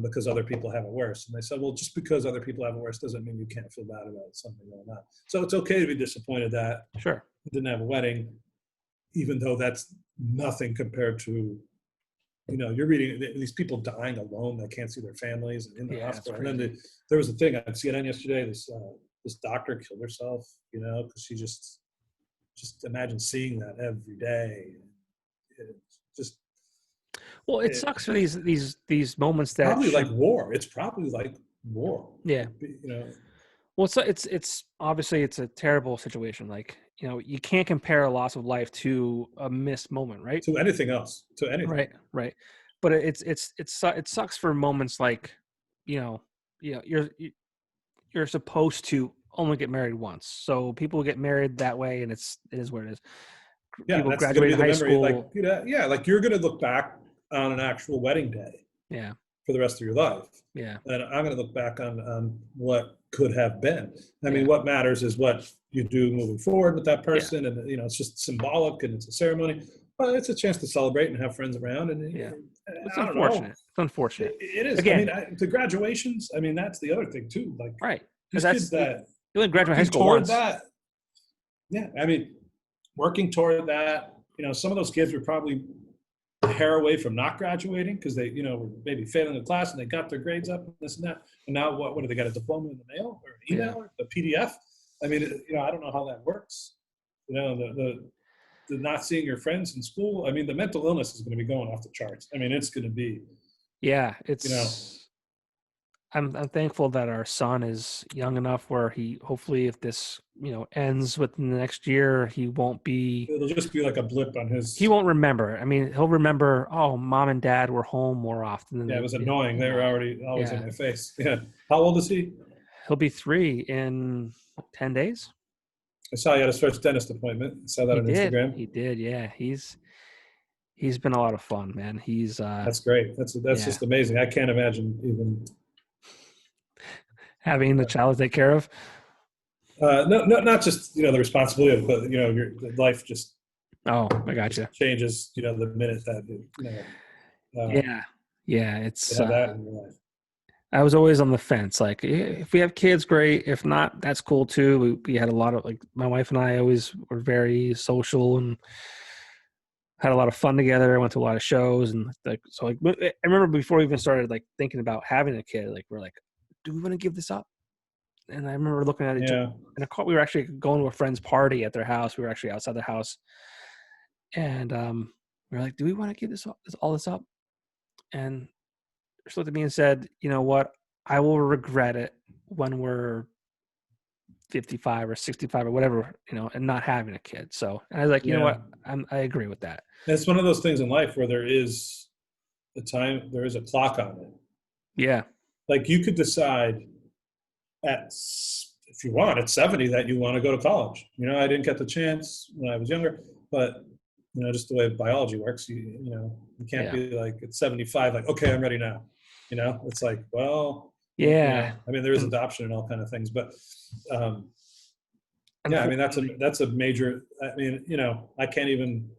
because other people have it worse. And they said, well, just because other people have it worse doesn't mean you can't feel bad about something going on. So it's okay to be disappointed that you didn't have a wedding, even though that's nothing compared to, you're reading these people dying alone that can't see their families and in the hospital. And then there was a thing on CNN yesterday, this doctor killed herself, because she just imagine seeing that every day. It sucks for these moments that probably like war. It's probably like war. Yeah. Well, it's obviously it's a terrible situation. Like, you can't compare a loss of life to a missed moment, right? To anything else. To anything. Right. But it sucks for moments like, you're supposed to only get married once. So people get married that way, and it is what it is. Yeah, people that's graduate gonna be the high memory. school. Like you're gonna look back on an actual wedding day. Yeah. For the rest of your life. Yeah. And I'm gonna look back on what could have been. I mean, what matters is what you do moving forward with that person, and it's just symbolic and it's a ceremony. But it's a chance to celebrate and have friends around. And it's unfortunate. It's unfortunate. It is. Again, I mean, the graduations. I mean, that's the other thing too. Like, right? These kids that you only graduate high school once. That. Yeah, I mean, working toward that. Some of those kids were probably a hair away from not graduating because they, were maybe failing the class and they got their grades up and this and that. And now what do they got, a diploma in the mail or an email or a PDF? I mean, I don't know how that works. The not seeing your friends in school. I mean, the mental illness is going to be going off the charts. I mean, it's going to be. Yeah, it's. I'm thankful that our son is young enough where he hopefully if this ends within the next year he won't be. It'll just be like a blip on his. He won't remember. I mean, he'll remember. Oh, mom and dad were home more often. It was annoying. They were already always in my face. Yeah. How old is he? He'll be 3 in 10 days. I saw he had his first dentist appointment. I saw that on Instagram. He did. Yeah, he's been a lot of fun, man. He's. That's great. That's just amazing. I can't imagine even. Having the child to take care of? No, not just the responsibility, but your life just. Oh, I gotcha. Changes, the minute that. It's. That in your life. I was always on the fence. Like, if we have kids, great. If not, that's cool too. We had a lot of my wife and I always were very social and had a lot of fun together. I went to a lot of shows and I remember before we even started thinking about having a kid, we're like, do we want to give this up? And I remember looking at each other Yeah. in a car. We were actually going to a friend's party at their house. We were actually outside their house. And we were like, do we want to give all this up? And she looked at me and said, you know what? I will regret it when we're 55 or 65 or whatever, and not having a kid. So, and I was like, you know Yeah. what? I agree with that. It's one of those things in life where there is a clock on it. Yeah. Like you could decide if you want at 70 that you want to go to college. I didn't get the chance when I was younger, but just the way biology works, you can't be like at 75, like, okay, I'm ready now. It's like, well, Yeah. I mean, there is adoption and all kind of things, but yeah, I mean, that's a major, I mean, I can't even,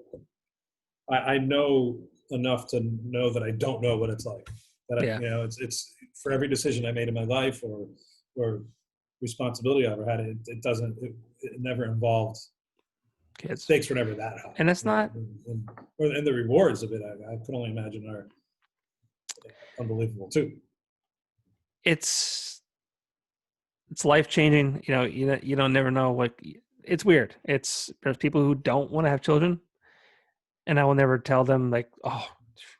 I know enough to know that I don't know what it's like. That it's for every decision I made in my life or responsibility I ever had, it never involved kids. Stakes were never that high. And it's not, and the rewards of it, I can only imagine, are unbelievable too. It's life-changing. You don't never know. Like, it's weird. There's people who don't want to have children, and I will never tell them like, oh,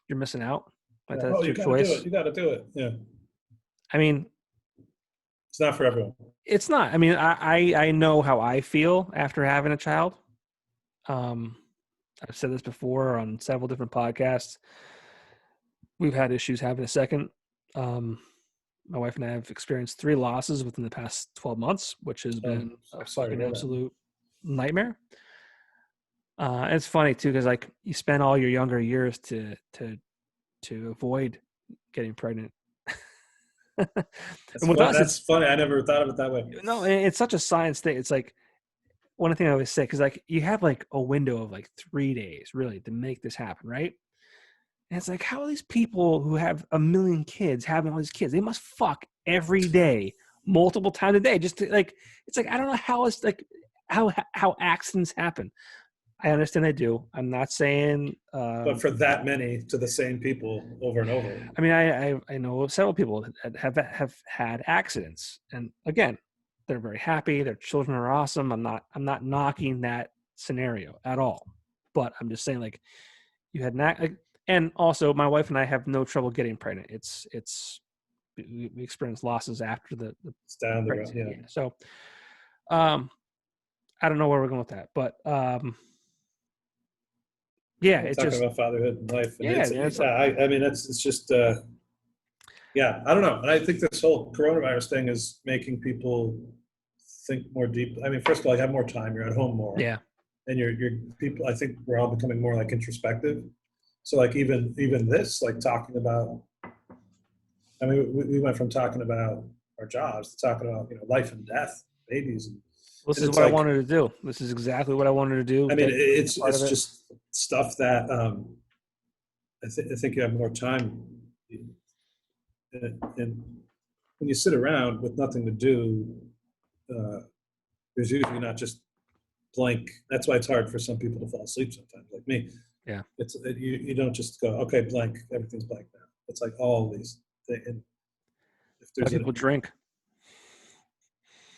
you're missing out. Like, that's your choice. You got to do it. Yeah. I mean, it's not for everyone. It's not. I mean, I know how I feel after having a child. I've said this before on several different podcasts. We've had issues having a second. My wife and I have experienced 3 losses within the past 12 months, which has been an absolute nightmare. And it's funny too, because like you spend all your younger years to avoid getting pregnant. That's funny. I never thought of it that way. No, it's such a science thing. It's like one thing I always say, because like you have like a window of like 3 days really to make this happen, right? And it's like, how are these people who have a million kids having all these kids? They must fuck every day, multiple times a day, just to like. It's like, I don't know how it's like how accidents happen. I understand they do. I'm not saying, but for that many to the same people over and over. I mean, I know several people that have had accidents, and again, they're very happy. Their children are awesome. I'm not knocking that scenario at all, but I'm just saying, like, you had and also my wife and I have no trouble getting pregnant. We experience losses after the it's down the road. Yeah. So, I don't know where we're going with that, but yeah, it's talking just about fatherhood and life. And I mean, it's just, yeah, I don't know. And I think this whole coronavirus thing is making people think more deeply. I mean, first of all, you have more time. You're at home more. Yeah. And you're people, I think we're all becoming more like introspective. So like even this, like talking about, I mean, we went from talking about our jobs to talking about, life and death, babies. This is what I wanted to do. This is exactly what I wanted to do. I mean, it's just stuff that I think you have more time. And when you sit around with nothing to do, there's usually not just blank. That's why it's hard for some people to fall asleep sometimes, like me. Yeah. It's you don't just go, okay, blank, everything's blank now. It's like all these things. And if there's people drink.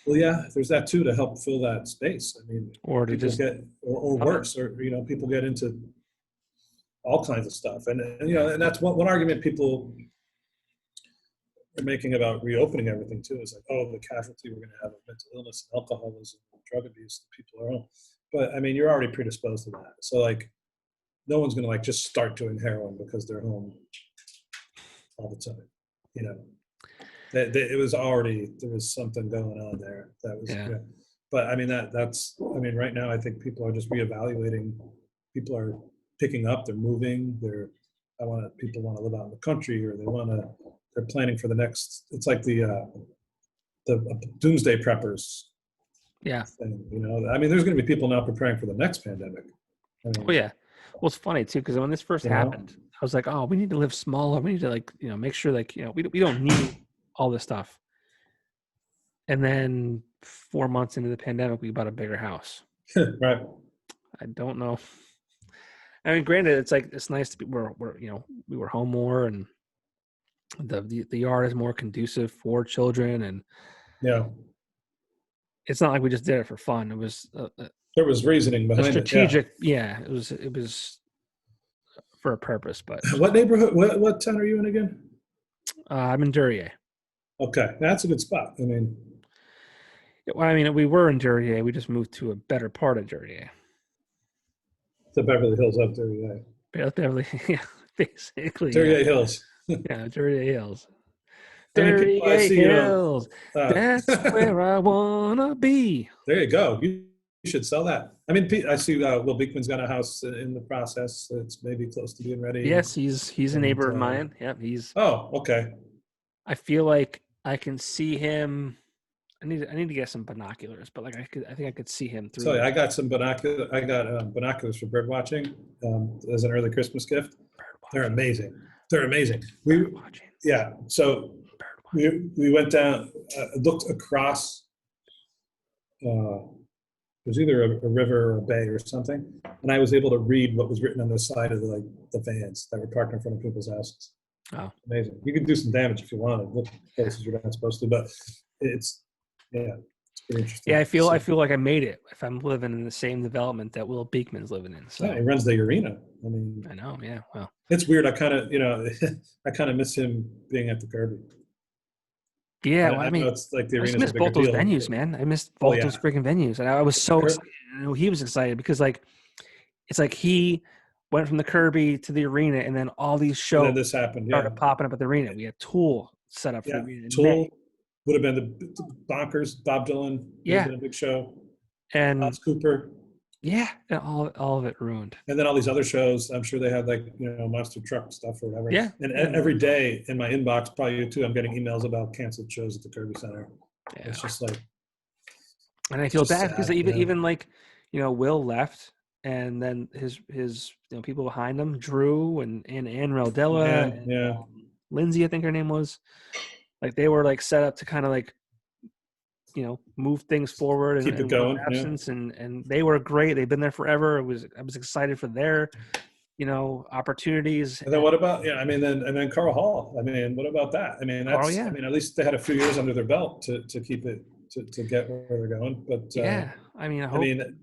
Well, yeah, there's that too, to help fill that space. I mean, or to just or worse, or people get into all kinds of stuff, and and that's one argument people are making about reopening everything too, is like, oh, the casualty we're going to have of mental illness, and alcoholism, and drug abuse, people are on. But I mean, you're already predisposed to that, so like, no one's going to like just start doing heroin because they're home all the time, It was already, there was something going on there that was, but I mean, that's, I mean, right now I think people are just reevaluating. People are picking up, they're moving, people want to live out in the country, or they're planning for the next, it's like the doomsday preppers. Yeah. Thing, I mean, there's going to be people now preparing for the next pandemic. I mean, oh yeah. Well, it's funny too, because when this first happened, I was like, oh, we need to live smaller. We need to like, make sure like, we don't need all this stuff. And then 4 months into the pandemic, we bought a bigger house. Right. I don't know. I mean, granted, it's like, it's nice to be, we were home more, and the yard is more conducive for children. And yeah, it's not like we just did it for fun. It was There was reasoning a behind strategic. it. Yeah, it was for a purpose. But Yeah. What neighborhood? What town are you in again? I'm in Duryea. Okay, that's a good spot. I mean, Well, I mean, we were in Duryea. We just moved to a better part of Duryea. the Beverly Hills up there. Yeah, Beverly, yeah, basically, yeah, Duryea Hills. yeah, Duryea Hills. I mean, people I Duryea see, Hills. uh, That's where I wanna be. there you go. You should sell that. I mean, I see Will Beekman's got a house in the process. It's maybe close to being ready. Yes, he's a And, neighbor of mine. Yep, he's. oh, okay. I feel like I can see him. I need to get some binoculars, but like I think I could see him through. So I got some binoculars. I got binoculars for bird watching as an early Christmas gift. They're amazing. They're amazing. Yeah. So we went down, looked across. It was either a river or a bay or something, and I was able to read what was written on the side of the vans that were parked in front of people's houses. Oh, amazing! You can do some damage if you want to. Look places you're not supposed to, but it's pretty interesting. Yeah, I feel like I made it if I'm living in the same development that Will Beekman's living in. So yeah, he runs the arena. I mean, I know. Yeah, well, it's weird. I kind of I kind of miss him being at the Kirby. Yeah, well, I mean, it's like the I just arena's missed a bigger both those deal. venues, man. I missed both those freaking venues, and I was so excited. I know he was excited because, like, it's like he went from the Kirby to the arena, and then all these shows and then this happened. started popping up at the arena. We had Tool set up for the arena. Tool would have been the Bonkers. Bob Dylan. Yeah, been a big show. And Alice Cooper. Yeah, and all of it ruined. And then all these other shows, I'm sure they had like, monster truck stuff or whatever. Yeah. And every day in my inbox, probably you too, I'm getting emails about canceled shows at the Kirby Center. Yeah. It's just like. And I feel bad because even like, Will left, and then his people behind him, Drew and Ann Raldella, and Lindsay, I think her name was, like they were like set up to kind of like, move things forward and keep it going. Absence, and they were great. They've been there forever. I was excited for their, opportunities. And then what about and then Carl Hall? I mean, what about that? I mean, that's I mean, at least they had a few years under their belt to keep it to get where they're going. But I mean,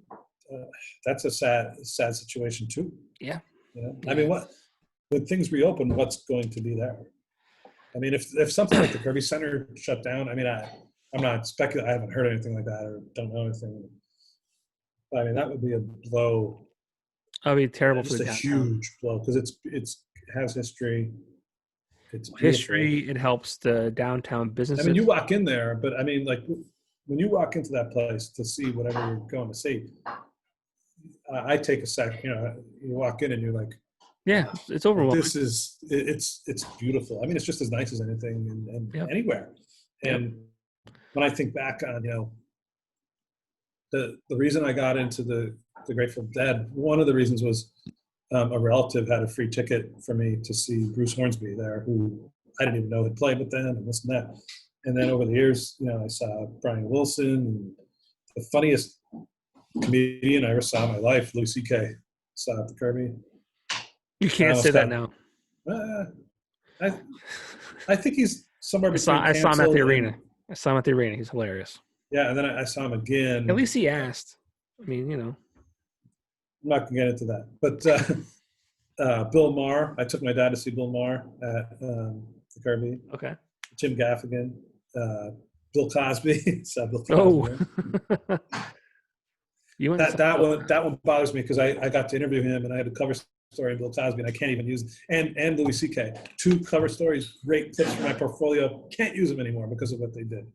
that's a sad situation too. Yeah. I mean, when things reopen, what's going to be there? I mean, if something like the Kirby Center shut down, I mean, I'm not speculating. I haven't heard anything like that or don't know anything. I mean, that would be a blow. That would be terrible. Just a huge blow because it has history. It's history. It helps the downtown businesses. I mean, you walk in there, but I mean, like when you walk into that place to see whatever you're going to see, I take a sec. You walk in and you're like, yeah, it's overwhelming. It's beautiful. I mean, it's just as nice as anything and anywhere. And when I think back on, the reason I got into the Grateful Dead, one of the reasons was a relative had a free ticket for me to see Bruce Hornsby there, who I didn't even know had played with them and this and that. And then over the years, I saw Brian Wilson, and the funniest comedian I ever saw in my life, Louis C.K., saw at the Kirby. You can't say that now. I think he's somewhere between. I saw him at the arena. I saw him at the arena. He's hilarious. Yeah, and then I saw him again. At least he asked. I mean, I'm not going to get into that. But Bill Maher, I took my dad to see Bill Maher at the Kirby. Okay. Jim Gaffigan, Bill Cosby. Saw Bill Cosby. Oh. that one bothers me because I got to interview him and I had a cover story of Bill Cosby and I can't even use it. And Louis C.K. 2 cover stories, great clips for my portfolio. Can't use them anymore because of what they did.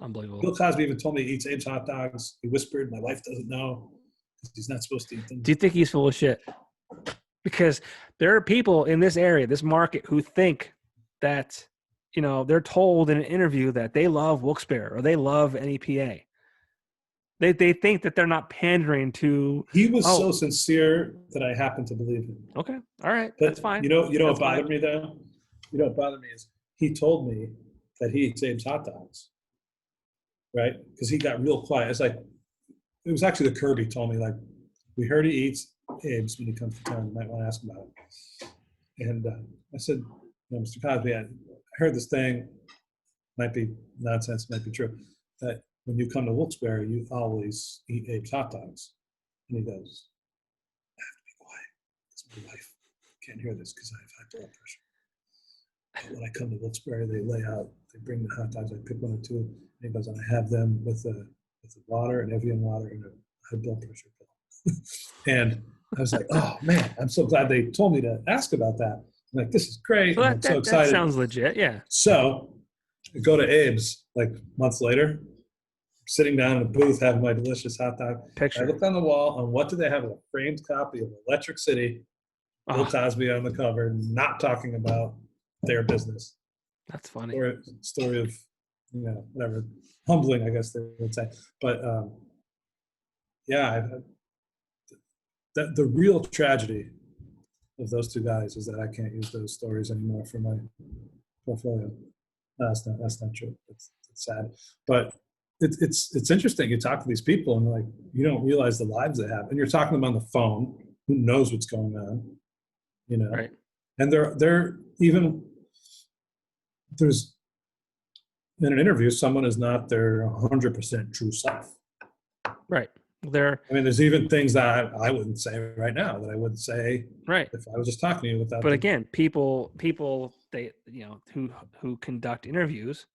Unbelievable. Bill Cosby even told me he eats Abe's hot dogs. He whispered, "My wife doesn't know because he's not supposed to eat them." Do you think he's full of shit? Because there are people in this area, this market, who think that, they're told in an interview that they love Wilkes-Barre or they love NEPA. They think that they're not pandering to. He was so sincere that I happen to believe him. Okay, all right, but that's fine. What bothered me though? What bothered me is he told me that he eats Abe's hot dogs, right? Because he got real quiet. It's like it was actually the Kirby told me, like, we heard he eats Abe's when he comes to town. You might want to ask him about it. And I said, Mr. Cosby, I heard this thing. Might be nonsense. Might be true. when you come to Wilkes-Barre, you always eat Abe's hot dogs. And he goes, I have to be quiet because my wife can't hear this because I have high blood pressure. But when I come to Wilkes-Barre, they bring the hot dogs, I pick one or two, and he goes, and I have them with the water and Evian water and a high blood pressure pill. And I was like, oh man, I'm so glad they told me to ask about that. I'm like, this is great. Well, I'm so excited. That sounds legit, yeah. So I go to Abe's like months later, sitting down in a booth having my delicious hot dog. Picture. I looked on the wall, and what do they have? A framed copy of Electric City, Bill Cosby on the cover, not talking about their business. That's funny. Or story of, whatever, humbling, I guess they would say. But the real tragedy of those two guys is that I can't use those stories anymore for my portfolio. No, that's not true. It's sad. But it's interesting. You talk to these people and like you don't realize the lives they have, and you're talking to them on the phone. Who knows what's going on? Right. And they're even there's in an interview, someone is not their 100% true self. Right. There's even things that I wouldn't say right now that I wouldn't say if I was just talking to you without. But again, people they who conduct interviews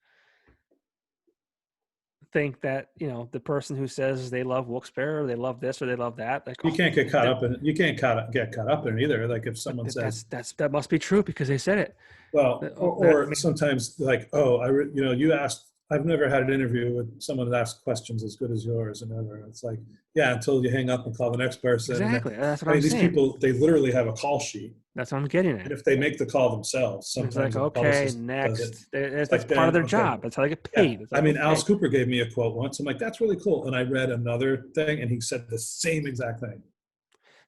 think that the person who says they love Wilkes-Barre or they love this or they love that. Like, you can't get caught up in it. You can't get caught up in it either. Like if someone says that must be true because they said it. Well, or sometimes like, you asked. I've never had an interview with someone that asks questions as good as yours, and ever. It's like, yeah, until you hang up and call the next person. Exactly. That's what I'm saying. These people, they literally have a call sheet. That's what I'm getting at. And if they make the call themselves, sometimes it's like, okay, next. That's part of their job. That's how they get paid. Yeah. Like, Alice Cooper gave me a quote once. I'm like, that's really cool. And I read another thing, and he said the same exact thing.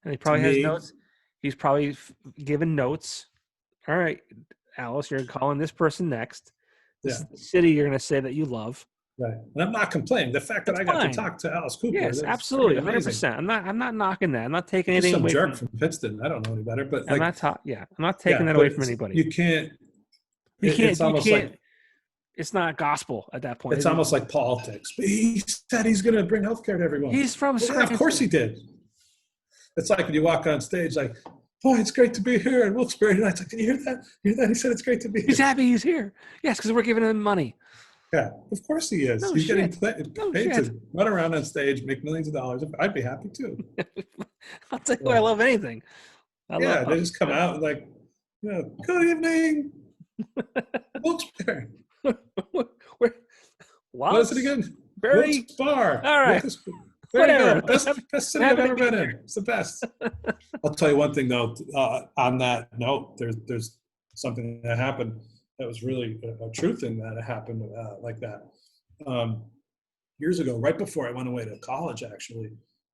And he probably has notes. He's probably given notes. All right, Alice, you're calling this person next. This is the city you're going to say that you love. Right. And I'm not complaining. The fact that I got to talk to Alice Cooper. Yes, absolutely. 100%. I'm not knocking that. I'm not taking anything away from Pittston. I don't know any better, but I'm not taking that away from anybody. You can't. It's not gospel at that point. It's almost like politics. But he said he's going to bring healthcare to everyone. He's from Scranton. Of course he did. It's like when you walk on stage, like, boy, it's great to be here in Wilkes-Barre tonight. It's like, can you hear that? You hear that? He said it's great to be here. He's happy he's here. Yes, because we're giving him money. Yeah, of course he is. He's getting paid to run around on stage, make millions of dollars. I'd be happy too. I'll tell you, I love anything. They just come out and like, good evening, Wilkes-Barre. What is it again? Wilkes-Barre. All right. There you go. Best city I've ever been in. It's the best. I'll tell you one thing though. On that note, there's something that happened that was really a true thing that happened like that. Years ago, right before I went away to college, actually,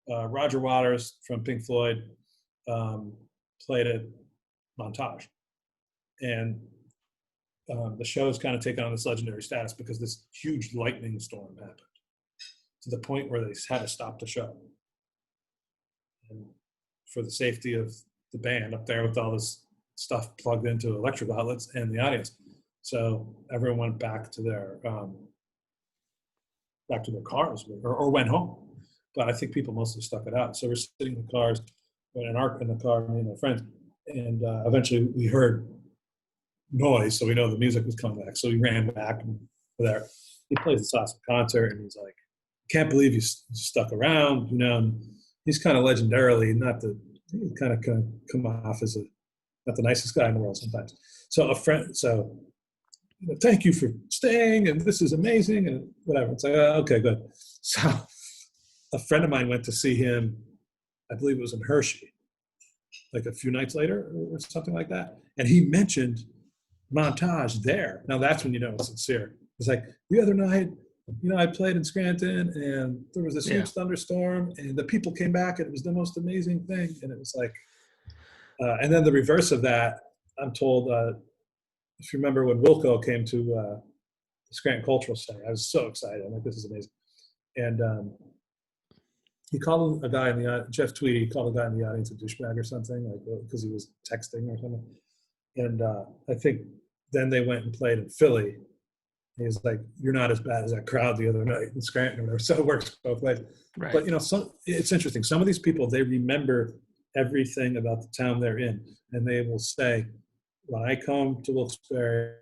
Roger Waters from Pink Floyd played at Montage, and the show has kind of taken on this legendary status because this huge lightning storm happened, to the point where they had to stop the show. And for the safety of the band up there with all this stuff plugged into electrical outlets and the audience. So everyone went back to their cars or went home. But I think people mostly stuck it out. So we're sitting in the cars, in the car, me and my friends, and eventually we heard noise, so we know the music was coming back. So we ran back and there. He plays this awesome concert, and he's like, can't believe you stuck around, And he's kind of legendarily he kind of come off as not the nicest guy in the world sometimes. So thank you for staying, and this is amazing, and whatever. It's like, okay, good. So a friend of mine went to see him, I believe it was in Hershey, like a few nights later or something like that. And he mentioned Montage there. Now that's when it's sincere. It's like, the other night, I played in Scranton, and there was this huge thunderstorm, and the people came back, and it was the most amazing thing. And it was like, and then the reverse of that, I'm told, if you remember when Wilco came to the Scranton Cultural Center, I was so excited. I'm like, this is amazing. And he called a guy in the audience, Jeff Tweedy, he called a guy in the audience a douchebag or something, like because he was texting or something. And I think then they went and played in Philly, He's like, you're not as bad as that crowd the other night in Scranton or whatever. So it works both ways. Right. But, it's interesting. Some of these people, they remember everything about the town they're in. And they will say, when I come to Wilkes-Barre,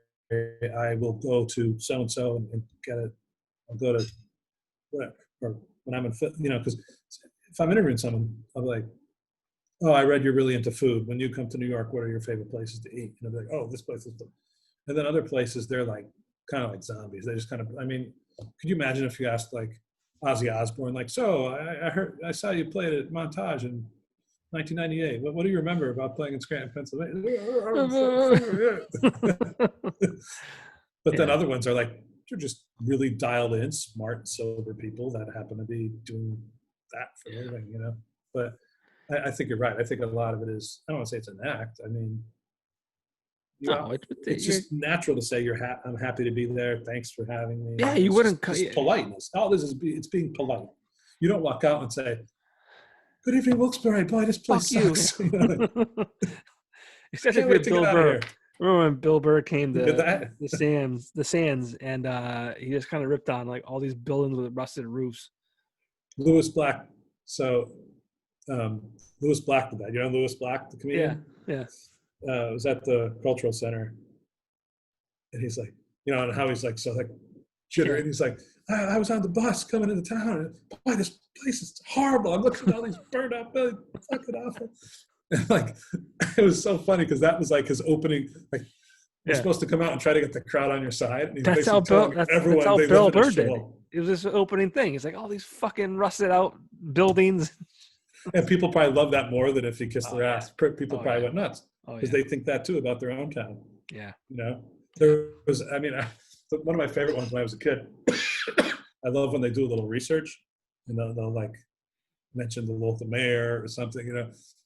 I will go to so-and-so and get it. I'll go to whatever. Or when I'm in, because if I'm interviewing someone, I'm like, oh, I read you're really into food. When you come to New York, what are your favorite places to eat? And they're like, oh, this place is the. And then other places, they're like, kind of like zombies. They just kind of, could you imagine if you asked like Ozzy Osbourne, like, so I saw you played at Montage in 1998. What do you remember about playing in Scranton, Pennsylvania? But then other ones are like, they're just really dialed in, smart, sober people that happen to be doing that for a living, But I think you're right. I think a lot of it is, I don't want to say it's an act. No, it's just natural to say I'm happy to be there. Thanks for having me. Yeah, you wouldn't. Just politeness. All this is it's being polite. You don't walk out and say, "Good evening, Wilkes-Barre. Boy, this place sucks." Especially if you're Bill Burr. Remember when Bill Burr came to the Sands, and he just kind of ripped on like all these buildings with rusted roofs. Lewis Black. So Lewis Black did that. You know Lewis Black, the comedian? Yeah. Was at the Cultural Center, and he's like, and how he's like, so like, jittery, and he's like, I was on the bus coming into town, and boy, this place is horrible. I'm looking at all these burned out buildings, fucking awful. And like, it was so funny because that was like his opening. Like, you're supposed to come out and try to get the crowd on your side. And that's how Bill Burr did it. It was his opening thing. He's like, all these fucking rusted out buildings. And people probably love that more than if he kissed their ass. People probably went nuts. Because they think that too about their own town. Yeah. There was, one of my favorite ones when I was a kid, I love when they do a little research and they'll like mention the local mayor or something,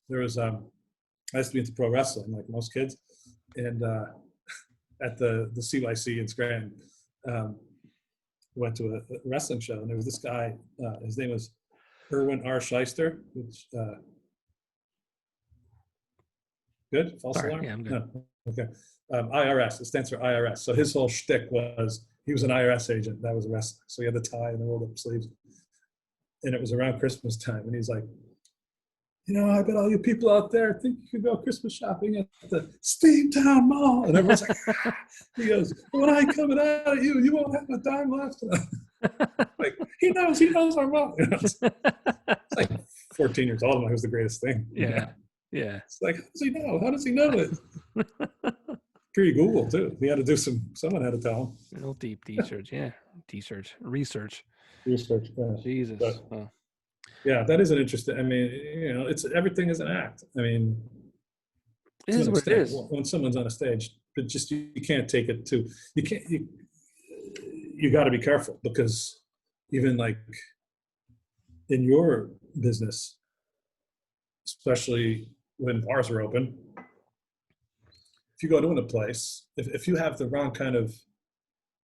There was, I used to be into pro wrestling like most kids. And at the CYC in Scranton, went to a wrestling show and there was this guy, his name was Erwin R. Shyster, which, good? False alarm? Yeah, I'm good. No. Okay. IRS. It stands for IRS. So his whole shtick was he was an IRS agent that was a wrestler. So he had the tie and the rolled up sleeves. And it was around Christmas time. And he's like, I bet all you people out there think you could go Christmas shopping at the Steamtown Mall. And everyone's like, he goes, when I come out at you, you won't have a dime left. Like, he knows our mall. It's like 14 years old. It was the greatest thing. Yeah. Yeah. It's like, how does he know? How does he know it? Pre-Google too. He had to do someone had to tell him. A little deep research. Yeah. Research. Yeah. Jesus. But, yeah, that is an interesting, it's everything is an act. It is what it is. When someone's on a stage, but just, you can't take it too, you got to be careful because even like in your business, especially when bars are open, if you go to a place, if you have the wrong kind of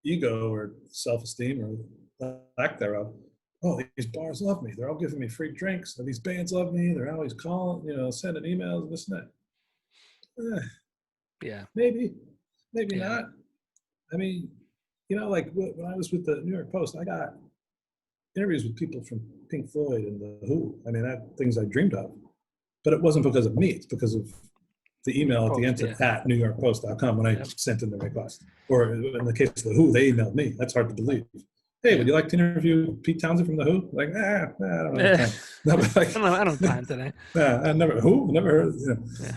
ego or self-esteem or lack thereof, oh, these bars love me. They're all giving me free drinks. These bands love me. They're always calling, sending emails and this and that. Yeah. Maybe not. Like when I was with the New York Post, I got interviews with people from Pink Floyd and The Who. That things I dreamed of. But it wasn't because of me. It's because of the email at the end at newyorkpost.com when I sent in the request. Or in the case of The Who, they emailed me. That's hard to believe. Hey, would you like to interview Pete Townsend from The Who? Like, I don't have time. No, like, I don't have time today. I never heard.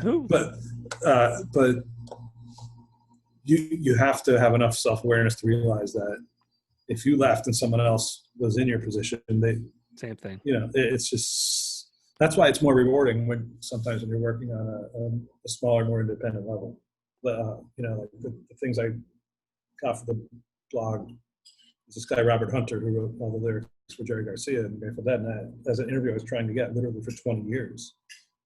Who? But you have to have enough self-awareness to realize that if you left and someone else was in your position, same thing. It's just that's why it's more rewarding when you're working on a smaller, more independent level. Like the things I got for the blog. This guy, Robert Hunter, who wrote all the lyrics for Jerry Garcia and Grateful Dead. And as an interview I was trying to get literally for 20 years.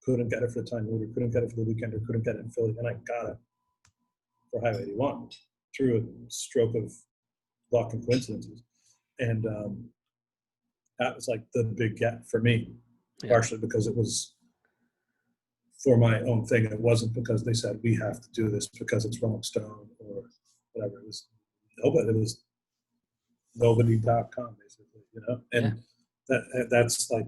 Couldn't get it for the Time Leader, couldn't get it for the Weekender, couldn't get it in Philly. And I got it for Highway 81 through a stroke of luck and coincidences. And that was like the big get for me, partially because it was for my own thing. It wasn't because they said, we have to do this because it's Rolling Stone or whatever. It was, but it was nobody.com basically, and that's like,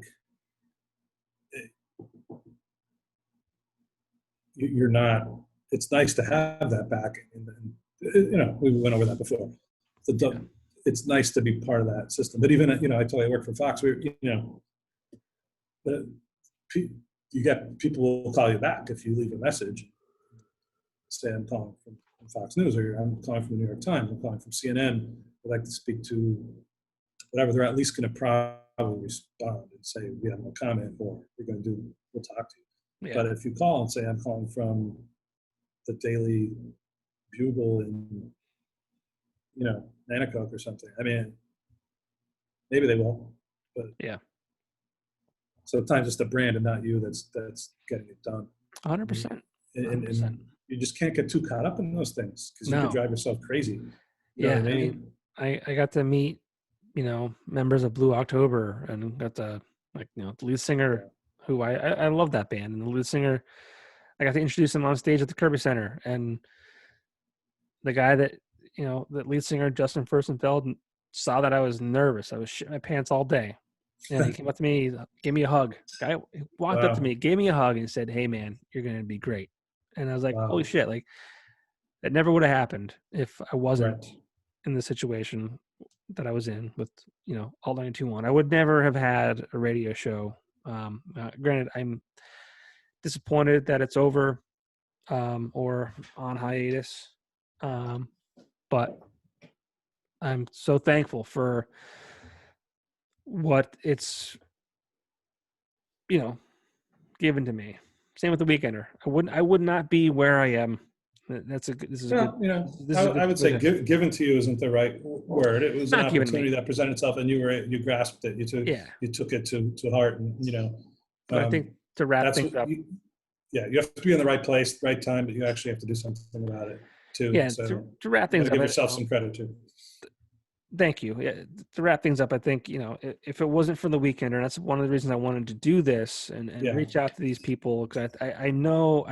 you're not, it's nice to have that back. And we went over that before. It's nice to be part of that system. But even, I told you I work for Fox, you get people will call you back if you leave a message. Say I'm calling from Fox News, or I'm calling from the New York Times, I'm calling from CNN. I'd like to speak to whatever. They're at least going to probably respond and say, we have no comment, or we'll talk to you. Yeah. But if you call and say, I'm calling from the Daily Bugle in, Nanacoke or something, I mean, maybe they will, but yeah. Sometimes it's the brand and not you that's getting it done. 100%. And you just can't get too caught up in those things, because you can drive yourself crazy. You know what I mean? I got to meet, members of Blue October, and got to, the lead singer, who I love that band, and the lead singer, I got to introduce him on stage at the Kirby Center, and the guy that, the lead singer, Justin Furstenfeld, saw that I was nervous. I was shitting my pants all day. And he came up to me, gave me a hug. Guy walked up to me, gave me a hug, and said, "Hey, man, you're going to be great." And I was like, "Holy shit!" Like, that never would have happened if I wasn't in the situation that I was in with, Alt 92.1. I would never have had a radio show. Granted, I'm disappointed that it's over, or on hiatus, but I'm so thankful for what it's, given to me. Same with the Weekender. I would not be where I am. This is good. I would say given to you isn't the right word. It was an opportunity that presented itself, and you grasped it. You took it to heart, and But I think to wrap things up. You have to be in the right place, right time, but you actually have to do something about it too. Yeah, so to wrap things up, give yourself some credit too. Thank you. Yeah, to wrap things up, I think, if it wasn't for the Weekender, and that's one of the reasons I wanted to do this and reach out to these people, because I know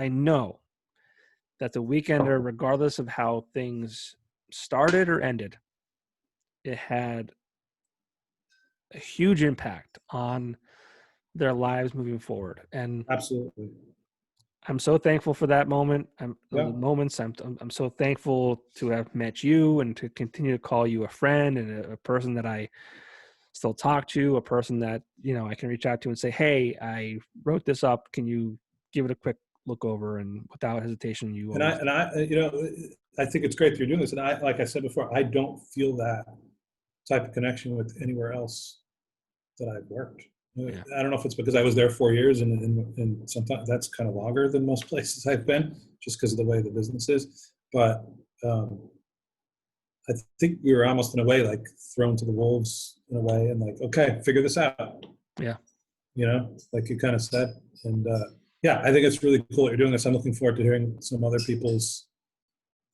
that the Weekender, regardless of how things started or ended, it had a huge impact on their lives moving forward. And absolutely, I'm so thankful for that moment. I'm so thankful to have met you and to continue to call you a friend and a person that I still talk to, a person that, I can reach out to and say, "Hey, I wrote this up. Can you give it a quick look over?" And without hesitation, you. I think it's great that you're doing this. And like I said before, I don't feel that type of connection with anywhere else that I've worked. Yeah. I don't know if it's because I was there 4 years, and sometimes that's kind of longer than most places I've been, just because of the way the business is. But I think we were almost in a way like thrown to the wolves in a way, and like, okay, figure this out. Yeah. Like you kind of said. And I think it's really cool that you're doing this. I'm looking forward to hearing some other people's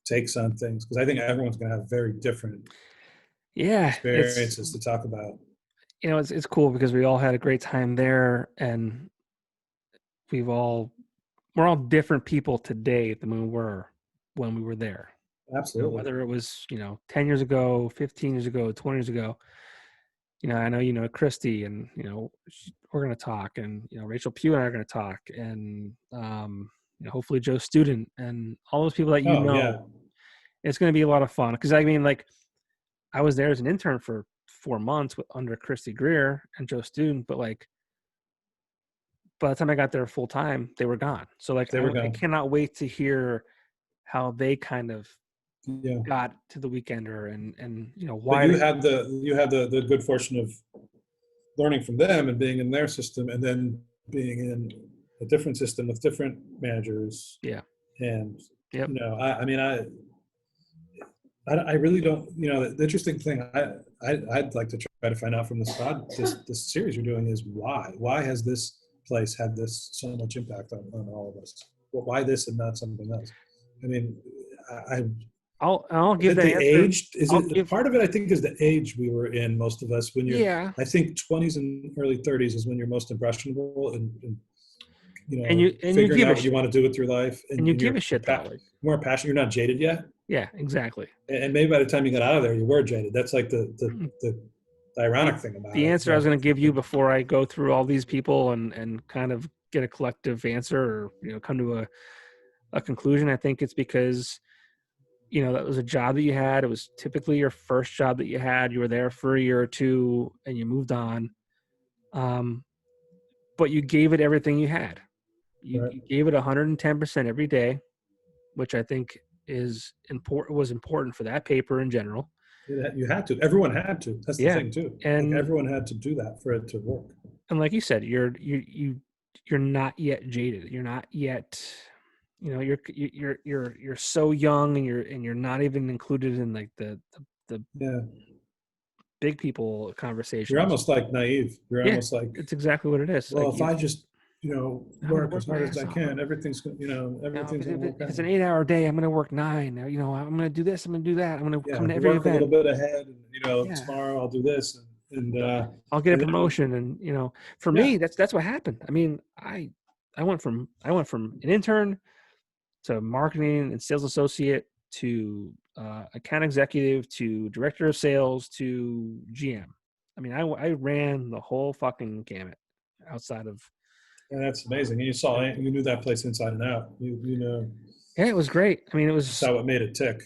takes on things, because I think everyone's going to have very different experiences to talk about. It's cool because we all had a great time there, and we're all different people today than we were when we were there. Absolutely. Whether it was, 10 years ago, 15 years ago, 20 years ago, I know, Christy, and, we're going to talk, and, Rachel Pugh and I are going to talk, and, hopefully Joe Student and all those people that it's going to be a lot of fun. Because I mean, like, I was there as an intern for 4 months under Christy Greer and Joe Student, but like by the time I got there full time, they were gone. So like I cannot wait to hear how they kind of got to the Weekender, and why. But you had the good fortune of learning from them and being in their system, and then being in a different system with different managers. Yeah. And I really don't. The interesting thing I'd like to try to find out from this series you're doing is why has this place had this so much impact on all of us? Well, why this and not something else? I mean, I'll give that answer. Age part of it. I think is the age we were in. Most of us, when you're, I think 20s and early 30s is when you're most impressionable, and figuring out what you want to do with your life, and you give a shit more passionate. You're not jaded yet. Yeah, exactly. And maybe by the time you got out of there, you were jaded. That's like the ironic thing about The it. answer I was going to give you before I go through all these people and kind of get a collective answer, or come to a conclusion, I think it's because that was a job that you had. It was typically your first job that you had. You were there for a year or two and you moved on. But you gave it everything you had. You gave it 110% every day, which I think was important for that paper in general. You had to. Everyone had to. That's the Yeah. thing too. And like everyone had to do that for it to work. And like you said, you're not yet jaded. You're not yet, you're so young, and you're not even included in like the big people conversations. You're almost like naive. You're almost like, it's exactly what it is. Well, like if I just work as hard as I can, off. everything's gonna work out. It's an 8-hour day. I'm gonna work 9. I'm gonna do this. I'm gonna do that. I'm gonna come to every work event. a little bit ahead. And, tomorrow I'll do this, and I'll get a promotion. And for me, that's what happened. I mean, I went from an intern to marketing and sales associate to account executive to director of sales to GM. I mean, I ran the whole fucking gamut outside of. And that's amazing. And you knew that place inside and out. You know. Yeah, it was great. I mean, it was. That's how it made it tick.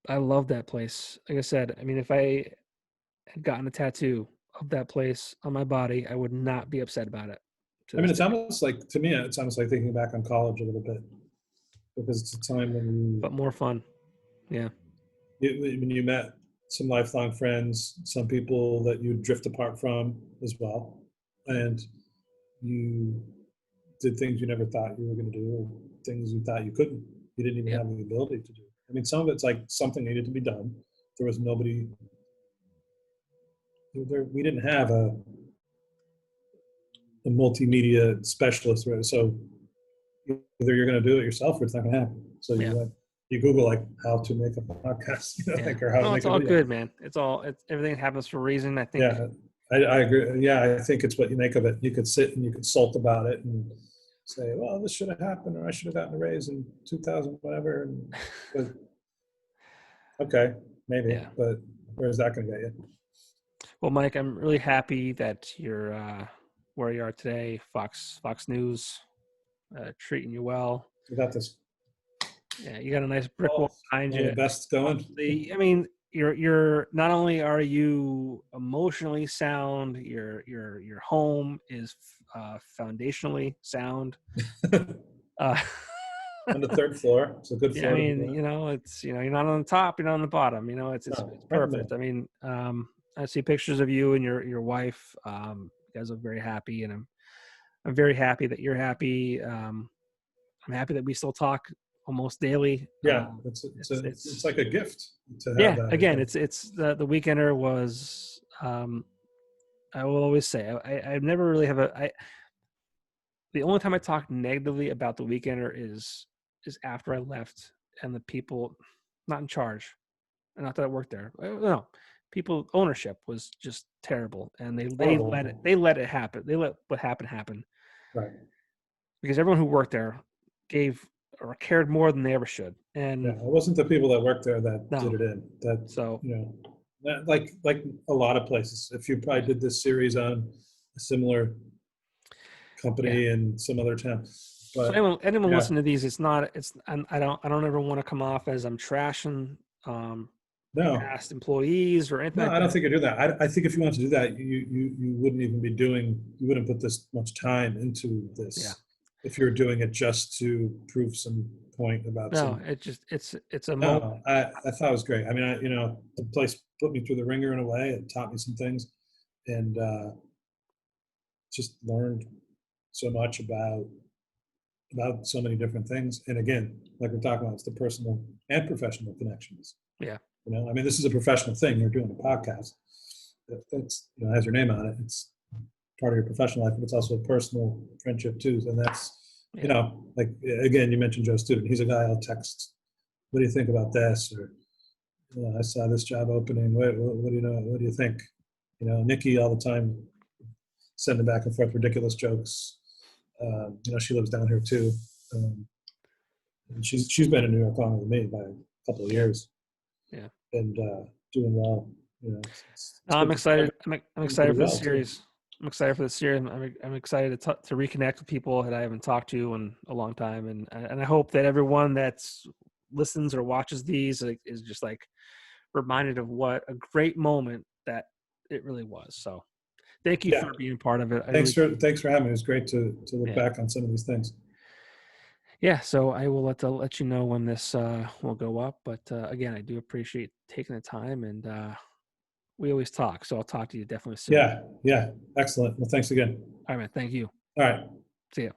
I love that place. Like I said, I mean, if I had gotten a tattoo of that place on my body, I would not be upset about it. I mean, it's almost like thinking back on college a little bit, because it's a time when but more fun. Yeah. When you met some lifelong friends, some people that you drift apart from as well, and you did things you never thought you were going to do, or things you thought you couldn't. You didn't even have the ability to do. I mean, some of it's like something needed to be done. There was nobody. We didn't have a multimedia specialist, right? So either you're going to do it yourself, or it's not going to happen. So you Google like how to make a podcast, or how to make it's all good, man. Everything happens for a reason. I think. Yeah, I agree. Yeah, I think it's what you make of it. You could sit and you could sulk about it and say, well, this should have happened, or I should have gotten a raise in 2000, whatever. But okay, maybe, but where's that going to get you? Well, Mike, I'm really happy that you're where you are today. Fox News treating you well. You got this. Yeah, you got a nice brick wall behind you. Best going. I mean, you're not only are you emotionally sound, your home is foundationally sound. On the 3rd floor, it's a good floor. I mean, it's you're not on the top, you're not on the bottom. It's perfect. I mean, I see pictures of you and your wife. You guys look very happy, and I'm very happy that you're happy. I'm happy that we still talk almost daily. Yeah, it's like a gift to have that. Again, it's the Weekender was. I will always say I never really have the only time I talk negatively about the Weekender is after I left, and the people not in charge, and not that I worked there. No, people ownership was just terrible, and they let it happen. They let what happened happen. Right. Because everyone who worked there gave or cared more than they ever should. And it wasn't the people that worked there that did it in. Like a lot of places. If you probably did this series on a similar company in some other town. But so anyone listening to these, I don't ever want to come off as I'm trashing past employees or anything. No, I don't think you do that. I think if you want to do that, you wouldn't even be you wouldn't put this much time into this. Yeah. If you're doing it just to prove some point about it's a moment. I thought it was great. I mean, the place put me through the ringer in a way. It taught me some things, and just learned so much about so many different things. And again, like we're talking about, it's the personal and professional connections. Yeah. I mean, this is a professional thing. You're doing a podcast. That's has your name on it. It's part of your professional life, but it's also a personal friendship too. And that's, like, again, you mentioned Joe Student. He's a guy I'll text, what do you think about this? Or, I saw this job opening. What do you know? What do you think? Nikki all the time sending back and forth ridiculous jokes. She lives down here too. And she's been in New York longer than me by couple of years Yeah. and doing well. You know, it's No, I'm good to see excited. I'm everyone excited do for the well too. series. I'm excited for the series. I'm excited to reconnect with people that I haven't talked to in a long time, and I hope that everyone that's listens or watches these is just like reminded of what a great moment that it really was. So thank you Yeah. for being part of it. Thanks for having me. It was great to look Yeah. back on some of these things. Yeah, so I will let you know when this will go up. But again, I do appreciate taking the time, and we always talk. So I'll talk to you definitely soon. Yeah. Excellent. Well, thanks again. All right, man. Thank you. All right. See ya.